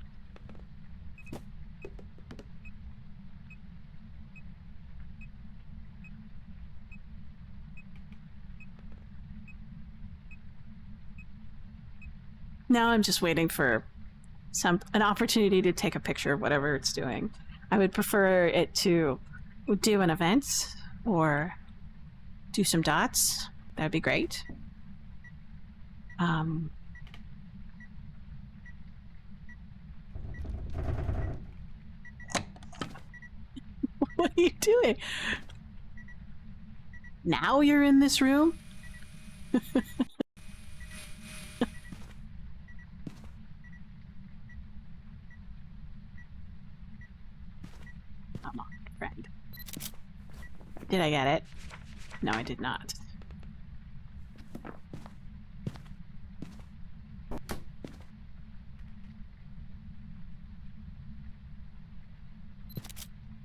[SPEAKER 1] Now I'm just waiting for an opportunity to take a picture of whatever it's doing. I would prefer it to do an event or do some dots. That'd be great. What are you doing? Now you're in this room? Come on, friend. Did I get it? No, I did not.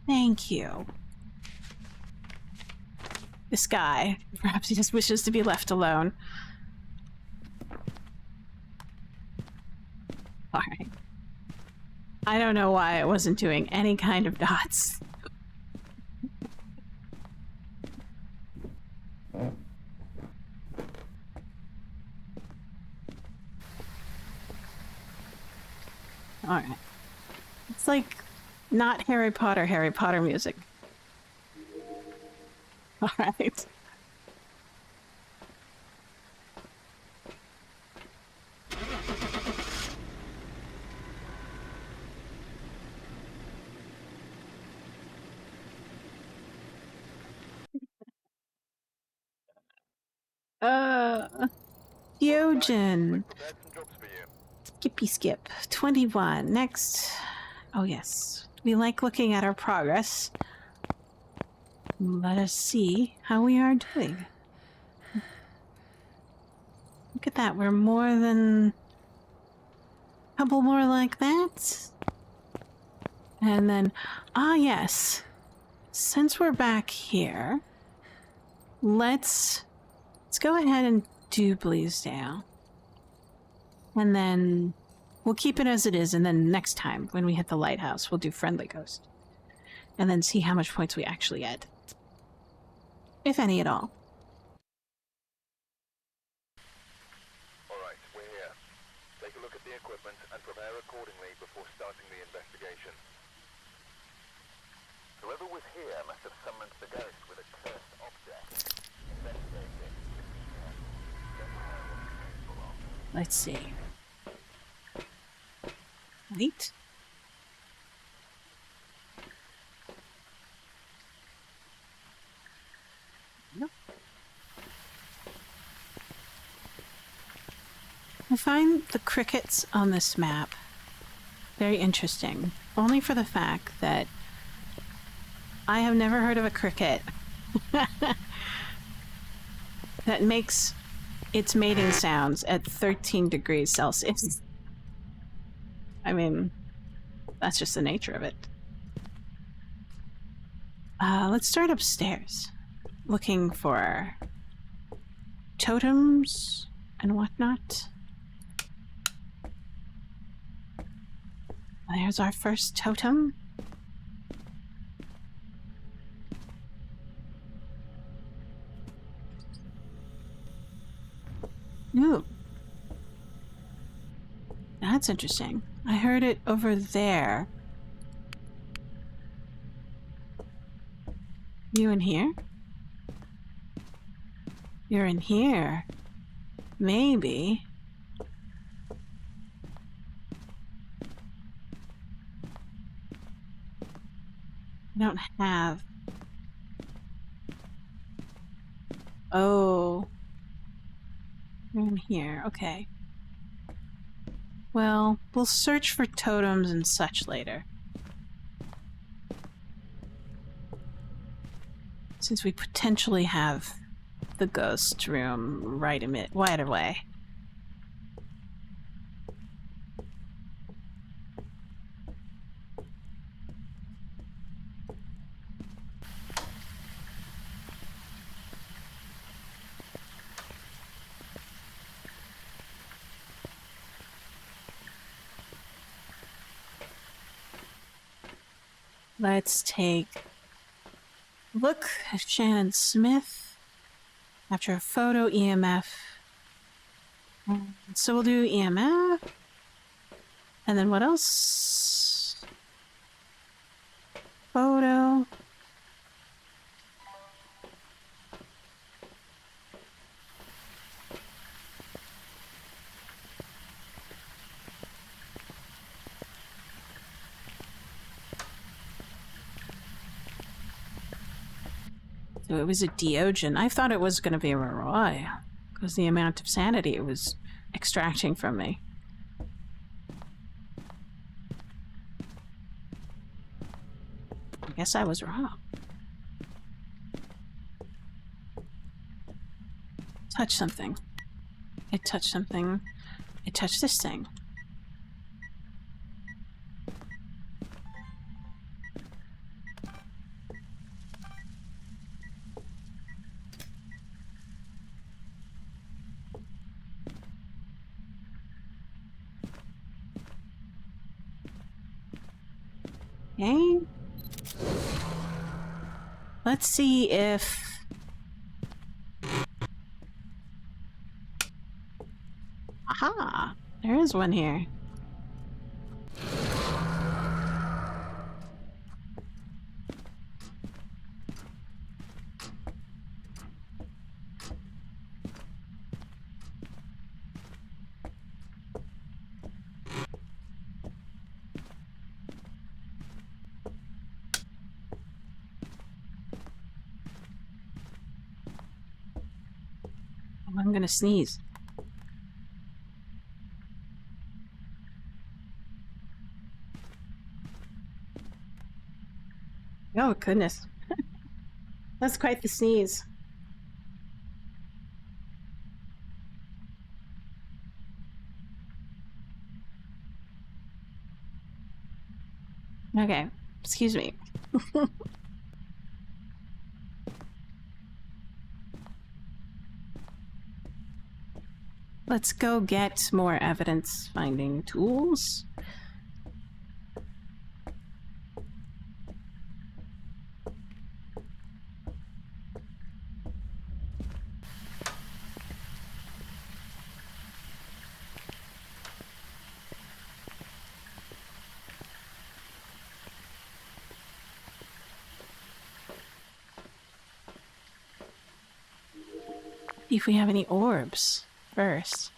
[SPEAKER 1] Thank you. This guy, perhaps he just wishes to be left alone. Alright. I don't know why I wasn't doing any kind of dots. Alright. It's like not Harry Potter music. Alright. Diogen.
[SPEAKER 2] Prepared some jobs for you.
[SPEAKER 1] Skippy skip. 21. Next. Oh, yes. We like looking at our progress. Let us see how we are doing. Look at that. We're more than a couple more like that. And then, yes. Since we're back here, let's go ahead and do Bleasdale. And then we'll keep it as it is, and then next time when we hit the lighthouse, we'll do Friendly Ghost. And then see how much points we actually get. If any at all.
[SPEAKER 2] Alright, we're here. Take a look at the equipment and prepare accordingly before starting the investigation. Whoever was here must have summoned the ghost with a cursed object. Investigate it. Let me know what it's capable of.
[SPEAKER 1] Let's see. Right? Nope. I find the crickets on this map very interesting, only for the fact that I have never heard of a cricket that makes its mating sounds at 13 degrees Celsius. I mean, that's just the nature of it. Let's start upstairs, looking for totems and whatnot. There's our first totem. Ooh. That's interesting. I heard it over there. You in here? You're in here. Maybe. I don't have... Oh. You're in here. Okay. Well, we'll search for totems and such later. Since we potentially have the ghost room right away. Let's take a look at Shannon Smith. After a photo, EMF. So we'll do EMF. And then what else? Photo. So it was a Diogen. I thought it was going to be a Roy, because the amount of sanity it was extracting from me. I guess I was wrong. Touch something. It touched something. It touched this thing. Okay. Let's see if... Aha! There is one here. I'm gonna sneeze. Oh, goodness. That's quite the sneeze. Okay, excuse me. Let's go get more evidence finding tools. See if we have any orbs first.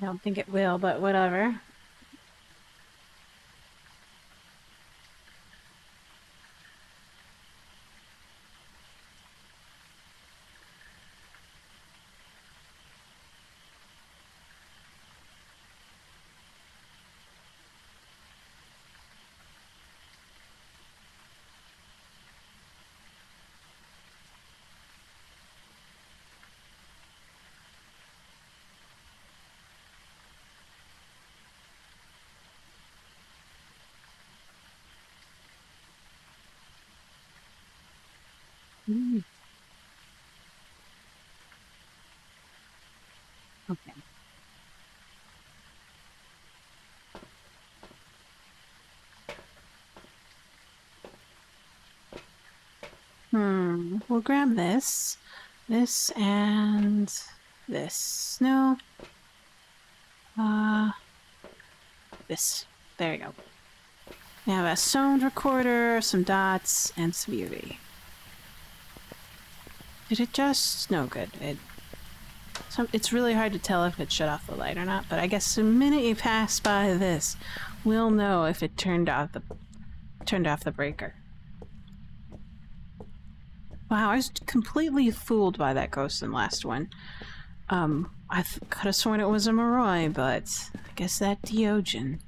[SPEAKER 1] I don't think it will, but whatever. Mm. Okay. We'll grab this. This and this. No. This. There you go. We have a sound recorder, some dots, and some UV. Did it just... No, good. It's really hard to tell if it shut off the light or not, but I guess the minute you pass by this, we'll know if it turned off the breaker. Wow, I was completely fooled by that ghost in the last one. I could have sworn it was a Moroi, but I guess that Diogen.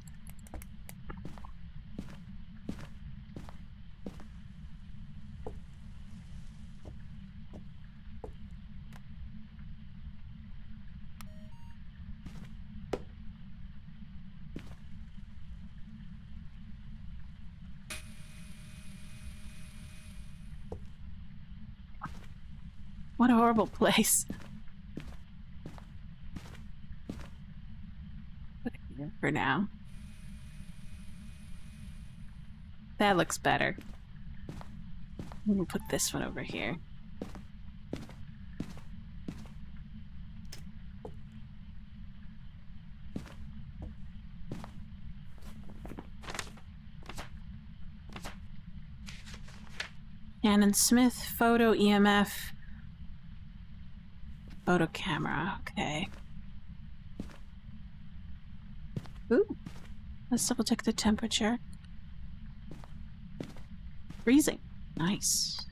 [SPEAKER 1] What a horrible place. Put it here for now. That looks better. We'll put this one over here. Shannon Smith, photo EMF. Photo camera, okay. Ooh. Let's double check the temperature. Freezing. Nice.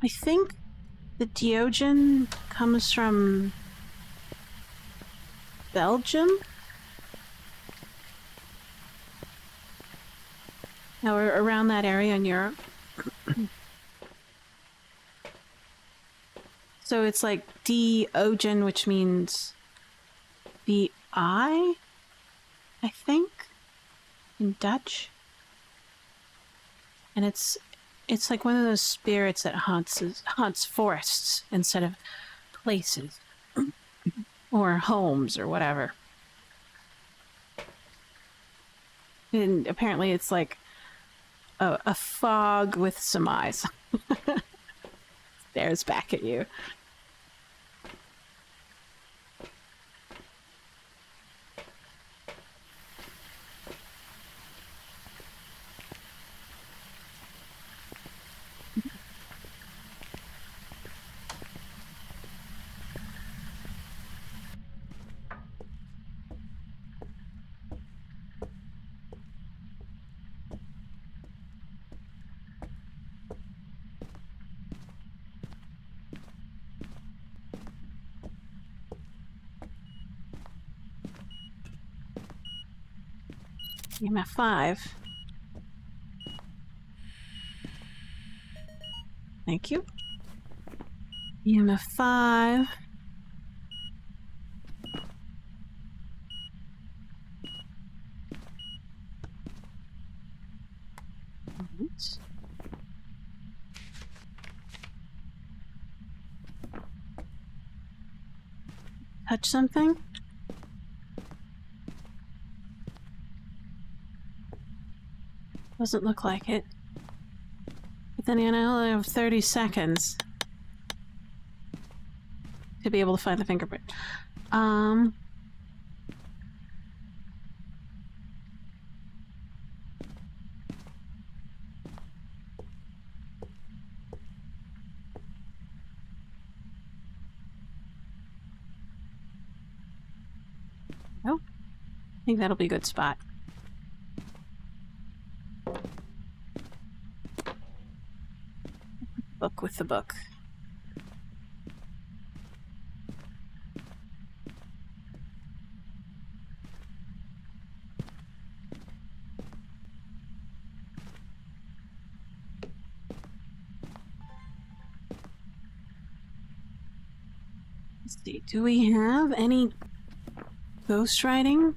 [SPEAKER 1] I think the Diogen comes from Belgium? Or around that area in Europe. So it's like Diogen, which means the eye, I think, in Dutch. And it's like one of those spirits that haunts forests instead of places or homes or whatever. And apparently it's like a fog with some eyes. Stares back at you. EMF 5. Thank you. EMF 5. Right. Touch something? Doesn't look like it. But then I only have 30 seconds to be able to find the fingerprint. Oh, I think that'll be a good spot. Book with the book. Let's see, do we have any ghostwriting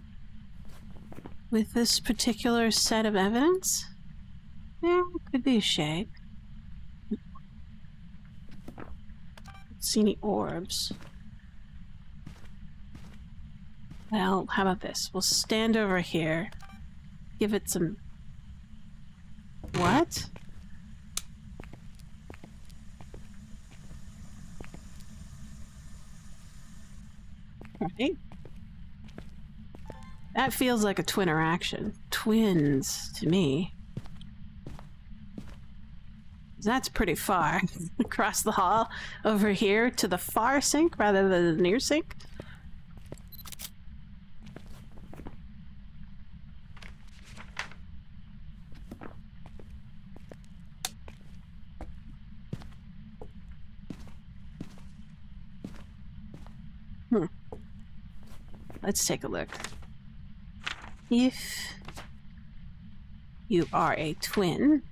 [SPEAKER 1] with this particular set of evidence? Yeah, could be a shade. Don't see any orbs. Well, how about this? We'll stand over here, give it some... What? Right. That feels like a twin interaction. Twins, to me. That's pretty far. Across the hall, over here, to the far sink rather than the near sink. Let's take a look. If you are a twin,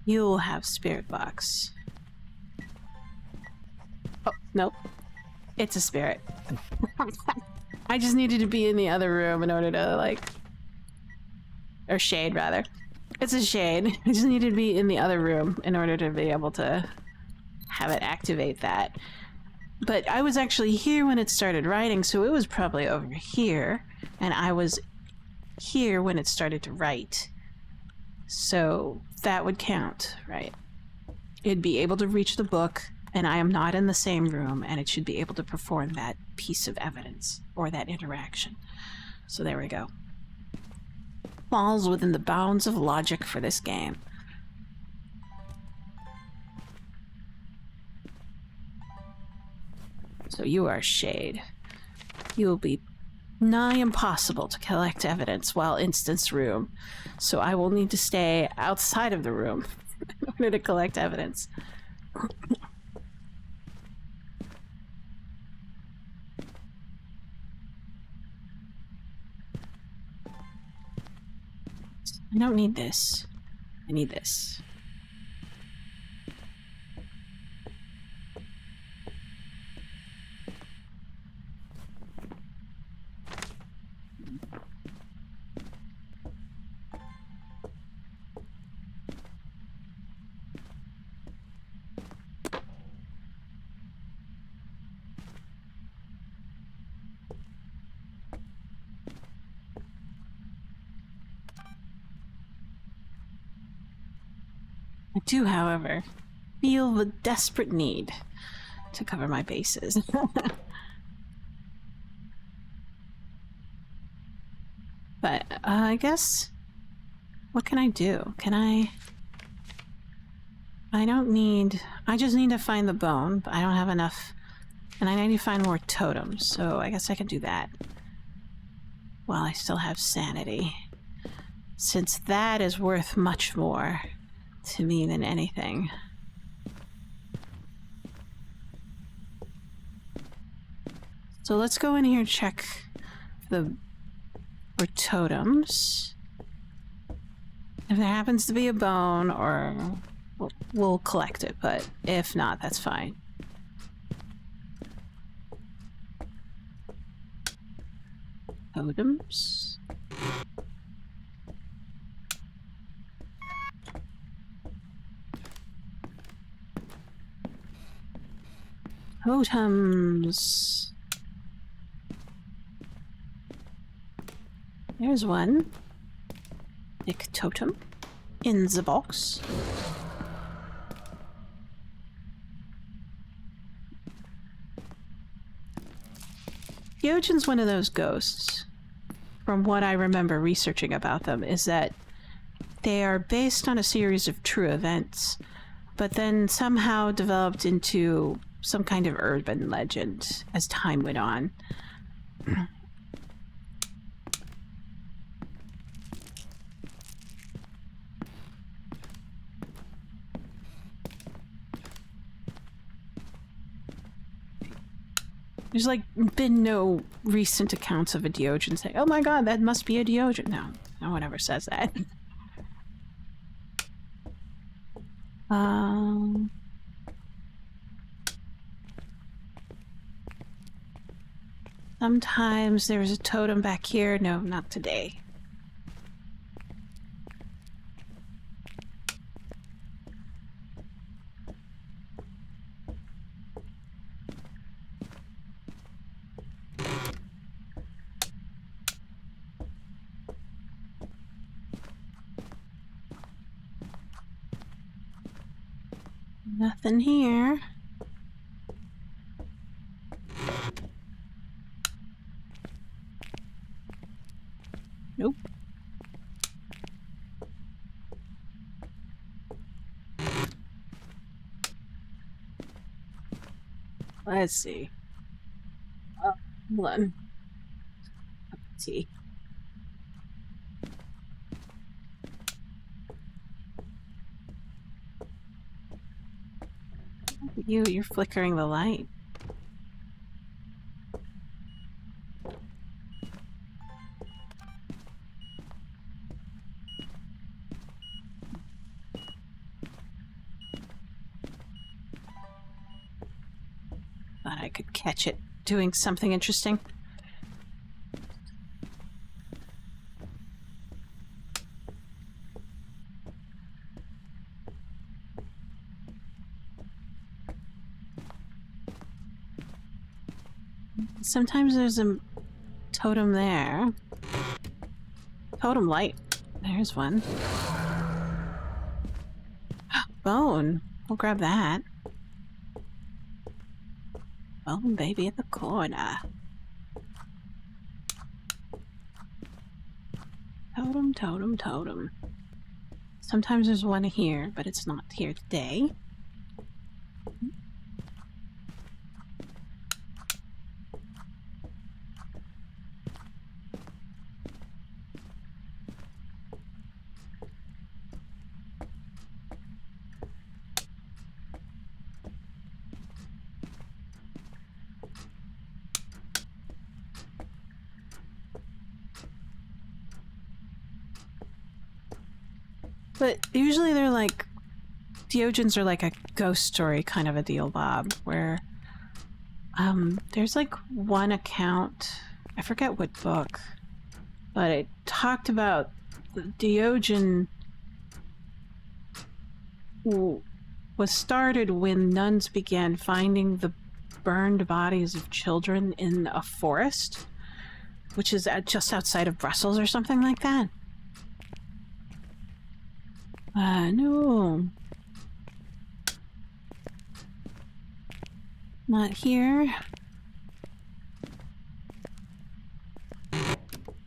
[SPEAKER 1] you'll have spirit box. Oh, nope. It's a spirit. I just needed to be in the other room in order to, like... Or shade, rather. It's a shade. I just needed to be in the other room in order to be able to have it activate that. But I was actually here when it started writing, so it was probably over here, and I was here when it started to write. So that would count, right? It'd be able to reach the book, and I am not in the same room, and it should be able to perform that piece of evidence, or that interaction. So there we go. Falls within the bounds of logic for this game. So you are Shade. You will be nigh impossible to collect evidence while instance room, so I will need to stay outside of the room in order to collect evidence. I don't need this. I need this. I do, however, feel the desperate need to cover my bases. But, I guess... What can I do? Can I don't need... I just need to find the bone, but I don't have enough... And I need to find more totems, so I guess I can do that. While I still have sanity. Since that is worth much more to me than anything. So let's go in here and check the for totems. If there happens to be a bone, or we'll collect it, but if not, that's fine. Totems. Totems. There's one. Nick totem in the box. Theogen's one of those ghosts. From what I remember researching about them, is that they are based on a series of true events, but then somehow developed into some kind of urban legend as time went on. There's like been no recent accounts of a Diogen saying, "Oh my god, that must be a Diogen." No one ever says that. Sometimes there's a totem back here. No, not today. Nothing here. Nope. Let's see. Oh, hold on. Tea. You're flickering the light. Thought I could catch it doing something interesting. Sometimes there's a totem there. Totem light. There's one. Bone. We'll grab that. Bone baby in the corner. Totem, totem, totem. Sometimes there's one here, but it's not here today. But usually they're like, Diogens are like a ghost story kind of a deal, Bob, where there's like one account, I forget what book, but it talked about the Diogen was started when nuns began finding the burned bodies of children in a forest, which is just outside of Brussels or something like that. No. Not here.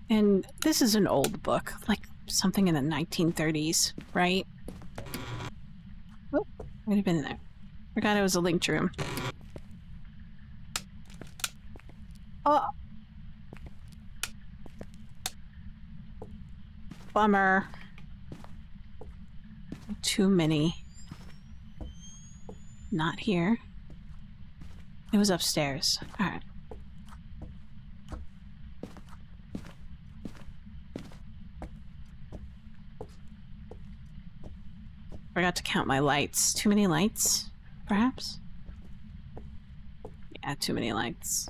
[SPEAKER 1] And this is an old book, like something in the 1930s, right? Oh, might have been in there. Forgot it was a linked room. Oh! Bummer. Too many. Not here. It was upstairs. Alright. Forgot to count my lights. Too many lights, perhaps? Yeah, too many lights.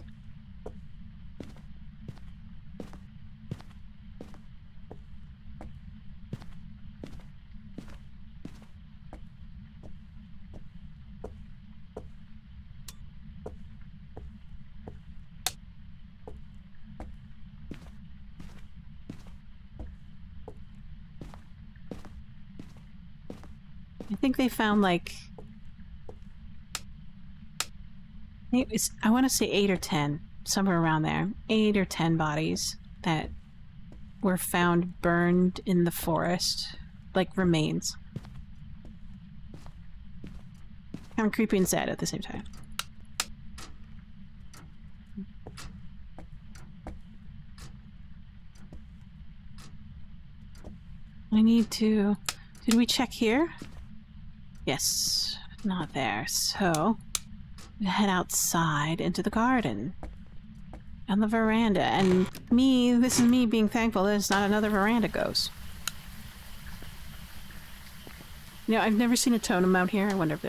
[SPEAKER 1] I think they found like I want to say 8 or 10, somewhere around there. 8 or 10 bodies that were found burned in the forest, like remains. Kind of creepy and sad at the same time. I need to... Did we check here? Yes, not there. So, we head outside into the garden. On the veranda. And this is me being thankful there's not another veranda ghost. You know, I've never seen a totem out here. I wonder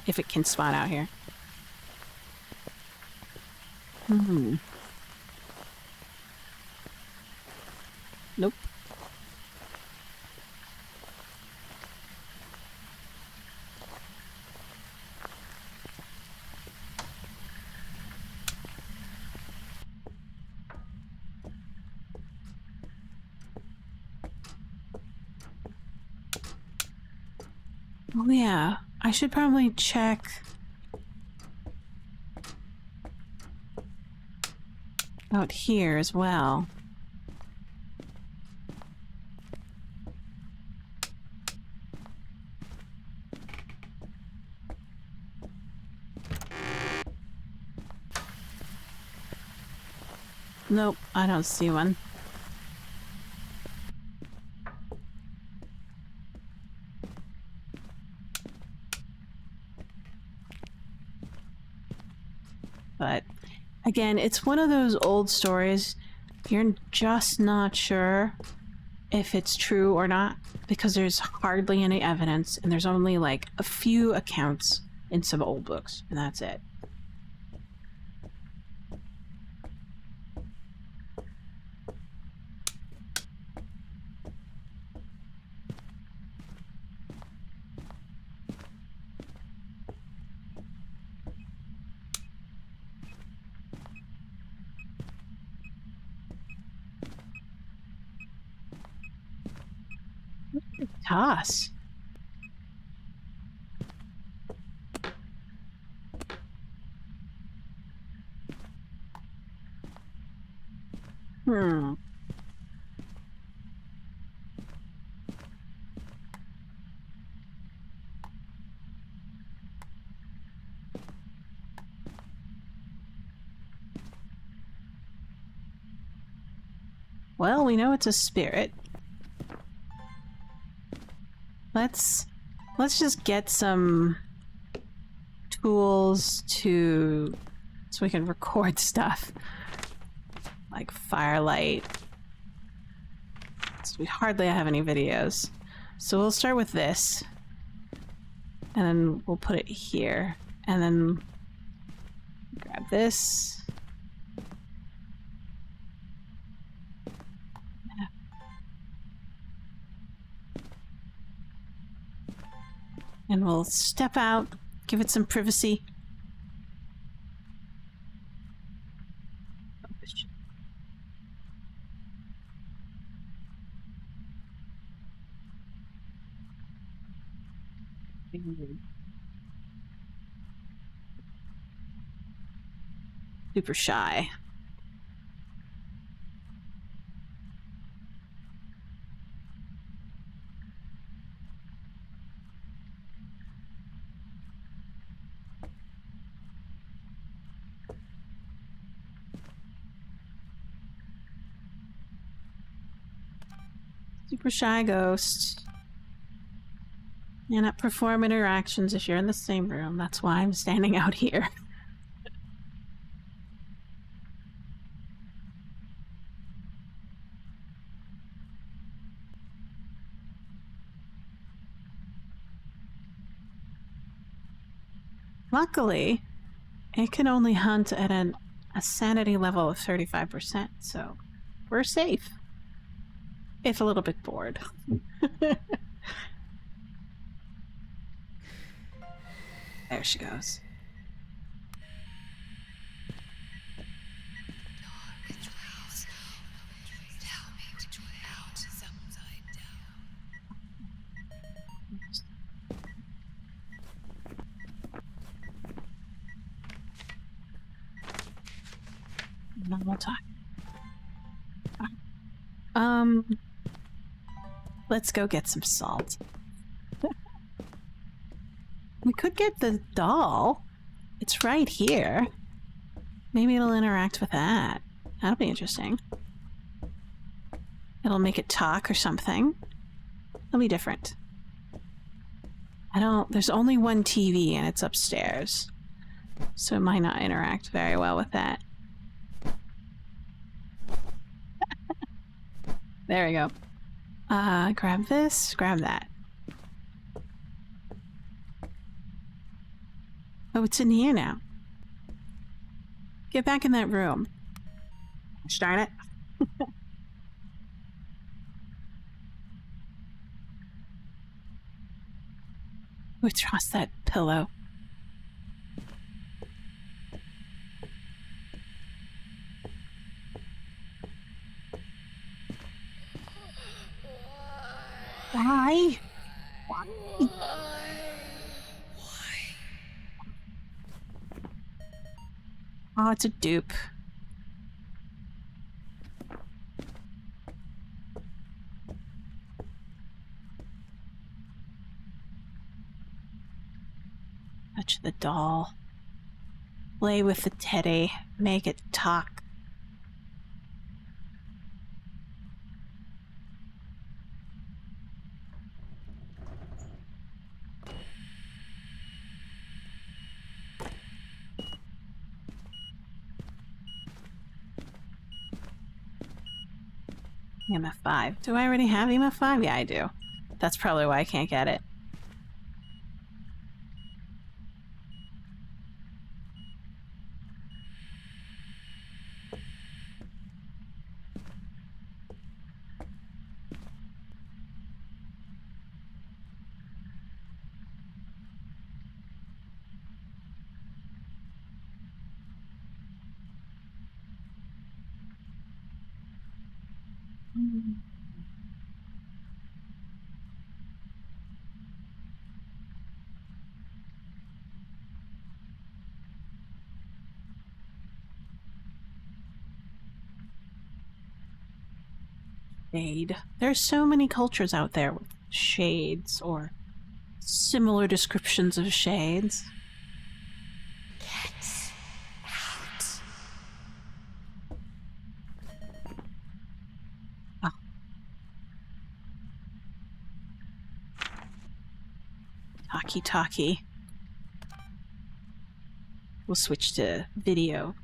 [SPEAKER 1] if it can spawn out here. Nope. Oh yeah, I should probably check... out here as well. Nope, I don't see one. But again, it's one of those old stories. You're just not sure if it's true or not because there's hardly any evidence and there's only like a few accounts in some old books, and that's it. Toss. Well, we know it's a spirit. Let's just get some tools so we can record stuff. Like firelight. So we hardly have any videos. So we'll start with this. And then we'll put it here. And then grab this. And we'll step out, give it some privacy. Super shy. Super shy ghost. Cannot perform interactions if you're in the same room. That's why I'm standing out here. Luckily, it can only hunt at a sanity level of 35%, so we're safe. If a little bit bored. There she goes. Normal time. Let's go get some salt. We could get the doll. It's right here. Maybe it'll interact with that. That'll be interesting. It'll make it talk or something. It'll be different. There's only one TV and it's upstairs. So it might not interact very well with that. There we go. Grab this, grab that. Oh, it's in here now. Get back in that room. Darn it. We trust that pillow. Why? Why? Oh, it's a dupe. Touch the doll. Play with the teddy. Make it talk. EMF 5. Do I already have EMF 5? Yeah, I do. That's probably why I can't get it. Shade. There's so many cultures out there with shades or similar descriptions of shades.
[SPEAKER 4] Get out.
[SPEAKER 1] Oh. Talkie. We'll switch to video.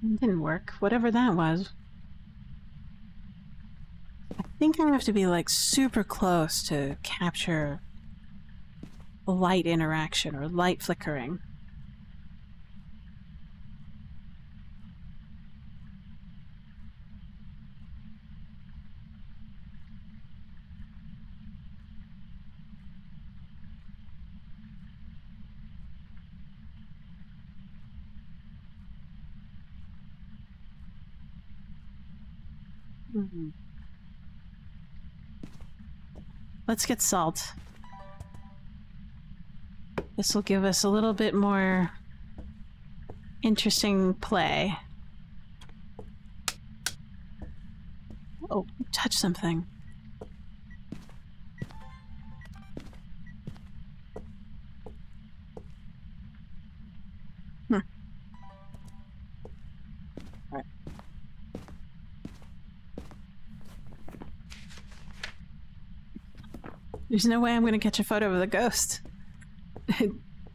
[SPEAKER 1] It didn't work, whatever that was. I think I have to be like super close to capture light interaction or light flickering. Let's get salt. This will give us a little bit more interesting play. Oh, touch something. There's no way I'm gonna catch a photo of the ghost.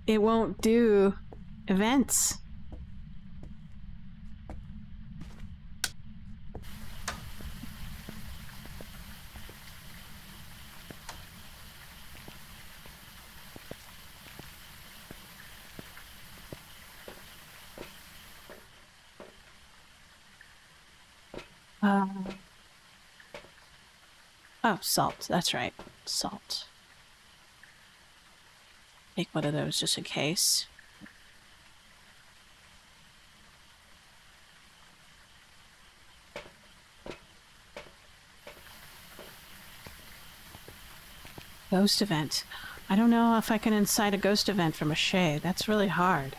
[SPEAKER 1] It won't do events. Oh, salt. That's right. Salt. Take one of those just in case. Ghost event. I don't know if I can incite a ghost event from a shade. That's really hard.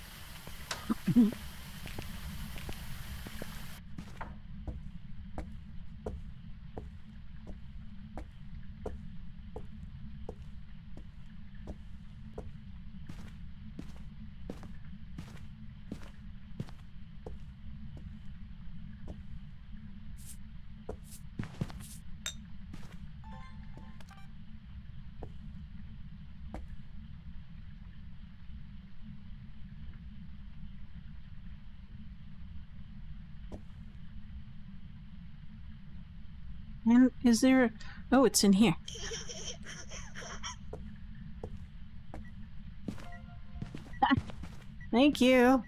[SPEAKER 1] And is there... Oh, it's in here. Thank you.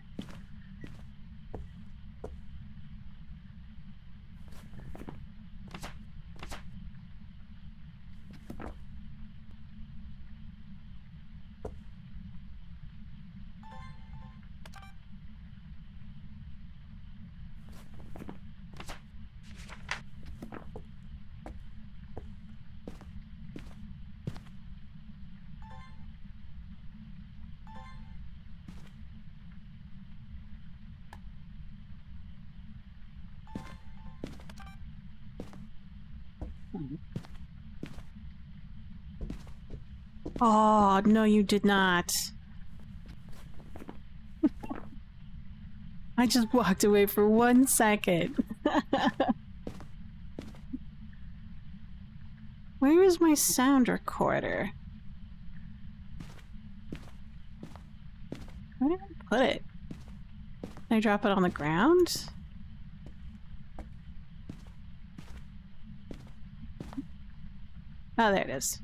[SPEAKER 1] Oh, no, you did not. I just walked away for 1 second. Where is my sound recorder? Where did I put it? Did I drop it on the ground? Oh, there it is.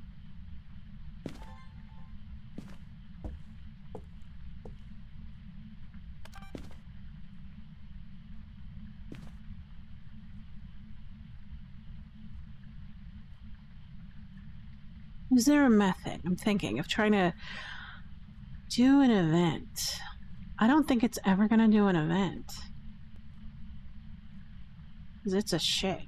[SPEAKER 1] Is there a method? I'm thinking of trying to do an event. I don't think it's ever gonna do an event. Because it's a shit.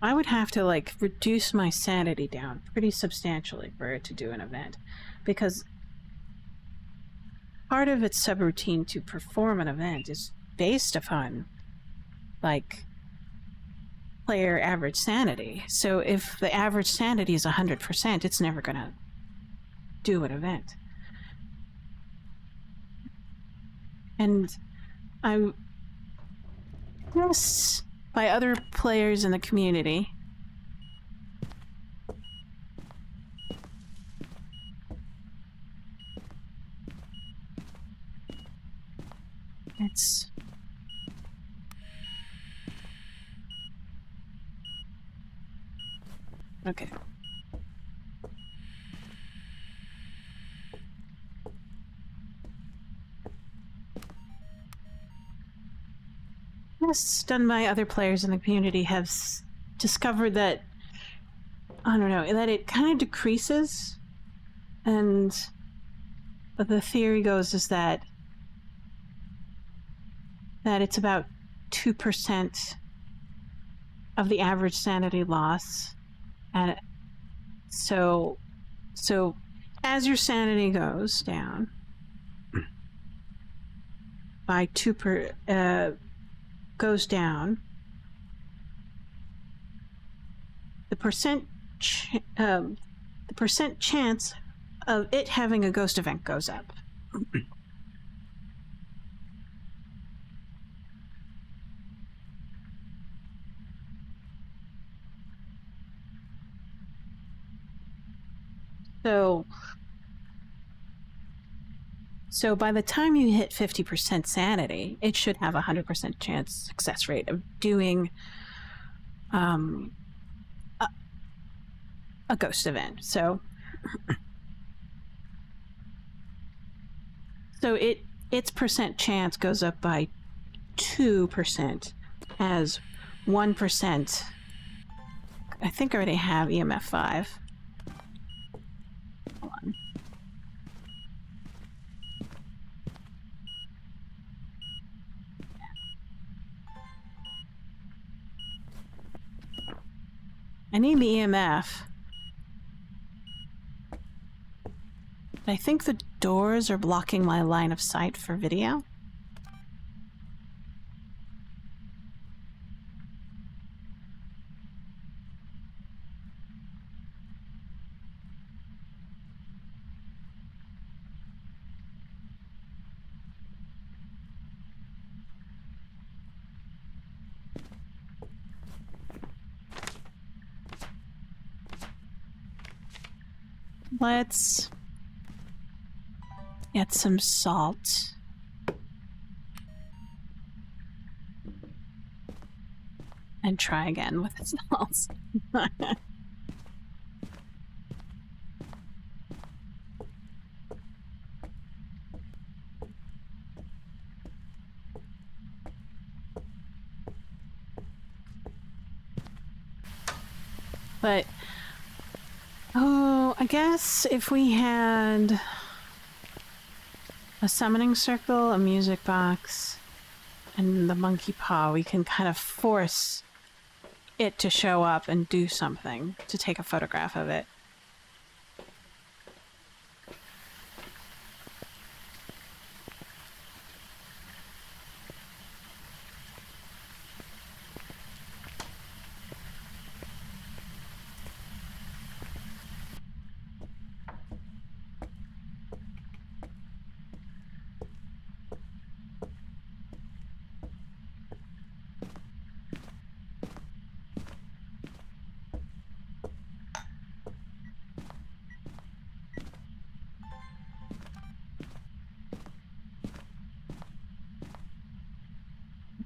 [SPEAKER 1] I would have to, like, reduce my sanity down pretty substantially for it to do an event. Because part of its subroutine to perform an event is based upon, like, player average sanity. So if the average sanity is 100%, it's never gonna do an event. And I guess by other players in the community, it's okay. Tests done by other players in the community have discovered that, I don't know, that it kind of decreases, and the theory goes is that it's about 2% of the average sanity loss, and so as your sanity goes down by goes down, the percent chance of it having a ghost event goes up. So by the time you hit 50% sanity, it should have a 100% chance success rate of doing a ghost event. So its percent chance goes up by 2% as 1%. I think I already have EMF 5. Hold on. I need the EMF. I think the doors are blocking my line of sight for video. Let's get some salt. And try again with the salt. But oh, I guess if we had a summoning circle, a music box, and the monkey paw, we can kind of force it to show up and do something, to take a photograph of it.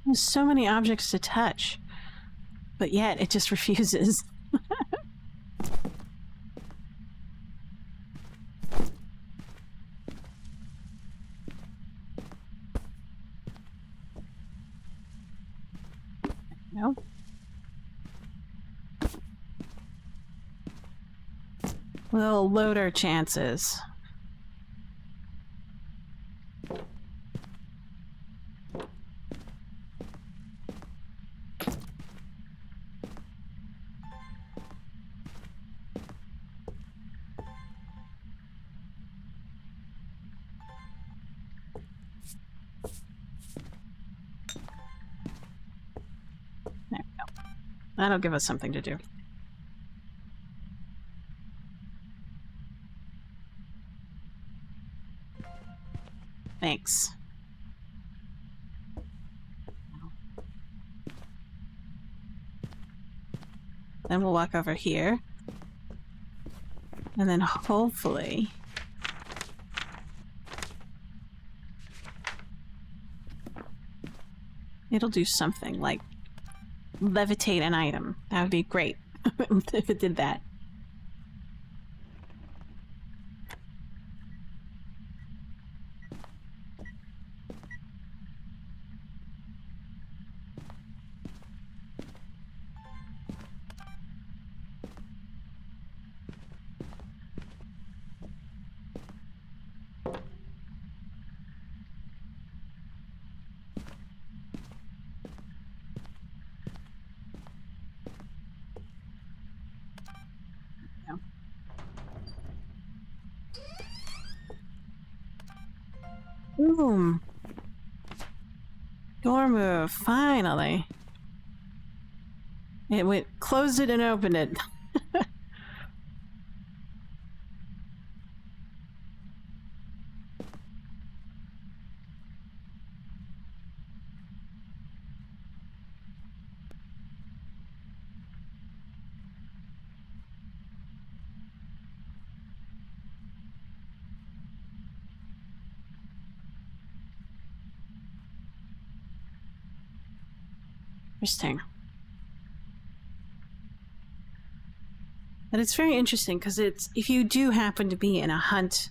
[SPEAKER 1] There's so many objects to touch, but yet it just refuses. No. We'll load our chances. There we go. That'll give us something to do. Thanks. Then we'll walk over here. And then hopefully it'll do something like levitate an item. That would be great if it did that. Boom. Door move, finally. It went, closed it and opened it. Interesting. And it's very interesting because it's if you do happen to be in a hunt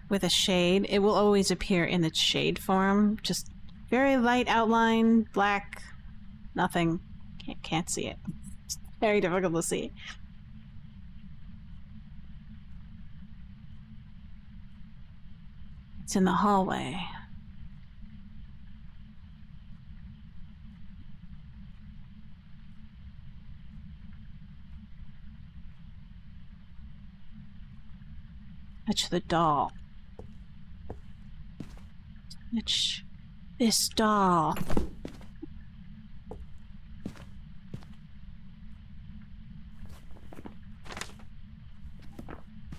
[SPEAKER 1] with a shade, it will always appear in its shade form. Just very light outline, black, nothing. Can't see it. It's very difficult to see. It's in the hallway. Touch the doll. Touch this doll.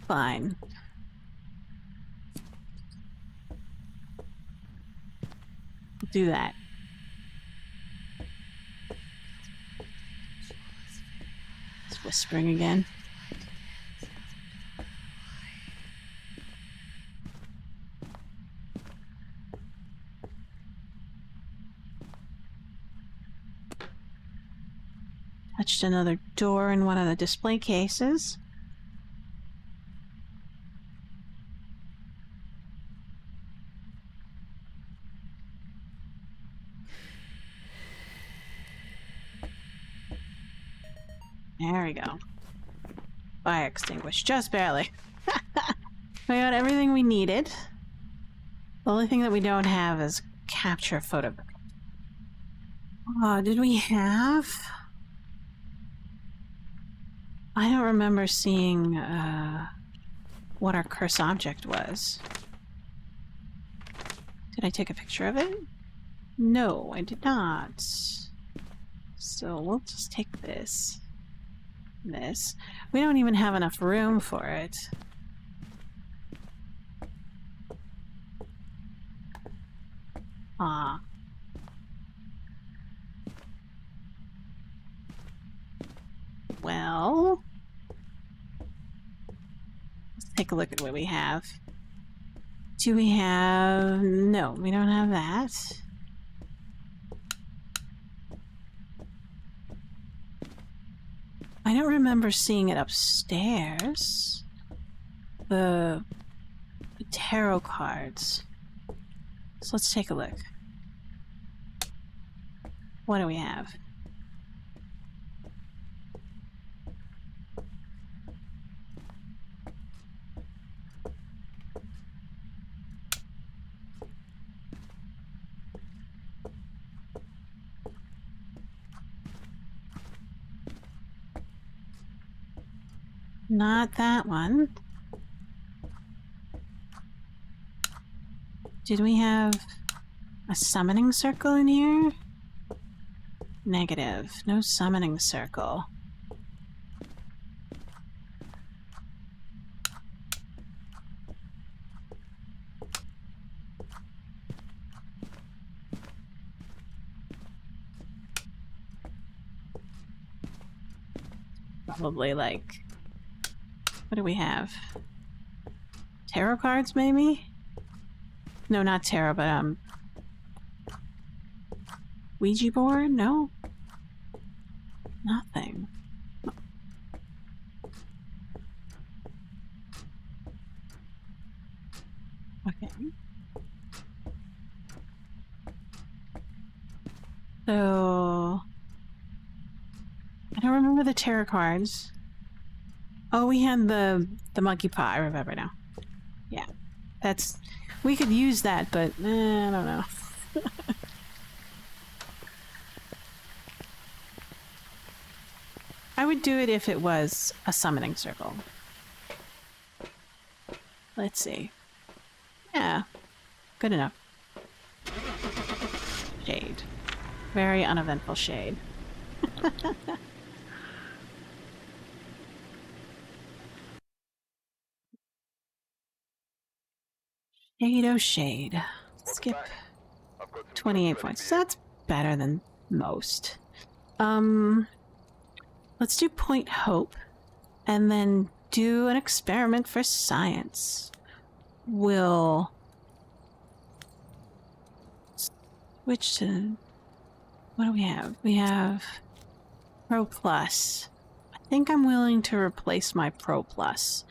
[SPEAKER 1] Fine. We'll do that. It's whispering again. Touched another door in one of the display cases. There we go. Fire extinguished, just barely. We got everything we needed. The only thing that we don't have is capture photo. Oh, did we have? I don't remember seeing what our curse object was. Did I take a picture of it? No, I did not. So we'll just take this. This. We don't even have enough room for it. Ah. Well, let's take a look at what we have. Do we have... No, we don't have that. I don't remember seeing it upstairs. The tarot cards. So let's take a look. What do we have? Not that one. Did we have a summoning circle in here? Negative. No summoning circle. Probably like... What do we have? Tarot cards, maybe? No, not tarot, but, Ouija board? No? Nothing. Okay. So... I don't remember the tarot cards. Oh, we had the monkey paw. I remember now. Yeah. That's... We could use that, but... I don't know. I would do it if it was a summoning circle. Let's see. Yeah. Good enough. Shade. Very uneventful shade. Shade oh shade. Skip 28 points. So that's better than most. Let's do point hope and then do an experiment for science. We'll switch to What do we have? We have Pro Plus. I think I'm willing to replace my Pro Plus.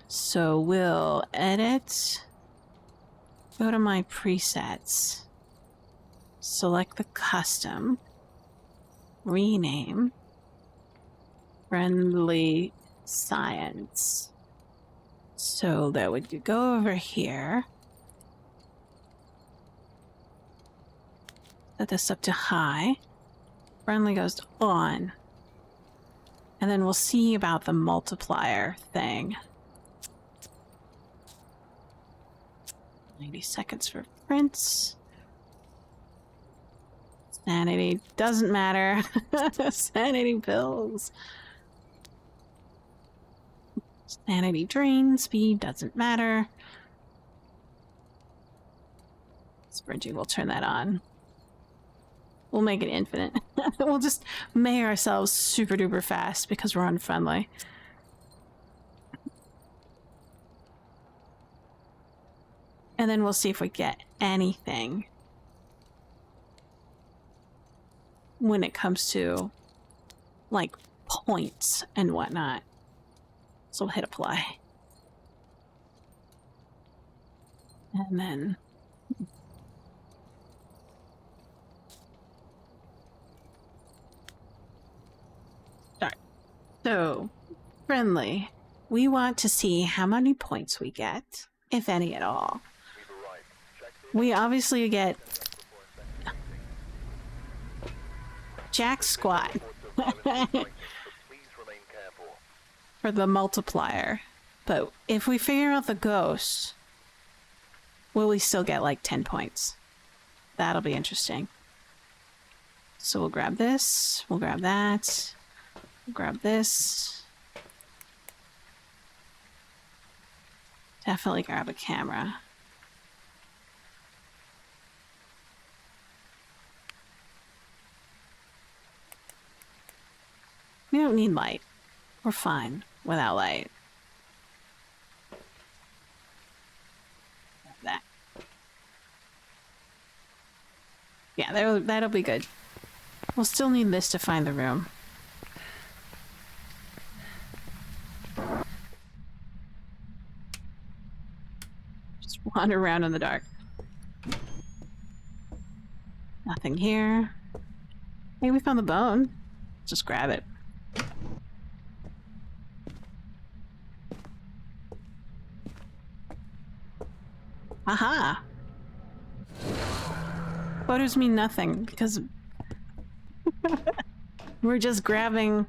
[SPEAKER 1] So we'll edit, go to my presets, select the custom, rename, friendly science. So that would go over here. Set this up to high. Friendly goes to on. And then we'll see about the multiplier thing. 90 seconds for prints. Sanity doesn't matter. Sanity pills. Sanity drain speed doesn't matter. Springy, we'll turn that on. We'll make it infinite. We'll just make ourselves super duper fast because we're unfriendly. And then we'll see if we get anything when it comes to, like, points and whatnot. So we'll hit apply. And then... start. So, friendly. We want to see how many points we get, if any at all. We obviously get jack squat for the multiplier, but if we figure out the ghost, will we still get like 10 points? That'll be interesting. So we'll grab this, we'll grab that, we'll grab this. Definitely grab a camera. We don't need light. We're fine without light. That. Yeah, that'll be good. We'll still need this to find the room. Just wander around in the dark. Nothing here. Hey, we found the bone. Just grab it. Aha! Photos mean nothing because we're just grabbing.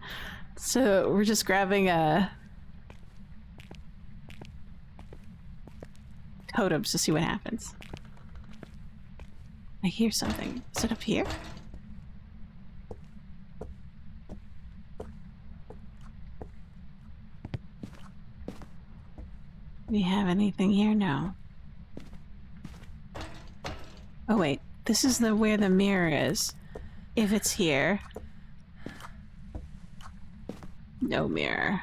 [SPEAKER 1] So we're just grabbing totems to see what happens. I hear something. Is it up here? We have anything here? No. Oh wait, this is where the mirror is. If it's here. No mirror.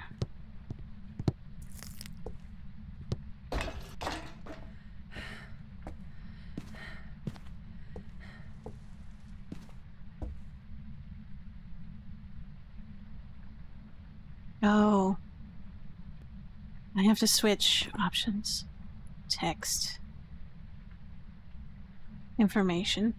[SPEAKER 1] Oh. I have to switch options. Text. Information.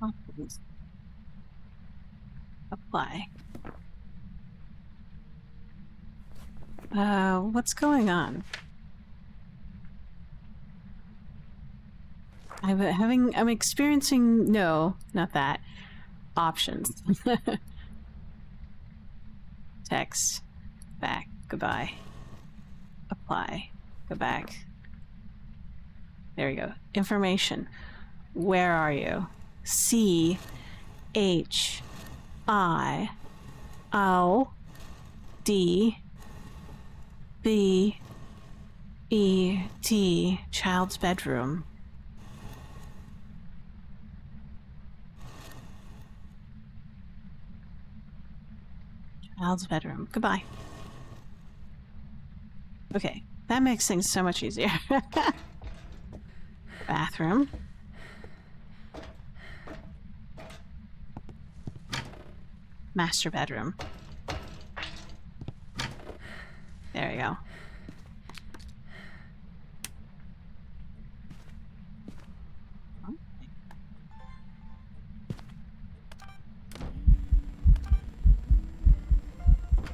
[SPEAKER 1] Options. Apply. What's going on? I'm experiencing, no, not that. Options. Text. Back. Goodbye. Apply. Go back. There we go. Information. Where are you? C H I O D B E T. Child's bedroom. Al's bedroom. Goodbye. Okay, that makes things so much easier. Bathroom. Master bedroom. There you go.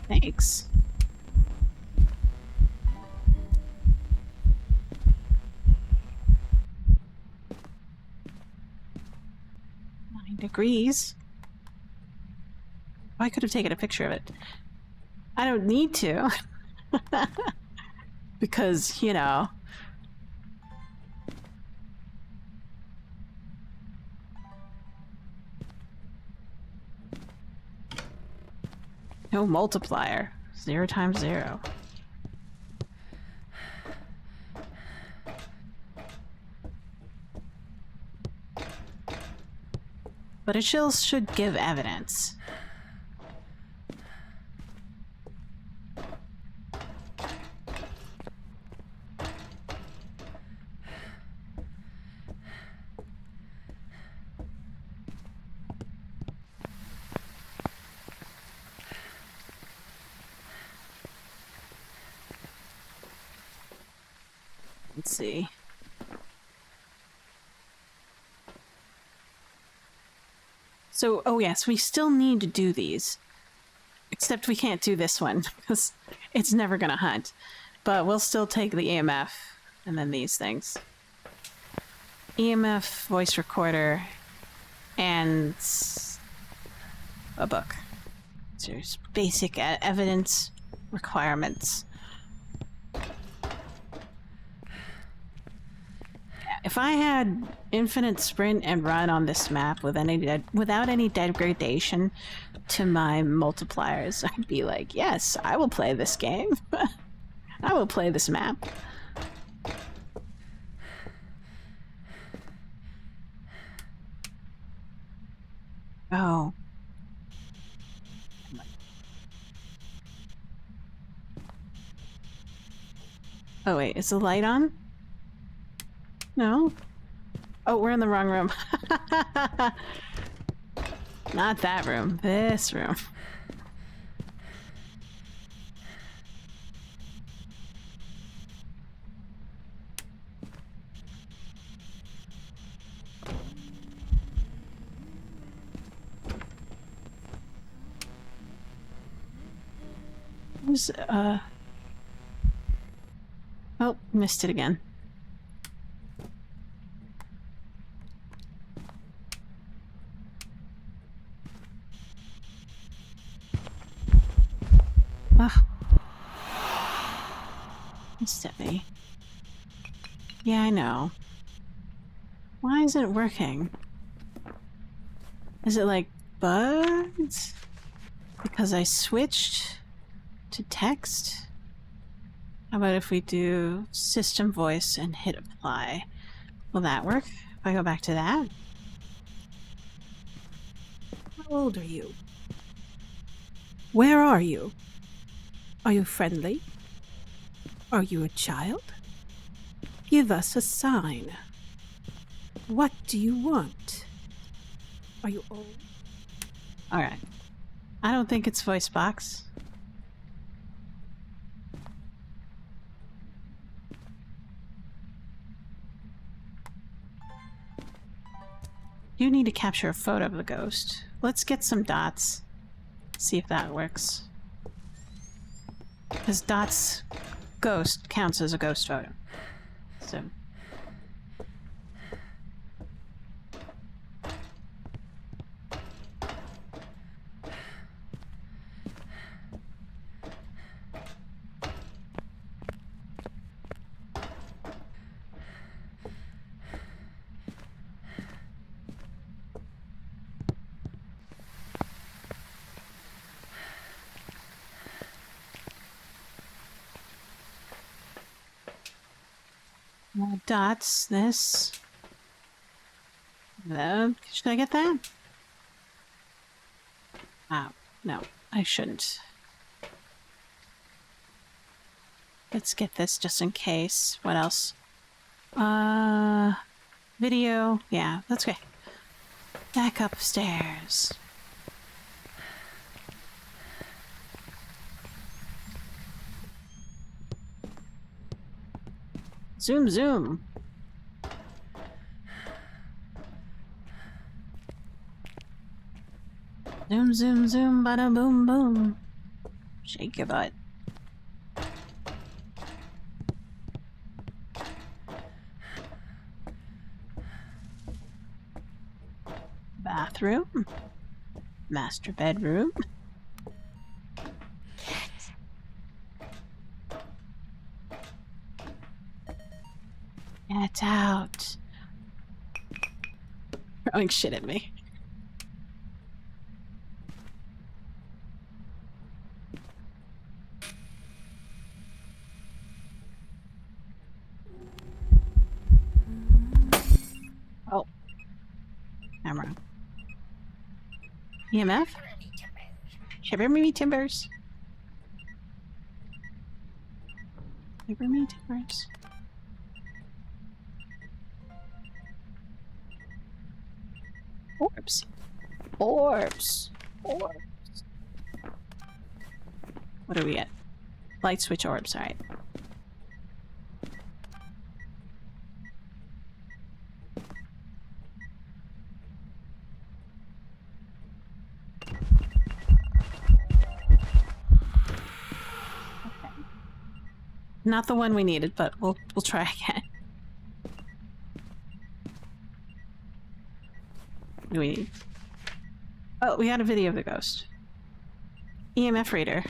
[SPEAKER 1] Thanks. Degrees. I could have taken a picture of it. I don't need to. Because, you know. No multiplier. 0 times 0. But it still should give evidence. Let's see. So, oh yes, we still need to do these. Except we can't do this one, because it's never gonna hunt. But we'll still take the EMF, and then these things. EMF, voice recorder, and a book. So there's basic evidence requirements. If I had infinite sprint and run on this map with without any degradation to my multipliers, I'd be like, yes, I will play this game. I will play this map. Oh. Oh wait, is the light on? No? Oh, we're in the wrong room. Not that room. This room. Who's, oh, missed it again. Ugh. Missed at me. Yeah, I know. Why is it working? Is it like bugged? Because I switched to text? How about if we do system voice and hit apply? Will that work? If I go back to that?
[SPEAKER 4] How old are you? Where are you? Are you friendly? Are you a child? Give us a sign. What do you want? Are you old?
[SPEAKER 1] Alright. I don't think it's voice box. You need to capture a photo of the ghost. Let's get some dots. See if that works. Because dots ghost counts as a ghost photo. So dots, this. Should I get that? Oh, no, I shouldn't. Let's get this just in case. What else? Video. Yeah, that's okay. Back upstairs. Zoom, zoom. Zoom, zoom, zoom, bada boom, boom. Shake your butt. Bathroom. Master bedroom. Get out. Throwing shit at me. Oh. Camera. EMF? Shiver me timbers. Shiver me timbers. Orbs. Orbs. Orbs. What are we at? Light switch orbs, alright. Not the one we needed, but we'll try again. What do we need? Oh, we had a video of the ghost. EMF reader.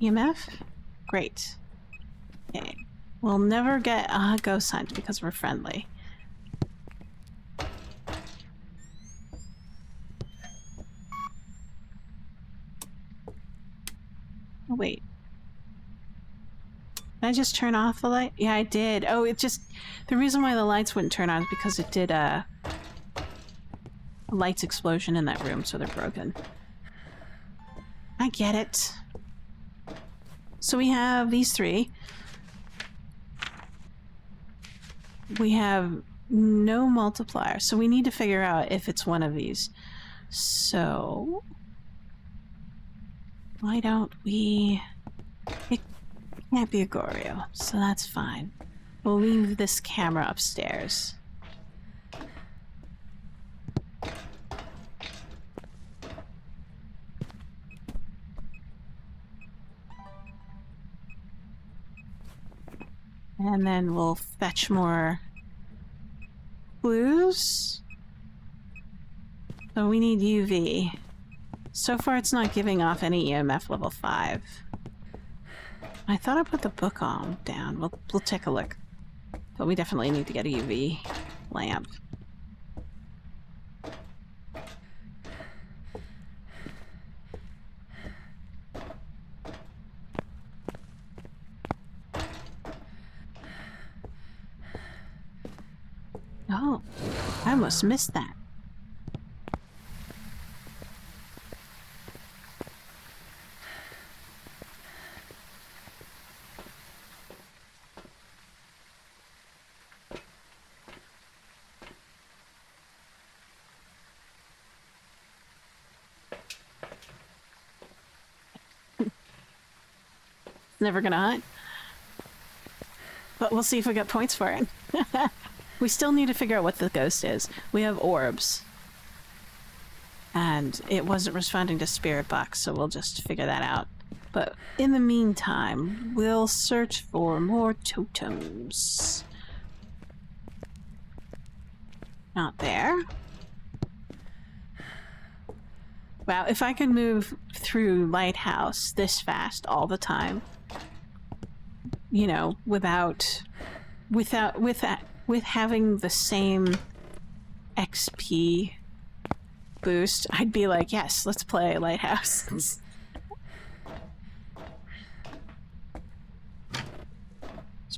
[SPEAKER 1] EMF? Great. Okay. We'll never get a ghost hunt because we're friendly. Oh, wait. Did I just turn off the light? Yeah, I did. Oh, it just... The reason why the lights wouldn't turn on is because it did a lights explosion in that room, so they're broken. I get it. So we have these three. We have no multiplier, so we need to figure out if it's one of these. So... why don't we... It can't be a Goryo, so that's fine. We'll leave this camera upstairs. And then we'll fetch more clues. So we need UV. So far it's not giving off any EMF level 5. I thought I put the book on down. We'll take a look. But we definitely need to get a UV lamp. Oh, I almost missed that. Never gonna hunt. But we'll see if we get points for it. We still need to figure out what the ghost is. We have orbs. And it wasn't responding to spirit box, so we'll just figure that out. But in the meantime, we'll search for more totems. Not there. Wow, if I could move through Lighthouse this fast all the time, you know, with having the same XP boost, I'd be like, yes, let's play Lighthouse. This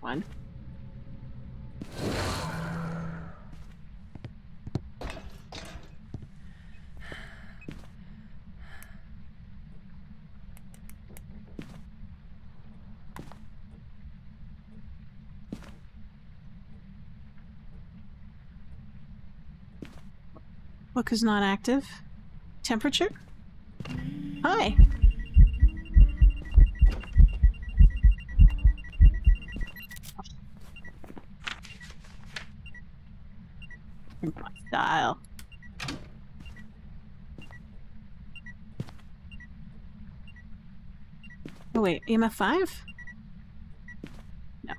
[SPEAKER 1] one. Book is not active. Temperature? Hi. In my style. Oh wait, EMF 5? No.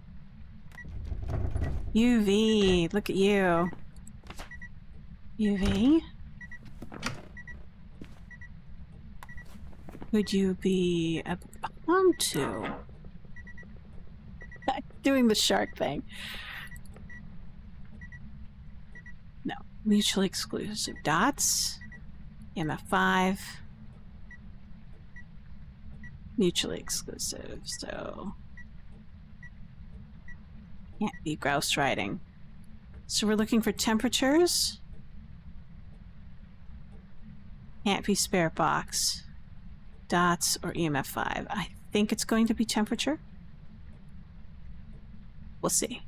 [SPEAKER 1] UV, look at you. UV? Could you be a pontu? Doing the shark thing. No. Mutually exclusive dots. EMF 5. Mutually exclusive, so... Can't be grouse riding. So we're looking for temperatures. Can't be spirit box. Dots or EMF 5. I think it's going to be temperature. We'll see.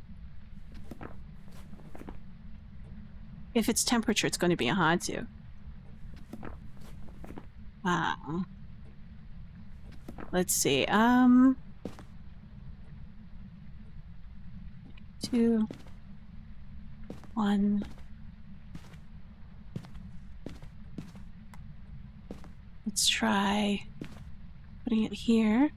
[SPEAKER 1] If it's temperature, it's going to be a Hantu. Wow. Let's see. 2, 1. Let's try putting it here.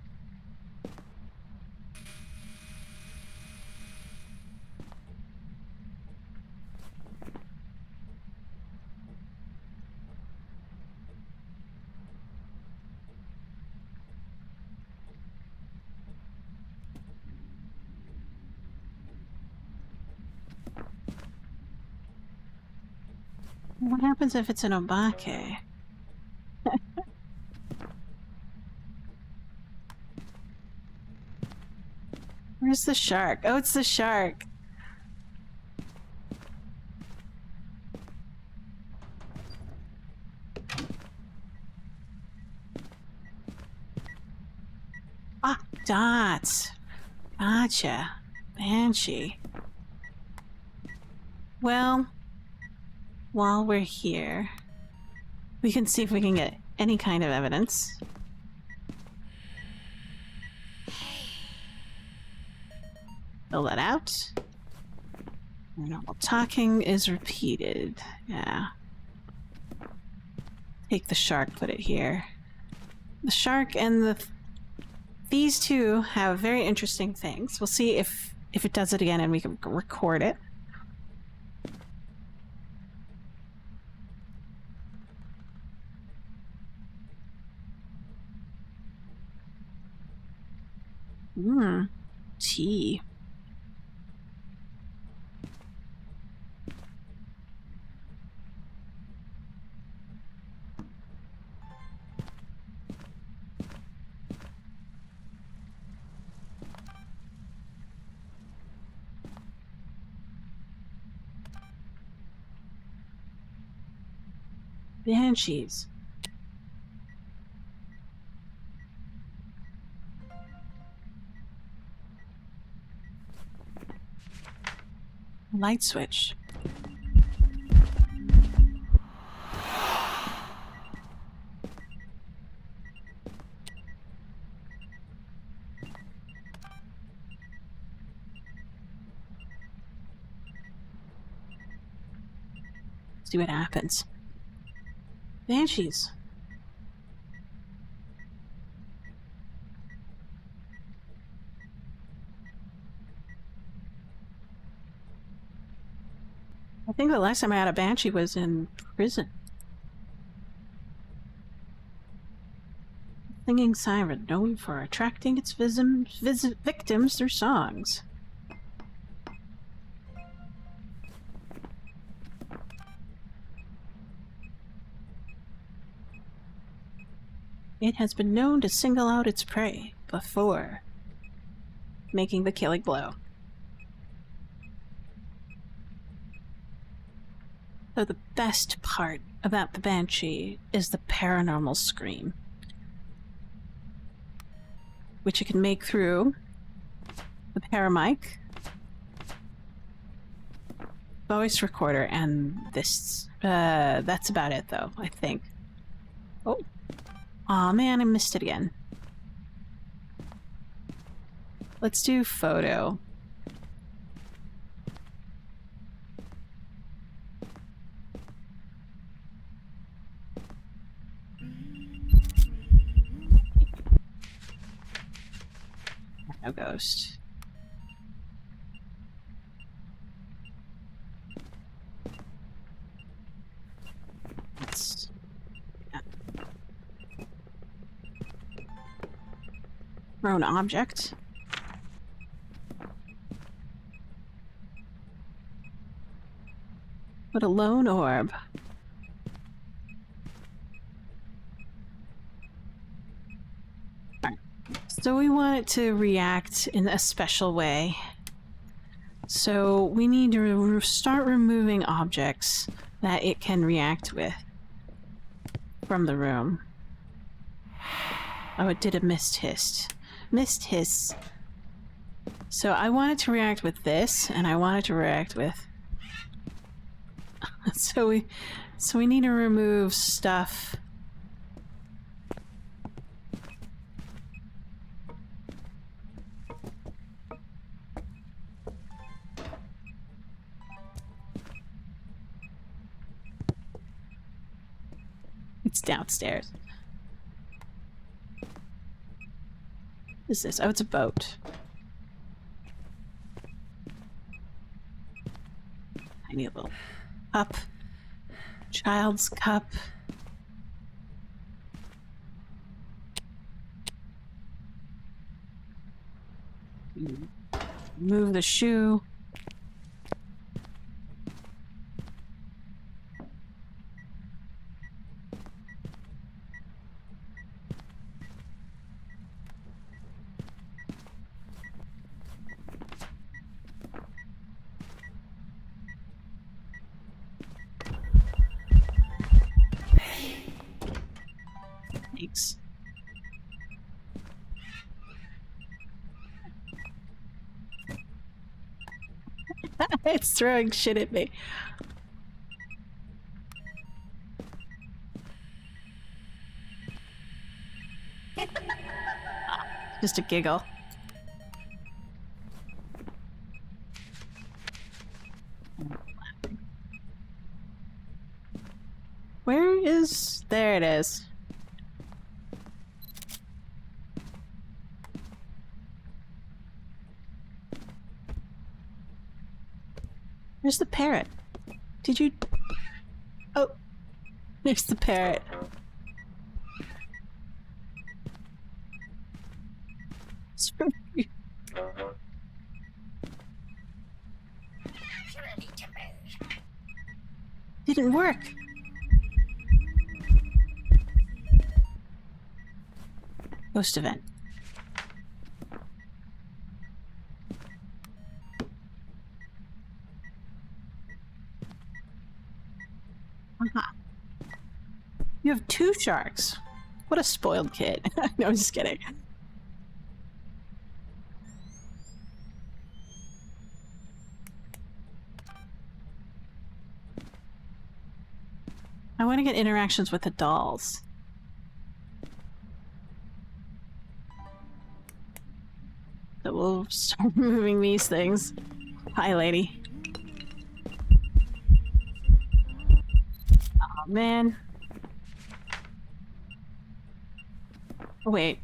[SPEAKER 1] What happens if it's an obake? Where's the shark? Oh, it's the shark. Ah, dots. Gotcha. Banshee. Well, while we're here, we can see if we can get any kind of evidence. Fill that out. Normal talking is repeated. Yeah. Take the shark, put it here. The shark and these two have very interesting things. We'll see if it does it again and we can record it. Tea. Banshees. Light switch. See what happens. Banshees. I think the last time I had a banshee was in prison. Singing siren, known for attracting its victims through songs. It has been known to single out its prey before making the killing blow. So the best part about the Banshee is the paranormal scream, which it can make through the paramic, voice recorder and this. That's about it, though, I think. Oh. Aw, man, I missed it again. Let's do photo. No ghost. Let's... yeah. Thrown object. What a lone orb. Alright. So we want it to react in a special way. So we need to start removing objects that it can react with from the room. Oh, it did a mist hiss. Mist hiss. So I want it to react with this, and I want it to react with... So we need to remove stuff. It's downstairs. What is this? Oh, it's a boat. Tiny little cup. Child's cup. Move the shoe. Thanks. It's throwing shit at me. Just a giggle. Where is... There it is. Where's the parrot? Did you... Oh. There's the parrot. Didn't work. Ghost event. You have 2 sharks. What a spoiled kid. No, I'm just kidding. I want to get interactions with the dolls. So we'll start removing these things. Hi, lady. Oh, man. Oh, wait.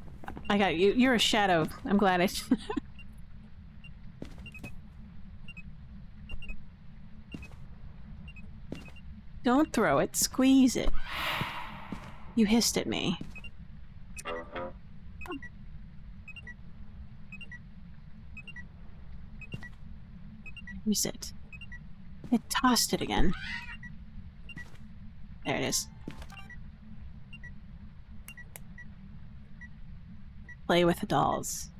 [SPEAKER 1] I got you. You're a shadow. I'm glad I... Don't throw it. Squeeze it. You hissed at me. Use it. It tossed it again. There it is. Play with the dolls.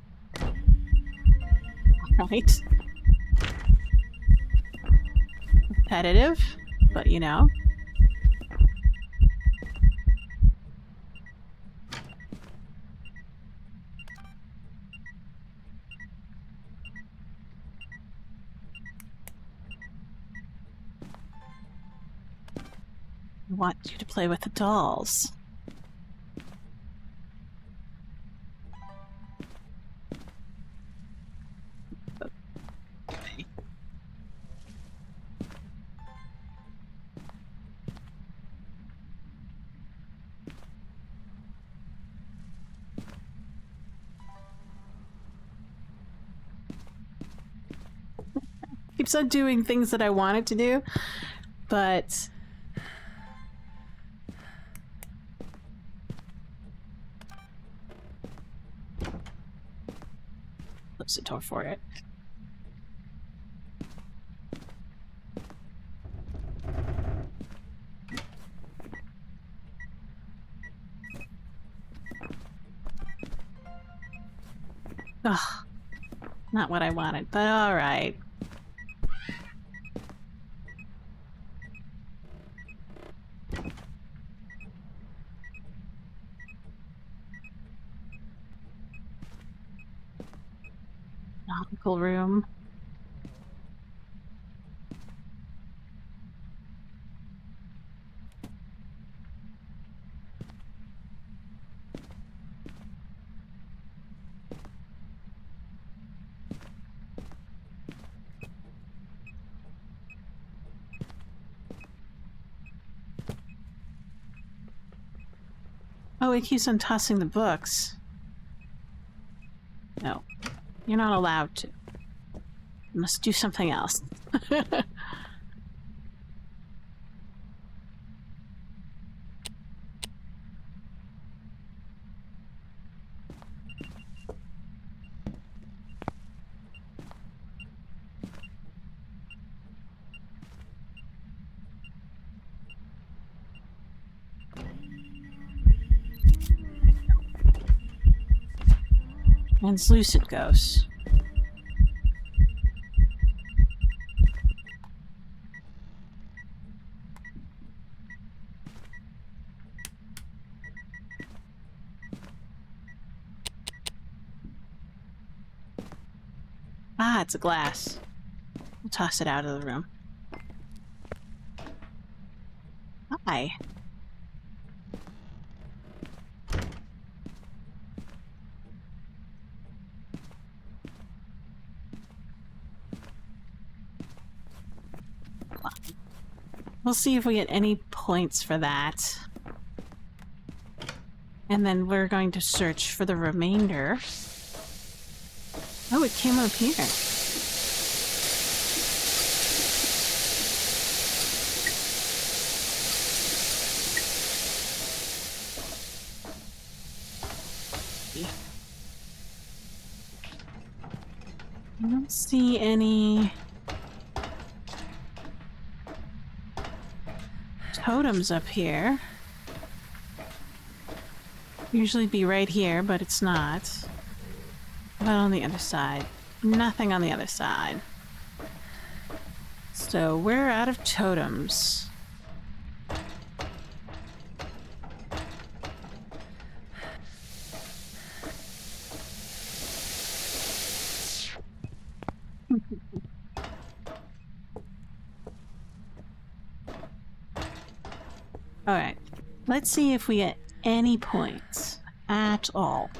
[SPEAKER 1] Right. Repetitive, but you know. want you to play with the dolls. Okay. Keeps on doing things that I wanted to do, but close the door for it. Ugh, not what I wanted, but all right. Nautical room. Oh, it keeps on tossing the books. No, you're not allowed to. You must do something else. Translucent ghosts. Ah, it's a glass. We'll toss it out of the room. Hi. We'll see if we get any points for that. And then we're going to search for the remainder. Oh, it came up here. I don't see any totems up here. Usually be right here, but it's not. What about on the other side? Nothing on the other side. So we're out of totems. Alright, let's see if we get any points at all.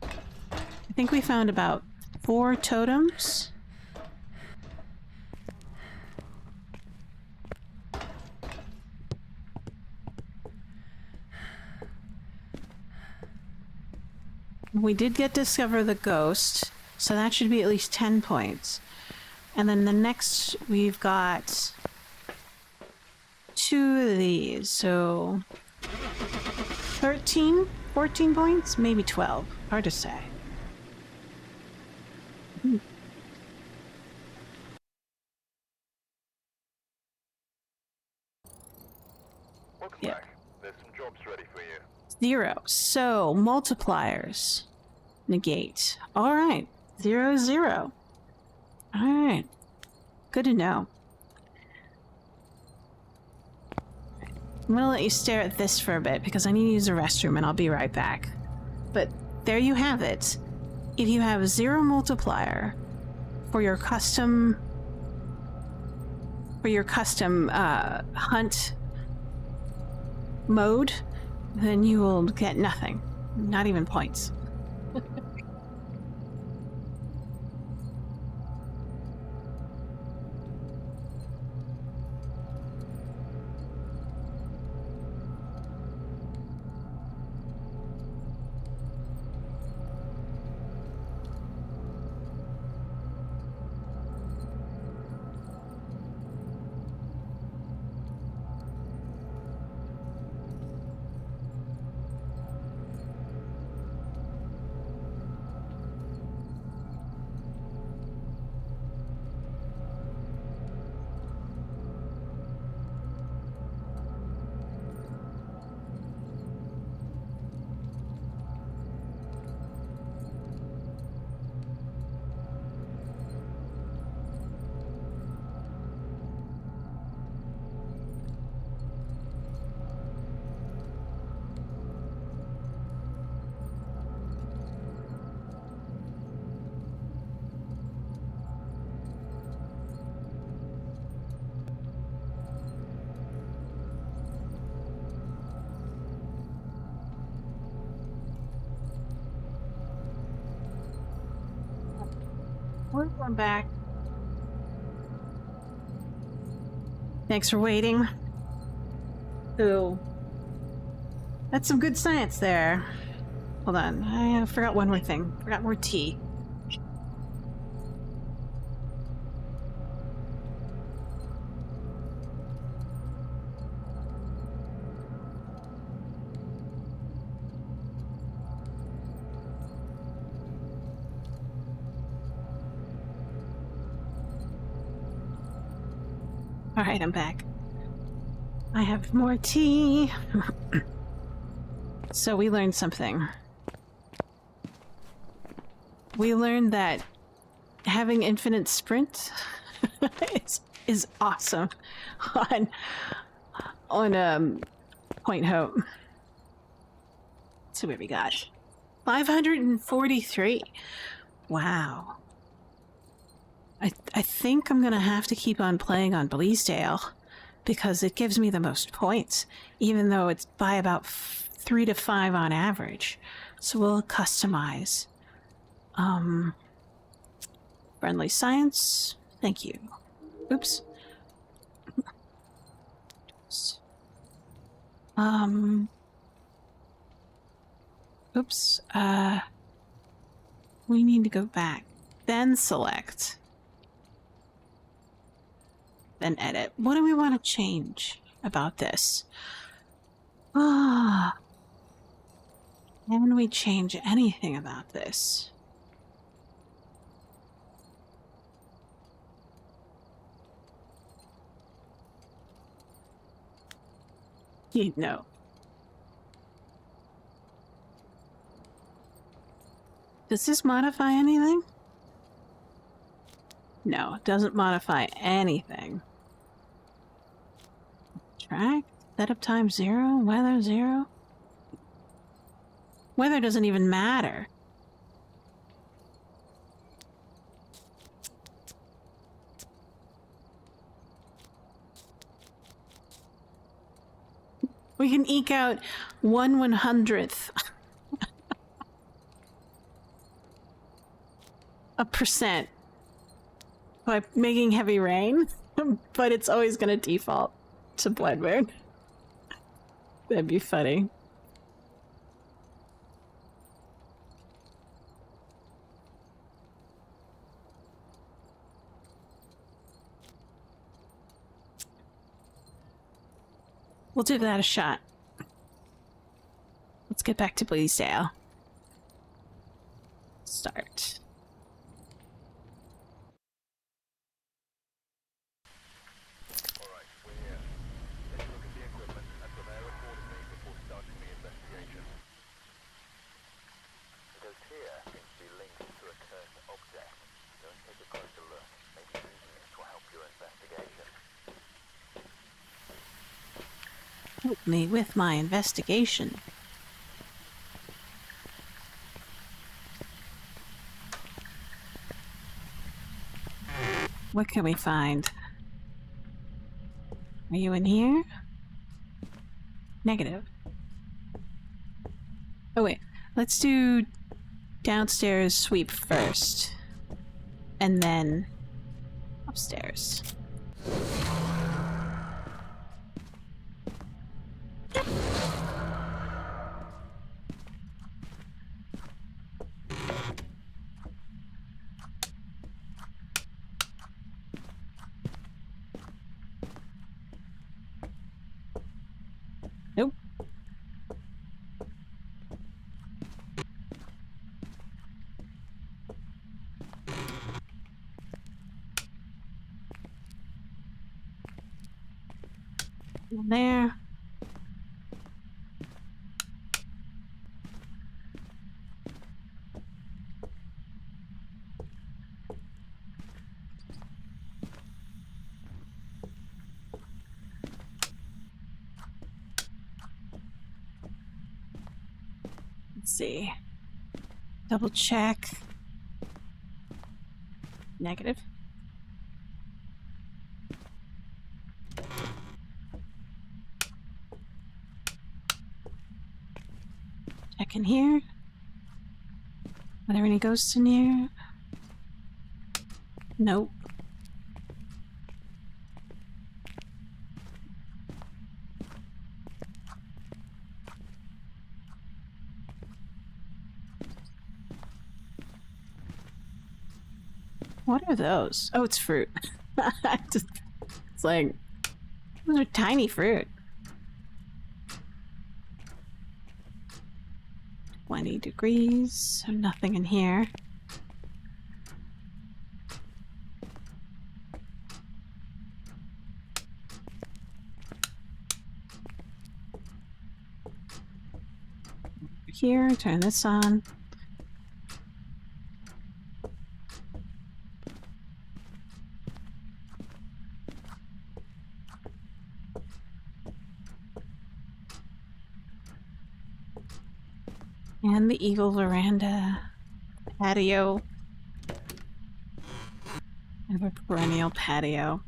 [SPEAKER 1] I think we found about 4 totems. We did discover the ghost, so that should be at least 10 points. And then the next we've got 2 of these, so 13, 14 points, maybe 12. Hard to say.
[SPEAKER 2] Welcome
[SPEAKER 1] Yep.
[SPEAKER 2] back. There's some jobs ready for you.
[SPEAKER 1] 0. So multipliers negate. All right, 0, 0. All right, good to know. I'm gonna let you stare at this for a bit because I need to use the restroom and I'll be right back. But there you have it. If you have 0 multiplier for your custom for your custom hunt mode, then you will get nothing. Not even points. We're going back. Thanks for waiting. Ooh. That's some good science there. Hold on. I forgot one more thing. Forgot more tea. Alright, I'm back. I have more tea. So we learned something. We learned that having infinite sprint is awesome on Point Hope. Let's see what we got. 543. Wow. I think I'm gonna have to keep on playing on Bleasdale because it gives me the most points, even though it's by about 3 to 5 on average. So we'll customize. Friendly science. Thank you. Oops. Oops. We need to go back. Then select. Then edit. What do we want to change about this? Ah. Can we change anything about this? No. Does this modify anything? No, it doesn't modify anything. Track, setup time 0, weather 0. Weather doesn't even matter. We can eke out 1/100th a percent by making heavy rain, but it's always going to default to blood moon. That'd be funny. We'll give that a shot. Let's get back to Bleasdale. Start.
[SPEAKER 2] Alright, we're here. Take a look at the equipment and prepare accordingly before starting the investigation. The ghost here seems to be linked to a cursed object. Go and take a closer look. Maybe using it will help your investigation.
[SPEAKER 1] Help me with my investigation. What can we find? Are you in here? Negative. Oh wait, let's do downstairs sweep first. And then upstairs. Nope. There. Let's see. Double check. Negative. Check in here. Are there any ghosts in here? Nope. What are those? Oh, it's fruit. It's like, those are tiny fruit. 20 degrees, so nothing in here. Here, turn this on. And the eagle veranda, patio. I have a perennial patio.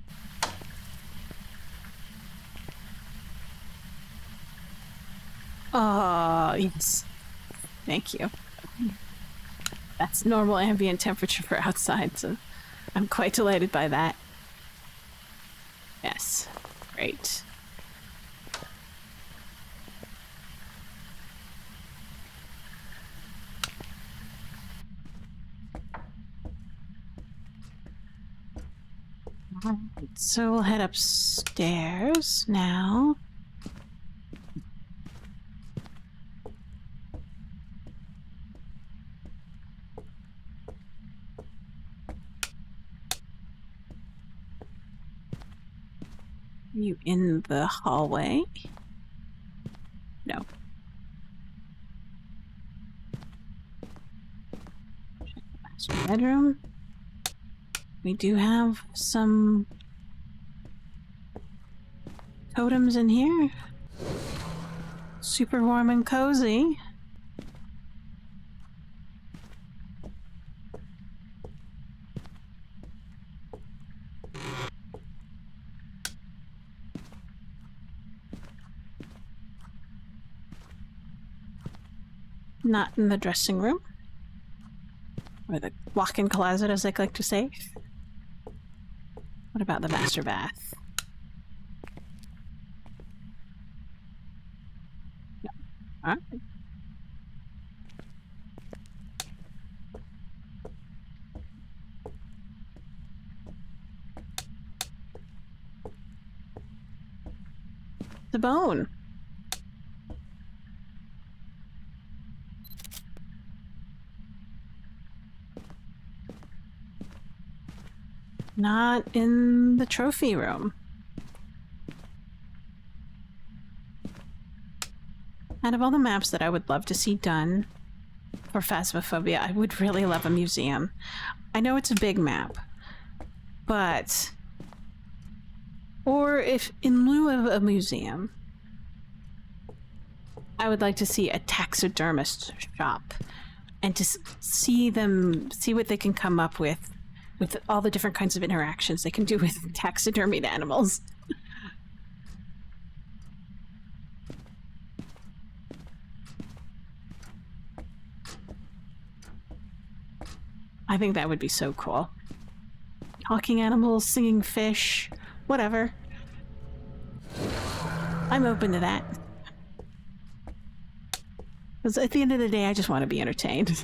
[SPEAKER 1] Oh, yes. Thank you. That's normal ambient temperature for outside, so I'm quite delighted by that. Yes. Great. Alright, so we'll head upstairs now. You in the hallway? No. Check the master bedroom. We do have some totems in here. Super warm and cozy. Not in the dressing room. Or the walk-in closet, as I like to say. What about the master bath? No. Alright. The bone. Not in the trophy room. Out of all the maps that I would love to see done for Phasmophobia, I would really love a museum. I know it's a big map, but... Or if, in lieu of a museum, I would like to see a taxidermist shop and to see what they can come up with all the different kinds of interactions they can do with taxidermied animals. I think that would be so cool. Talking animals, singing fish, whatever. I'm open to that. Because at the end of the day, I just want to be entertained.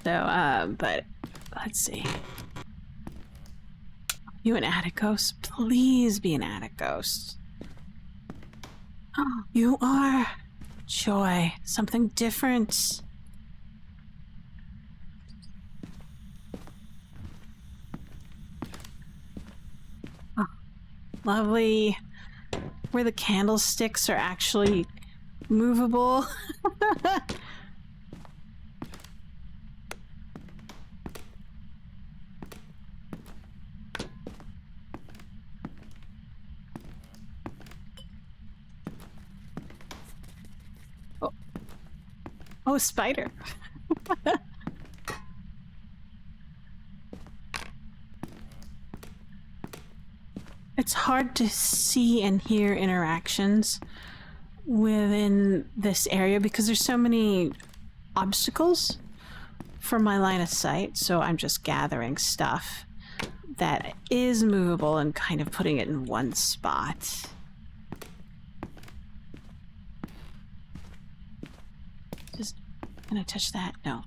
[SPEAKER 1] So, but let's see. You an attic ghost? Please be an attic ghost. Oh, you are. Joy. Something different. Oh, lovely. Where the candlesticks are actually movable. Oh, oh, spider. It's hard to see and hear interactions within this area because there's so many obstacles for my line of sight, so I'm just gathering stuff that is movable and kind of putting it in one spot. Just gonna touch that? No.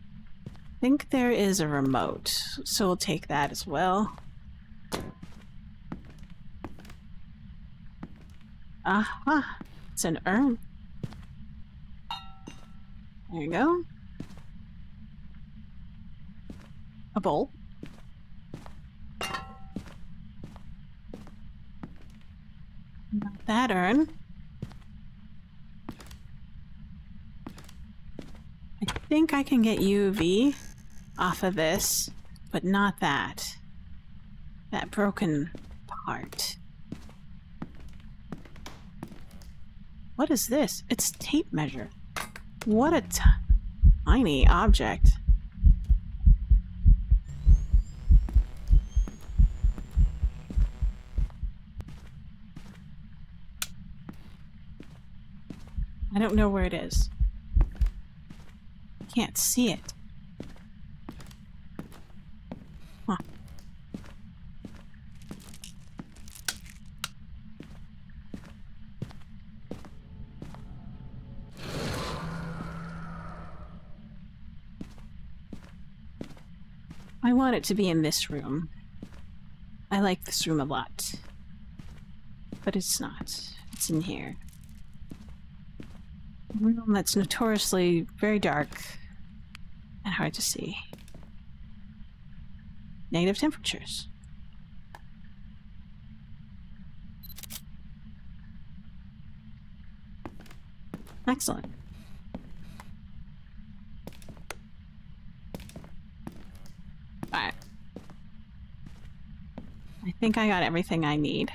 [SPEAKER 1] I think there is a remote, so we'll take that as well. Aha! It's an urn. There you go. A bowl. Not that urn. I think I can get UV off of this, but not that. That broken part. What is this? It's tape measure. What a tiny object. I don't know where it is. Can't see it. Huh. I want it to be in this room. I like this room a lot. But it's not. It's in here. A room that's notoriously very dark and hard to see. Negative temperatures. Excellent. Alright. I think I got everything I need.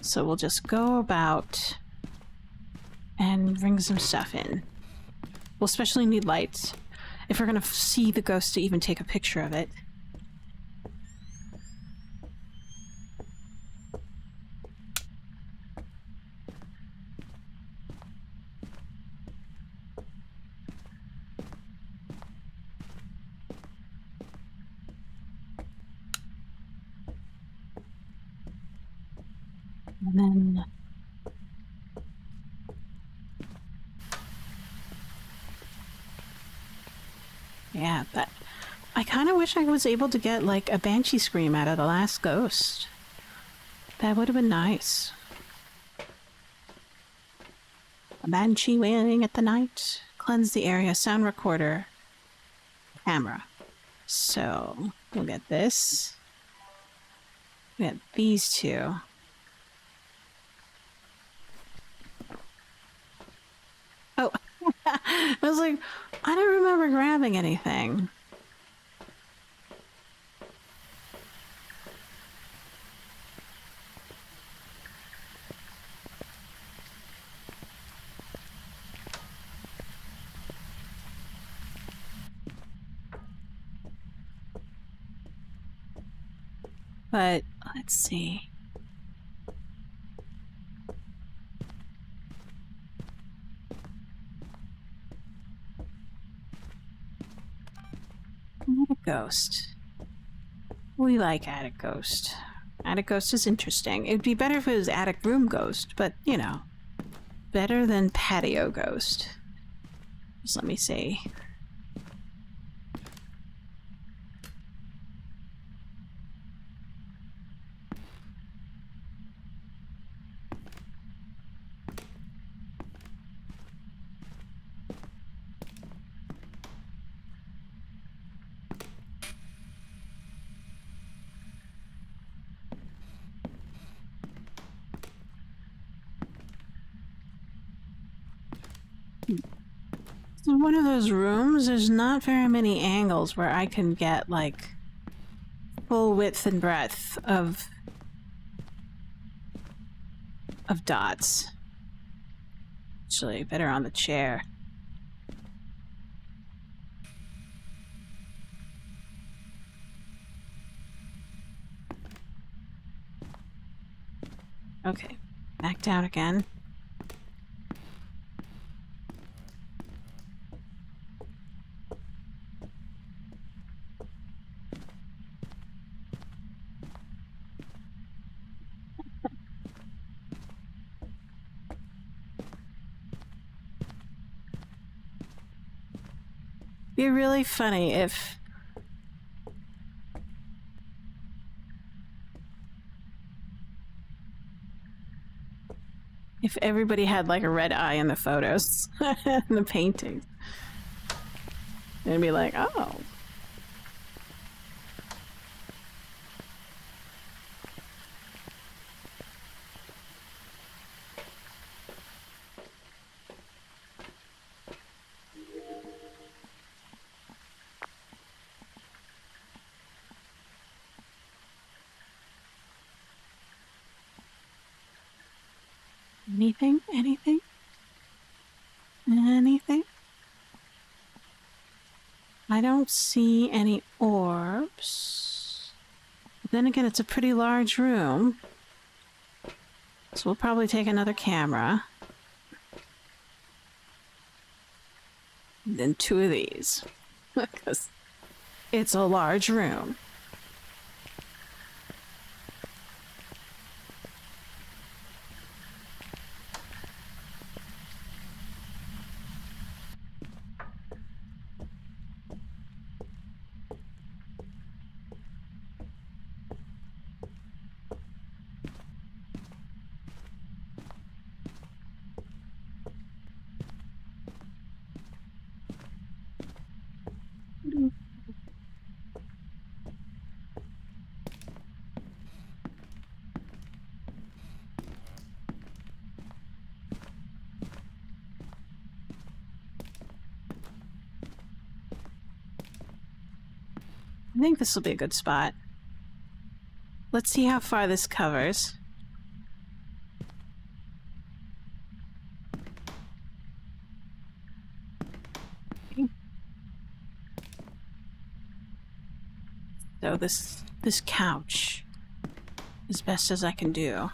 [SPEAKER 1] So we'll just go about and bring some stuff in. We'll especially need lights if we're gonna see the ghost to even take a picture of it. And then yeah, but I kind of wish I was able to get like a banshee scream out of the last ghost. That would have been nice. A banshee wailing at the night. Cleanse the area. Sound recorder. Camera. So we'll get this. We get these two. Oh, I was like, I don't remember grabbing anything. But let's see. Attic Ghost. We like Attic Ghost. Attic Ghost is interesting. It'd be better if it was Attic Room Ghost, but, you know, better than Patio Ghost. Just let me see. So one of those rooms, there's not very many angles where I can get, like, full width and breadth of dots. Actually, better on the chair. Okay, back down again. Be really funny if everybody had like a red eye in the photos in the paintings. They'd be like, oh. Anything? Anything? Anything? I don't see any orbs. But then again, it's a pretty large room. So we'll probably take another camera. And then 2 of these. Because it's a large room. I think this will be a good spot. Let's see how far this covers. So this couch, as best as I can do.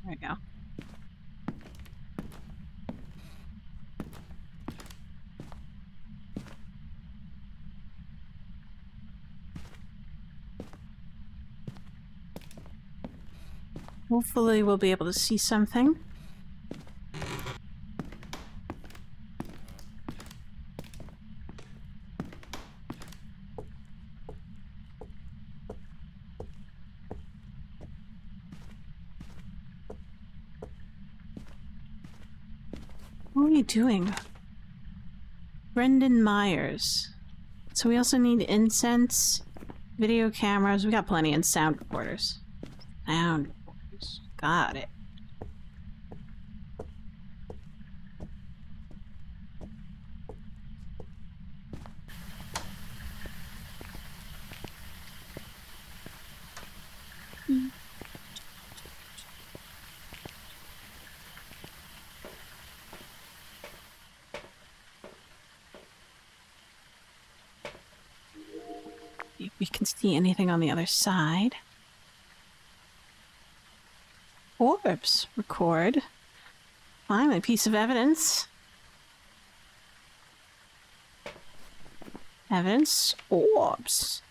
[SPEAKER 1] There we go. Hopefully we'll be able to see something. What are we doing? Brendan Myers. So we also need incense, video cameras. We got plenty, and sound recorders. Sound recorders. Got it. If we can see anything on the other side. Orbs. Record. Finally, piece of evidence. Evidence. Orbs.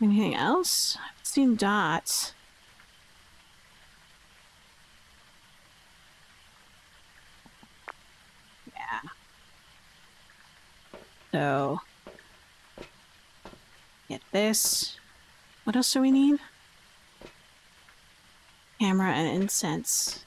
[SPEAKER 1] Anything else? I've seen dots. Yeah. So, get this. What else do we need? Camera and incense.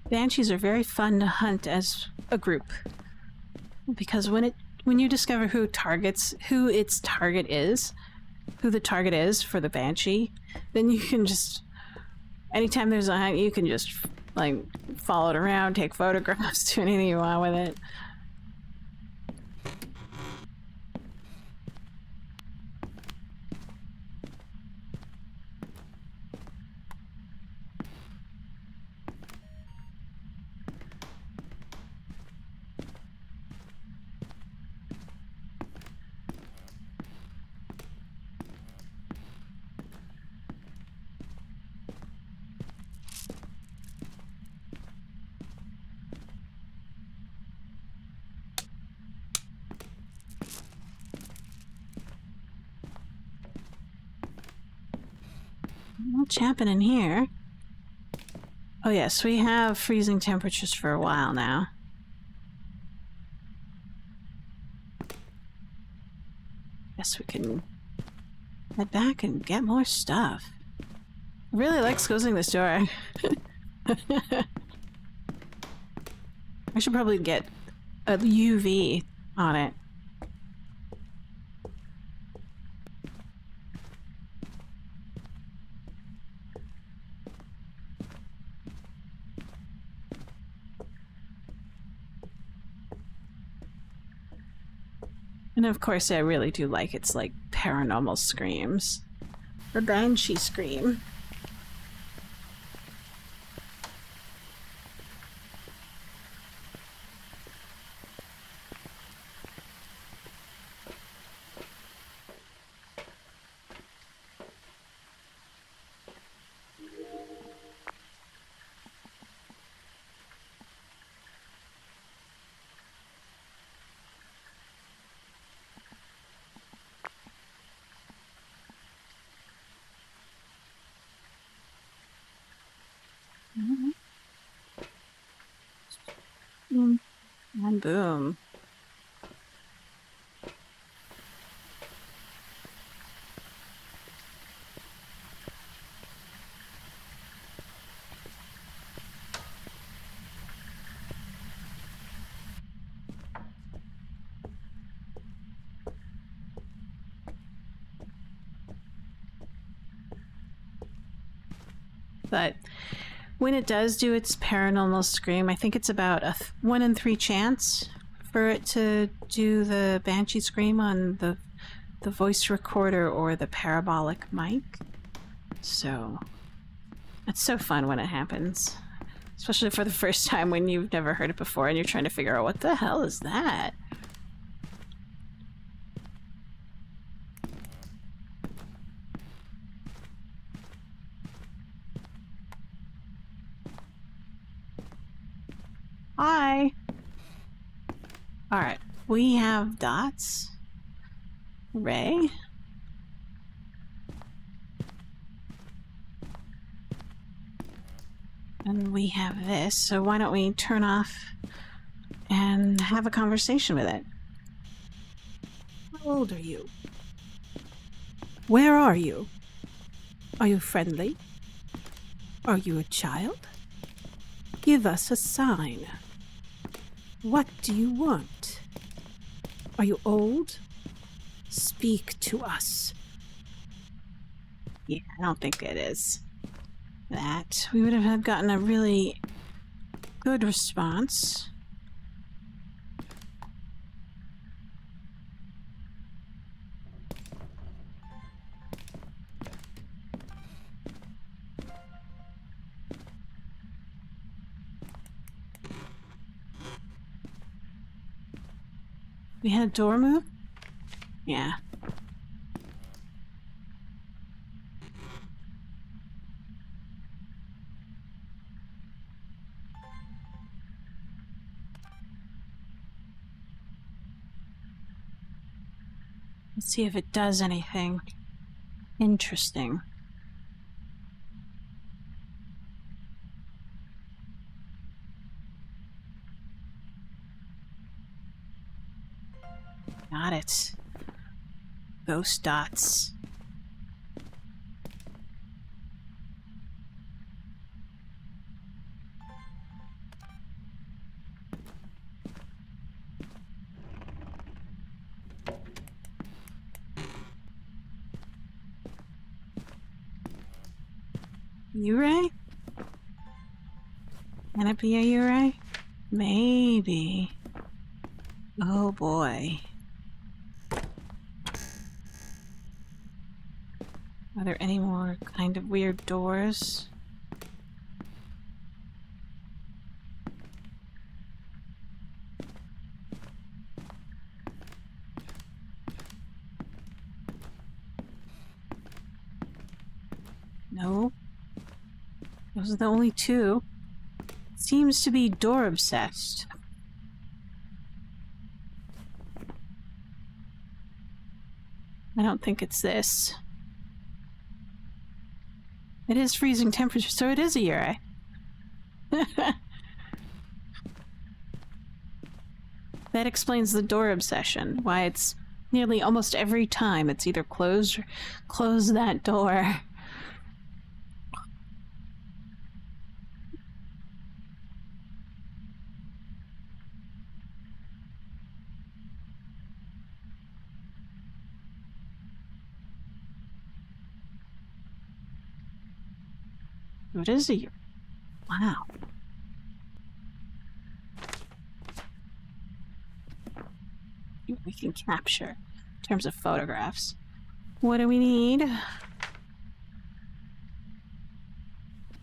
[SPEAKER 1] Banshees are very fun to hunt as a group, because when you discover who its target is, who the target is for the banshee, then you can just, anytime there's a hunt, you can just like follow it around, take photographs, do anything you want with it. What's happening here? Oh yes, we have freezing temperatures for a while now. Guess we can head back and get more stuff. I really like closing this door. I should probably get a UV on it. And of course, I really do like its like paranormal screams. The banshee scream. And boom. But when it does do its paranormal scream, I think it's about a 1 in 3 chance for it to do the banshee scream on the voice recorder or the parabolic mic. So it's so fun when it happens, especially for the first time when you've never heard it before and you're trying to figure out what the hell is that. Hi. All right, we have dots. Ray. And we have this, so why don't we turn off and have a conversation with it?
[SPEAKER 4] How old are you? Where are you? Are you friendly? Are you a child? Give us a sign. What do you want? Are you old? Speak to us.
[SPEAKER 1] Yeah, I don't think it is. that, we would have gotten a really good response. We had a door move? Yeah. Let's see if it does anything interesting. Got it. Ghost dots. Uray? Can it be a Uray? Maybe. Oh boy. Are there any more kind of weird doors? No. Those are the only two. Seems to be door obsessed. I don't think it's this. It is freezing temperature, so it is a Uray. That explains the door obsession, why it's nearly almost every time it's either close that door. What is a Uray? Wow. We can capture in terms of photographs. What do we need?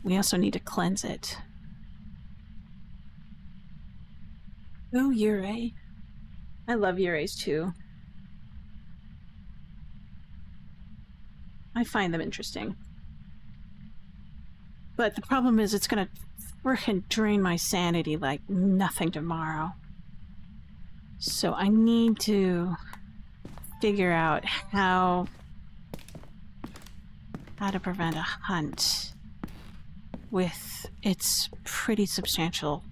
[SPEAKER 1] We also need to cleanse it. Oh, Uray. I love Urays too. I find them interesting. But the problem is it's gonna frickin' drain my sanity like nothing tomorrow. So I need to figure out how to prevent a hunt with its pretty substantial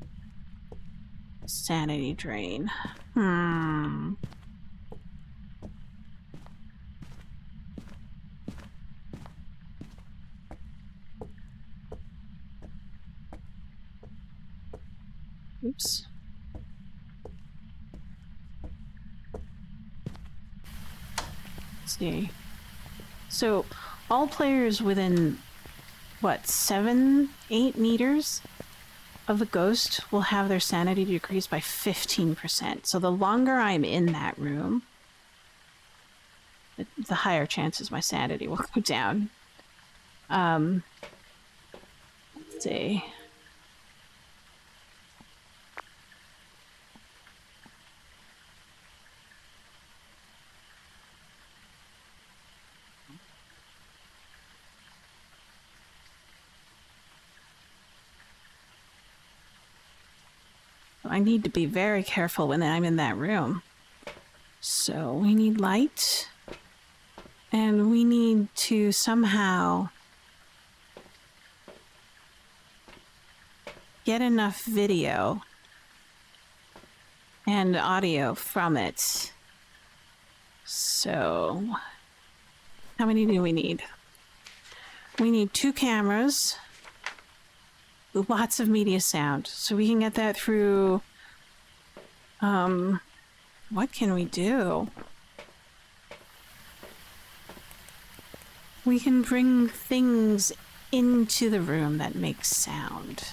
[SPEAKER 1] sanity drain. Oops. Let's see. So, all players within, what, 7-8 meters of the ghost will have their sanity decreased by 15%. So the longer I'm in that room, the higher chances my sanity will go down. Let's see. I need to be very careful when I'm in that room. So we need light, and we need to somehow get enough video and audio from it. So how many do we need? We need 2 cameras. Lots of media sound, so we can get that through. What can we do? We can bring things into the room that makes sound.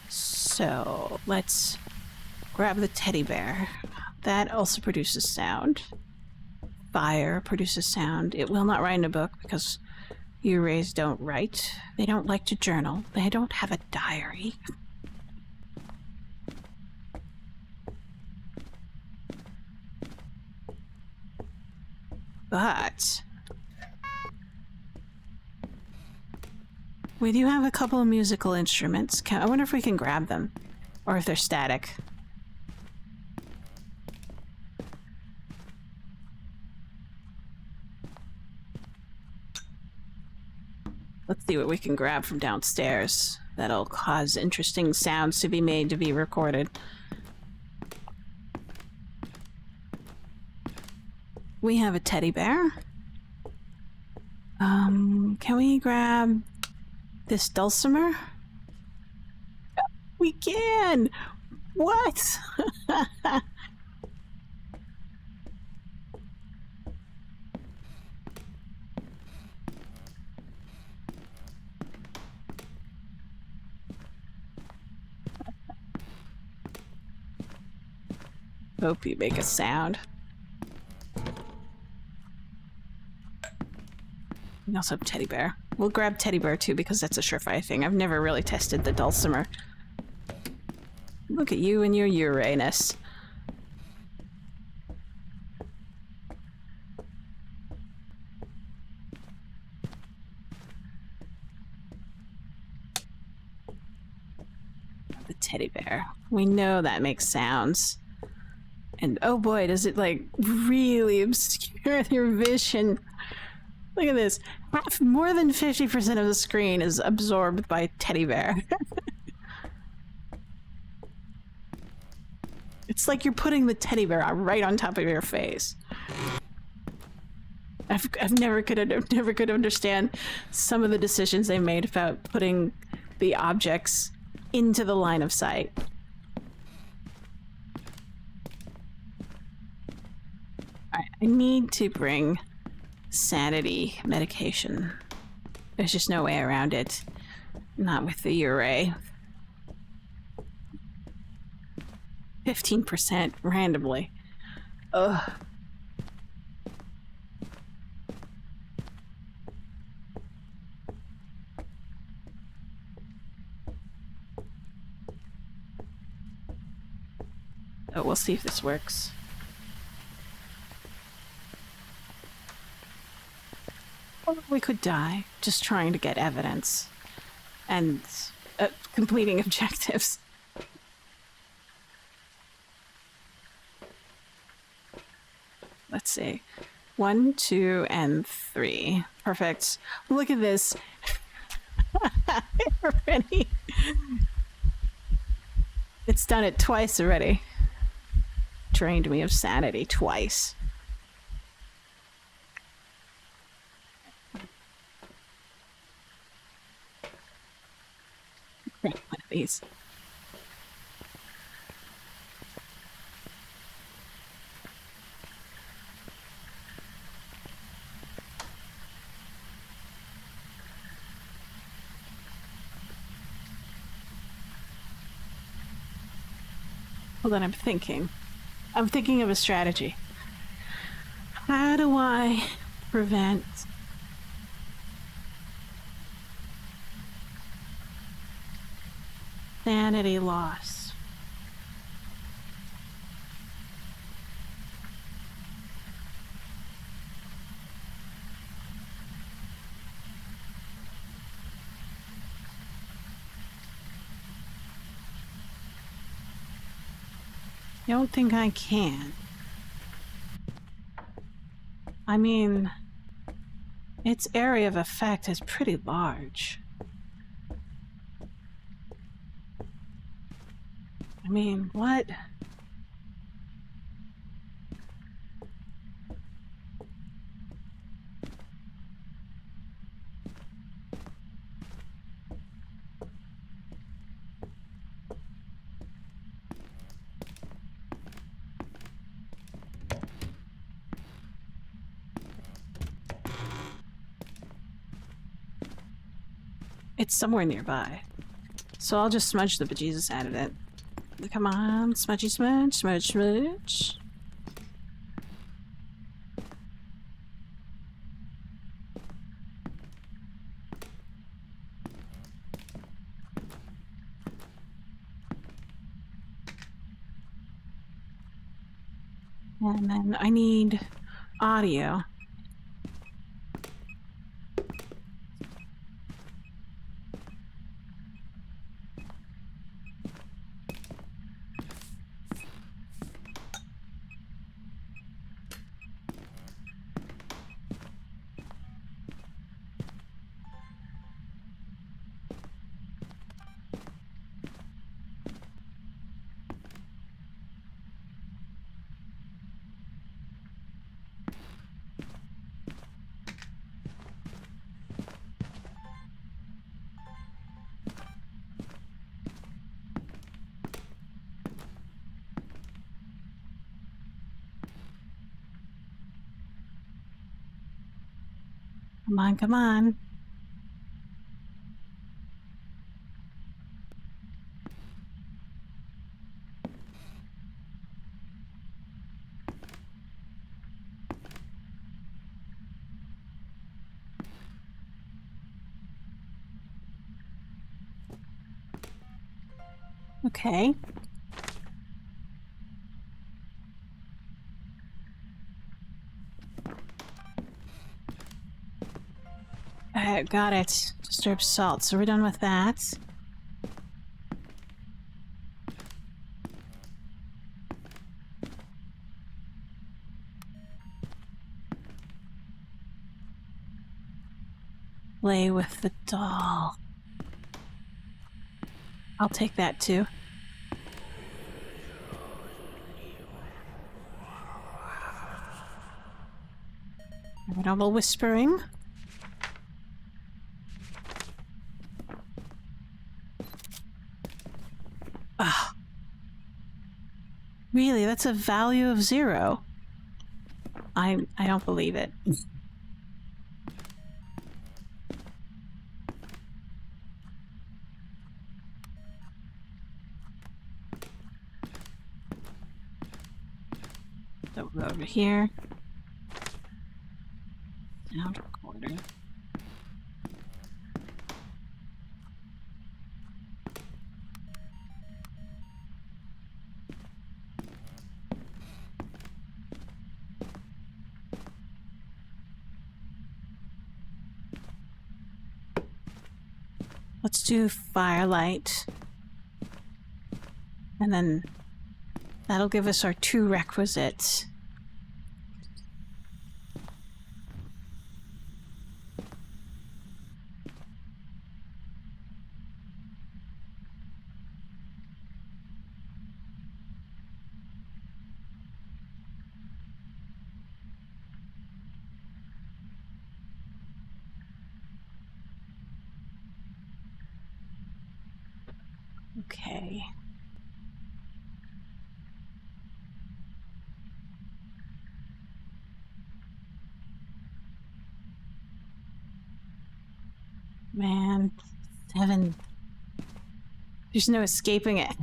[SPEAKER 1] So let's grab the teddy bear. That also produces sound. Fire produces sound. It will not write in a book because Urays don't write. They don't like to journal. They don't have a diary. But we do have a couple of musical instruments. I wonder if we can grab them, or if they're static. Let's see what we can grab from downstairs. That'll cause interesting sounds to be made to be recorded. We have a teddy bear. Can we grab this dulcimer? We can! What? Hope you make a sound. We also have teddy bear. We'll grab teddy bear too because that's a surefire thing. I've never really tested the dulcimer. Look at you and your Uranus. The teddy bear. We know that makes sounds. And oh boy, does it like really obscure your vision. Look at this. More than 50% of the screen is absorbed by teddy bear. It's like you're putting the teddy bear right on top of your face. I've never could understand some of the decisions they made about putting the objects into the line of sight. Alright, I need to bring sanity medication. There's just no way around it. Not with the Uray. 15% randomly. Ugh. Oh, we'll see if this works. Or we could die just trying to get evidence and completing objectives. Let's see. 1, 2, and 3. Perfect. Look at this. Already. It's done it twice already. Drained me of sanity twice. Grab one of these. Hold on, I'm thinking of a strategy. How do I prevent sanity loss? I don't think I can. I mean, its area of effect is pretty large. I mean, what? It's somewhere nearby. So I'll just smudge the bejesus out of it. Come on, smudgy smudge, smudge, smudge. And then I need audio. Come on, come on. Okay. Got it. Disturbed salt. So we're done with that. Play with the doll. I'll take that too. A double whispering. Ah. Really? That's a value of 0. I don't believe it. So we'll go over here. Sound recorder. Let's do firelight. And then that'll give us our 2 requisites. Okay. Man, 7. There's no escaping it.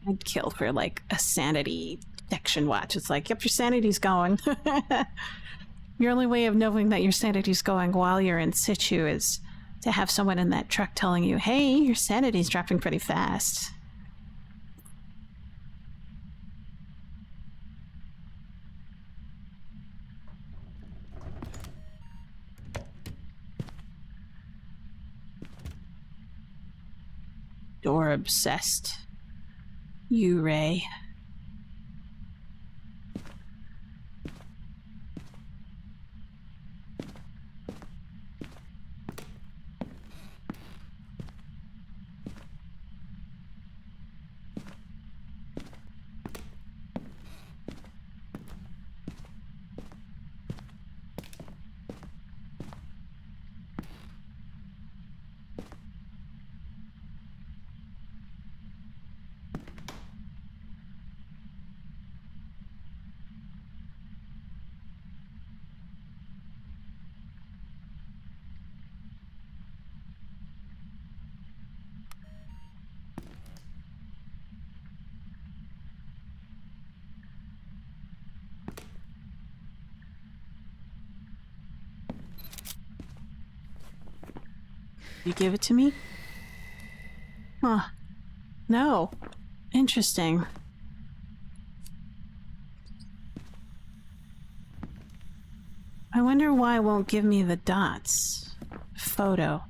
[SPEAKER 1] I'd kill for like a sanity detection watch. It's like, yep, your sanity's going. Your only way of knowing that your sanity's going while you're in situ is to have someone in that truck telling you, hey, your sanity's dropping pretty fast. Door obsessed. You, Ray. You give it to me? Huh. No. Interesting. I wonder why it won't give me the dots. Photo.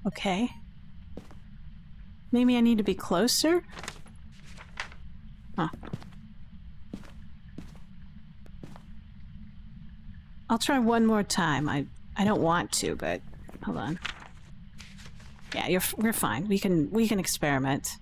[SPEAKER 1] Okay. Maybe I need to be closer? Huh. I'll try one more time. I don't want to, but hold on. Yeah, we're fine. We can experiment.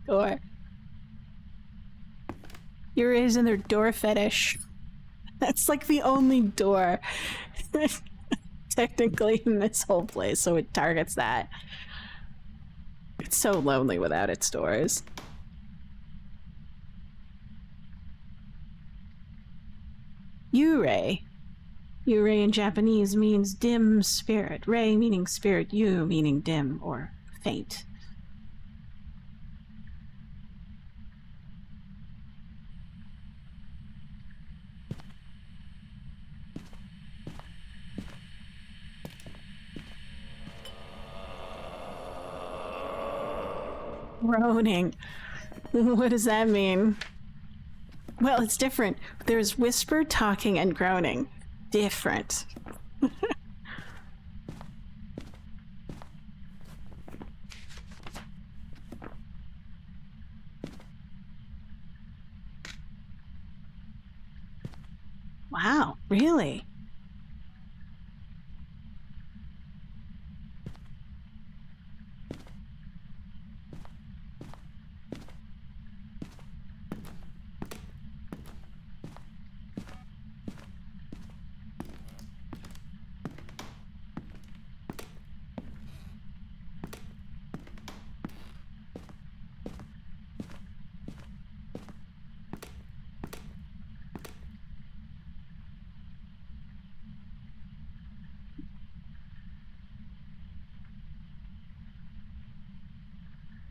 [SPEAKER 1] Door. You're raising their door fetish. That's like the only door technically in this whole place, so it targets that. It's so lonely without its doors. Yurei. Yurei in Japanese means dim spirit. Rei meaning spirit, yu meaning dim or faint. Groaning. What does that mean? Well, it's different. There's whisper, talking, and groaning. Different. Wow, really?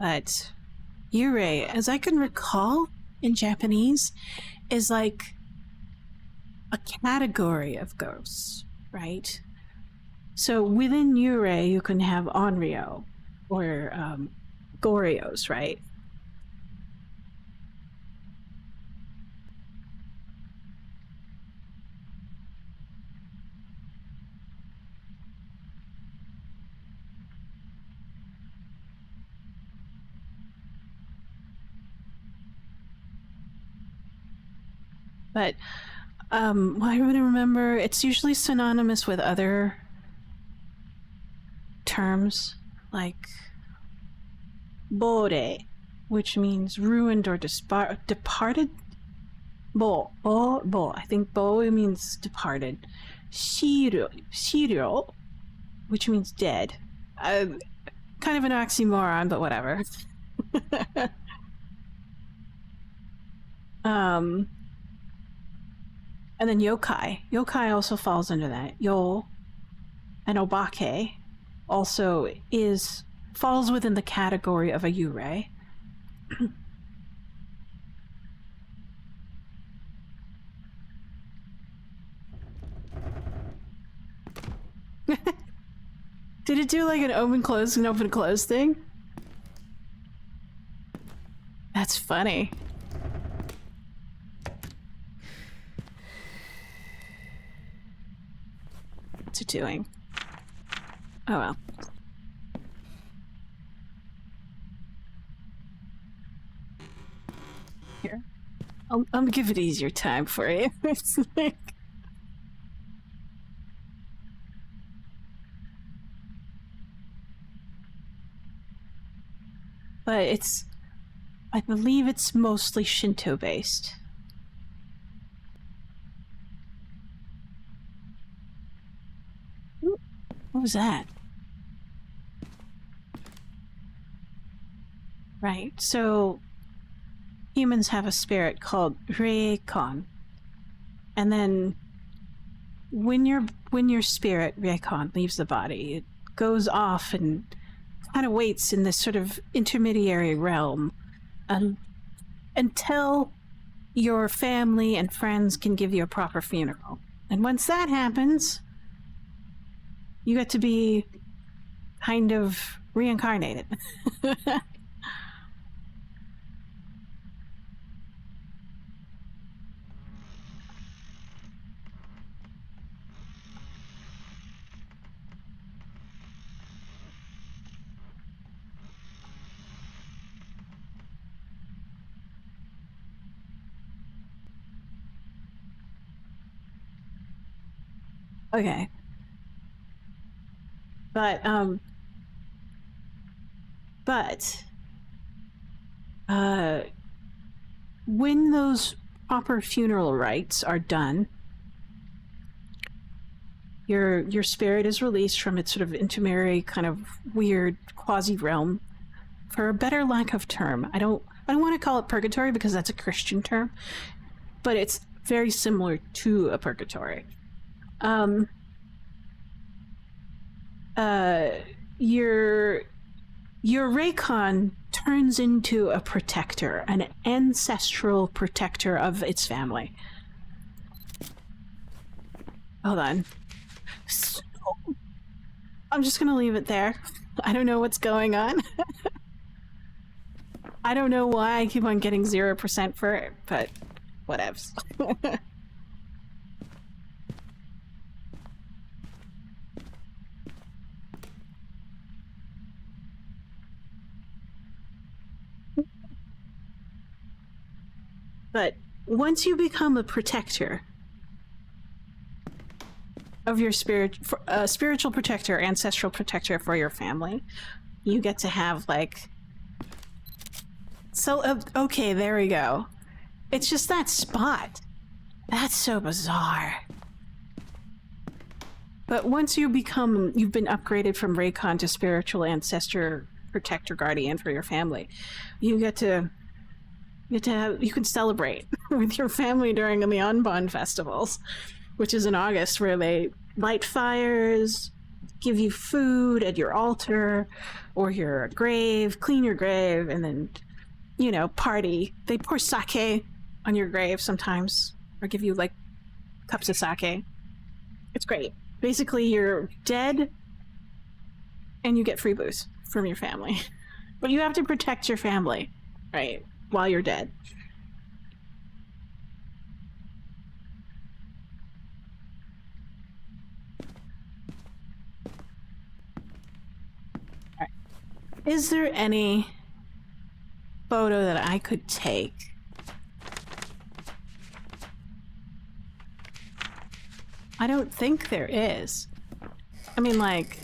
[SPEAKER 1] But Yurei, as I can recall in Japanese, is like a category of ghosts, right? So within Yurei, you can have Onryo or Gorios, right? But well, I really remember it's usually synonymous with other terms like bore, which means ruined or departed. Bo. I think bo means departed. Shiro, which means dead. Kind of an oxymoron, but whatever. And then yokai. Yokai also falls under that. Yo and obake also falls within the category of a yurei. Did it do like an open close and open close thing? That's funny. What's it doing? Oh well. Here. I'll give it easier time for you. It's like... But it's... I believe it's mostly Shinto-based. What was that? Right, so humans have a spirit called Reikon. And then when your spirit, Reikon, leaves the body, it goes off and kind of waits in this sort of intermediary realm until your family and friends can give you a proper funeral. And once that happens, you get to be kind of reincarnated. Okay. But, when those proper funeral rites are done, your spirit is released from its sort of intermediary kind of weird quasi realm. For a better lack of term, I don't want to call it purgatory because that's a Christian term, but it's very similar to a purgatory. Your Raycon turns into a protector, an ancestral protector of its family. Hold on. I'm just gonna leave it there. I don't know what's going on. I don't know why I keep on getting 0% for it, but whatevs. But once you become a protector of your spiritual protector, ancestral protector for your family, you get to have like... So, okay, there we go. It's just that spot. That's so bizarre. But once you've been upgraded from Raycon to spiritual ancestor, protector, guardian for your family, you can celebrate with your family during the Unbond festivals, which is in August, where they light fires, give you food at your altar or your grave, clean your grave, and then, you know, party. They pour sake on your grave sometimes, or give you like cups of sake. It's great. Basically, you're dead and you get free booze from your family. But you have to protect your family, right, while you're dead. All right. Is there any photo that I could take? I don't think there is. I mean, like,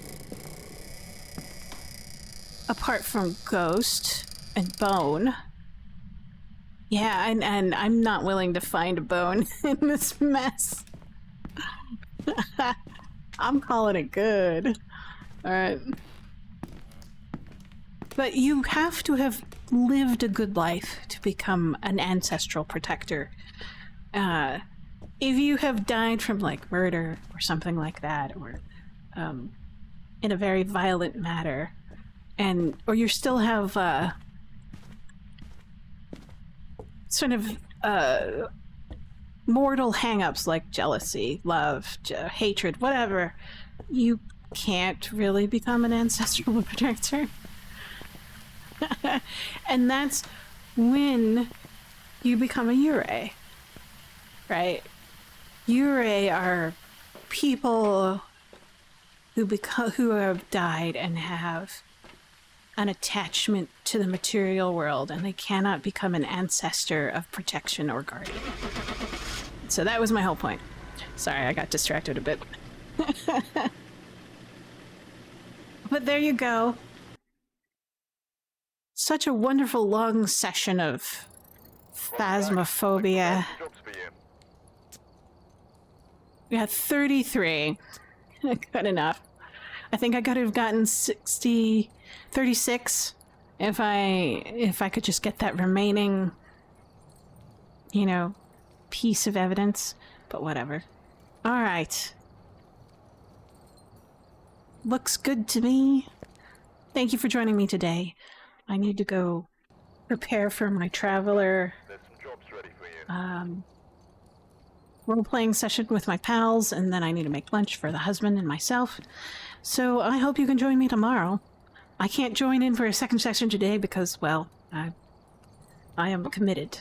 [SPEAKER 1] apart from Ghost and Bone. Yeah, and I'm not willing to find a bone in this mess. I'm calling it good. Alright. But you have to have lived a good life to become an ancestral protector. If you have died from, like, murder or something like that, or in a very violent manner, or you still have sort of mortal hang-ups like jealousy, love, hatred, whatever, you can't really become an ancestral protector. And that's when you become a Yurei, right? Yurei are people who have died and have an attachment to the material world, and they cannot become an ancestor of protection or guardian. So that was my whole point. Sorry, I got distracted a bit. But there you go. Such a wonderful long session of Phasmophobia.
[SPEAKER 2] Jobs for you.
[SPEAKER 1] We had 33. Good enough. I think I could have gotten 36 if I could just get that remaining, you know, piece of evidence, but whatever. All right. Looks good to me. Thank you for joining me today. I need to go prepare for my traveler
[SPEAKER 2] There's some jobs ready for you.
[SPEAKER 1] role-playing session with my pals, and then I need to make lunch for the husband and myself. So I hope you can join me tomorrow. I can't join in for a second session today because, well, I am committed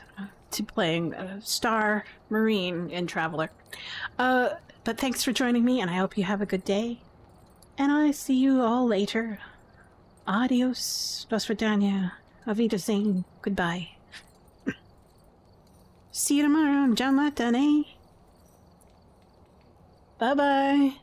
[SPEAKER 1] to playing Star, Marine, and Traveler. But thanks for joining me, and I hope you have a good day. And I see you all later. Adios, Dos Vidania, Auf Wiedersehen, goodbye. See you tomorrow, John Matane. Bye-bye.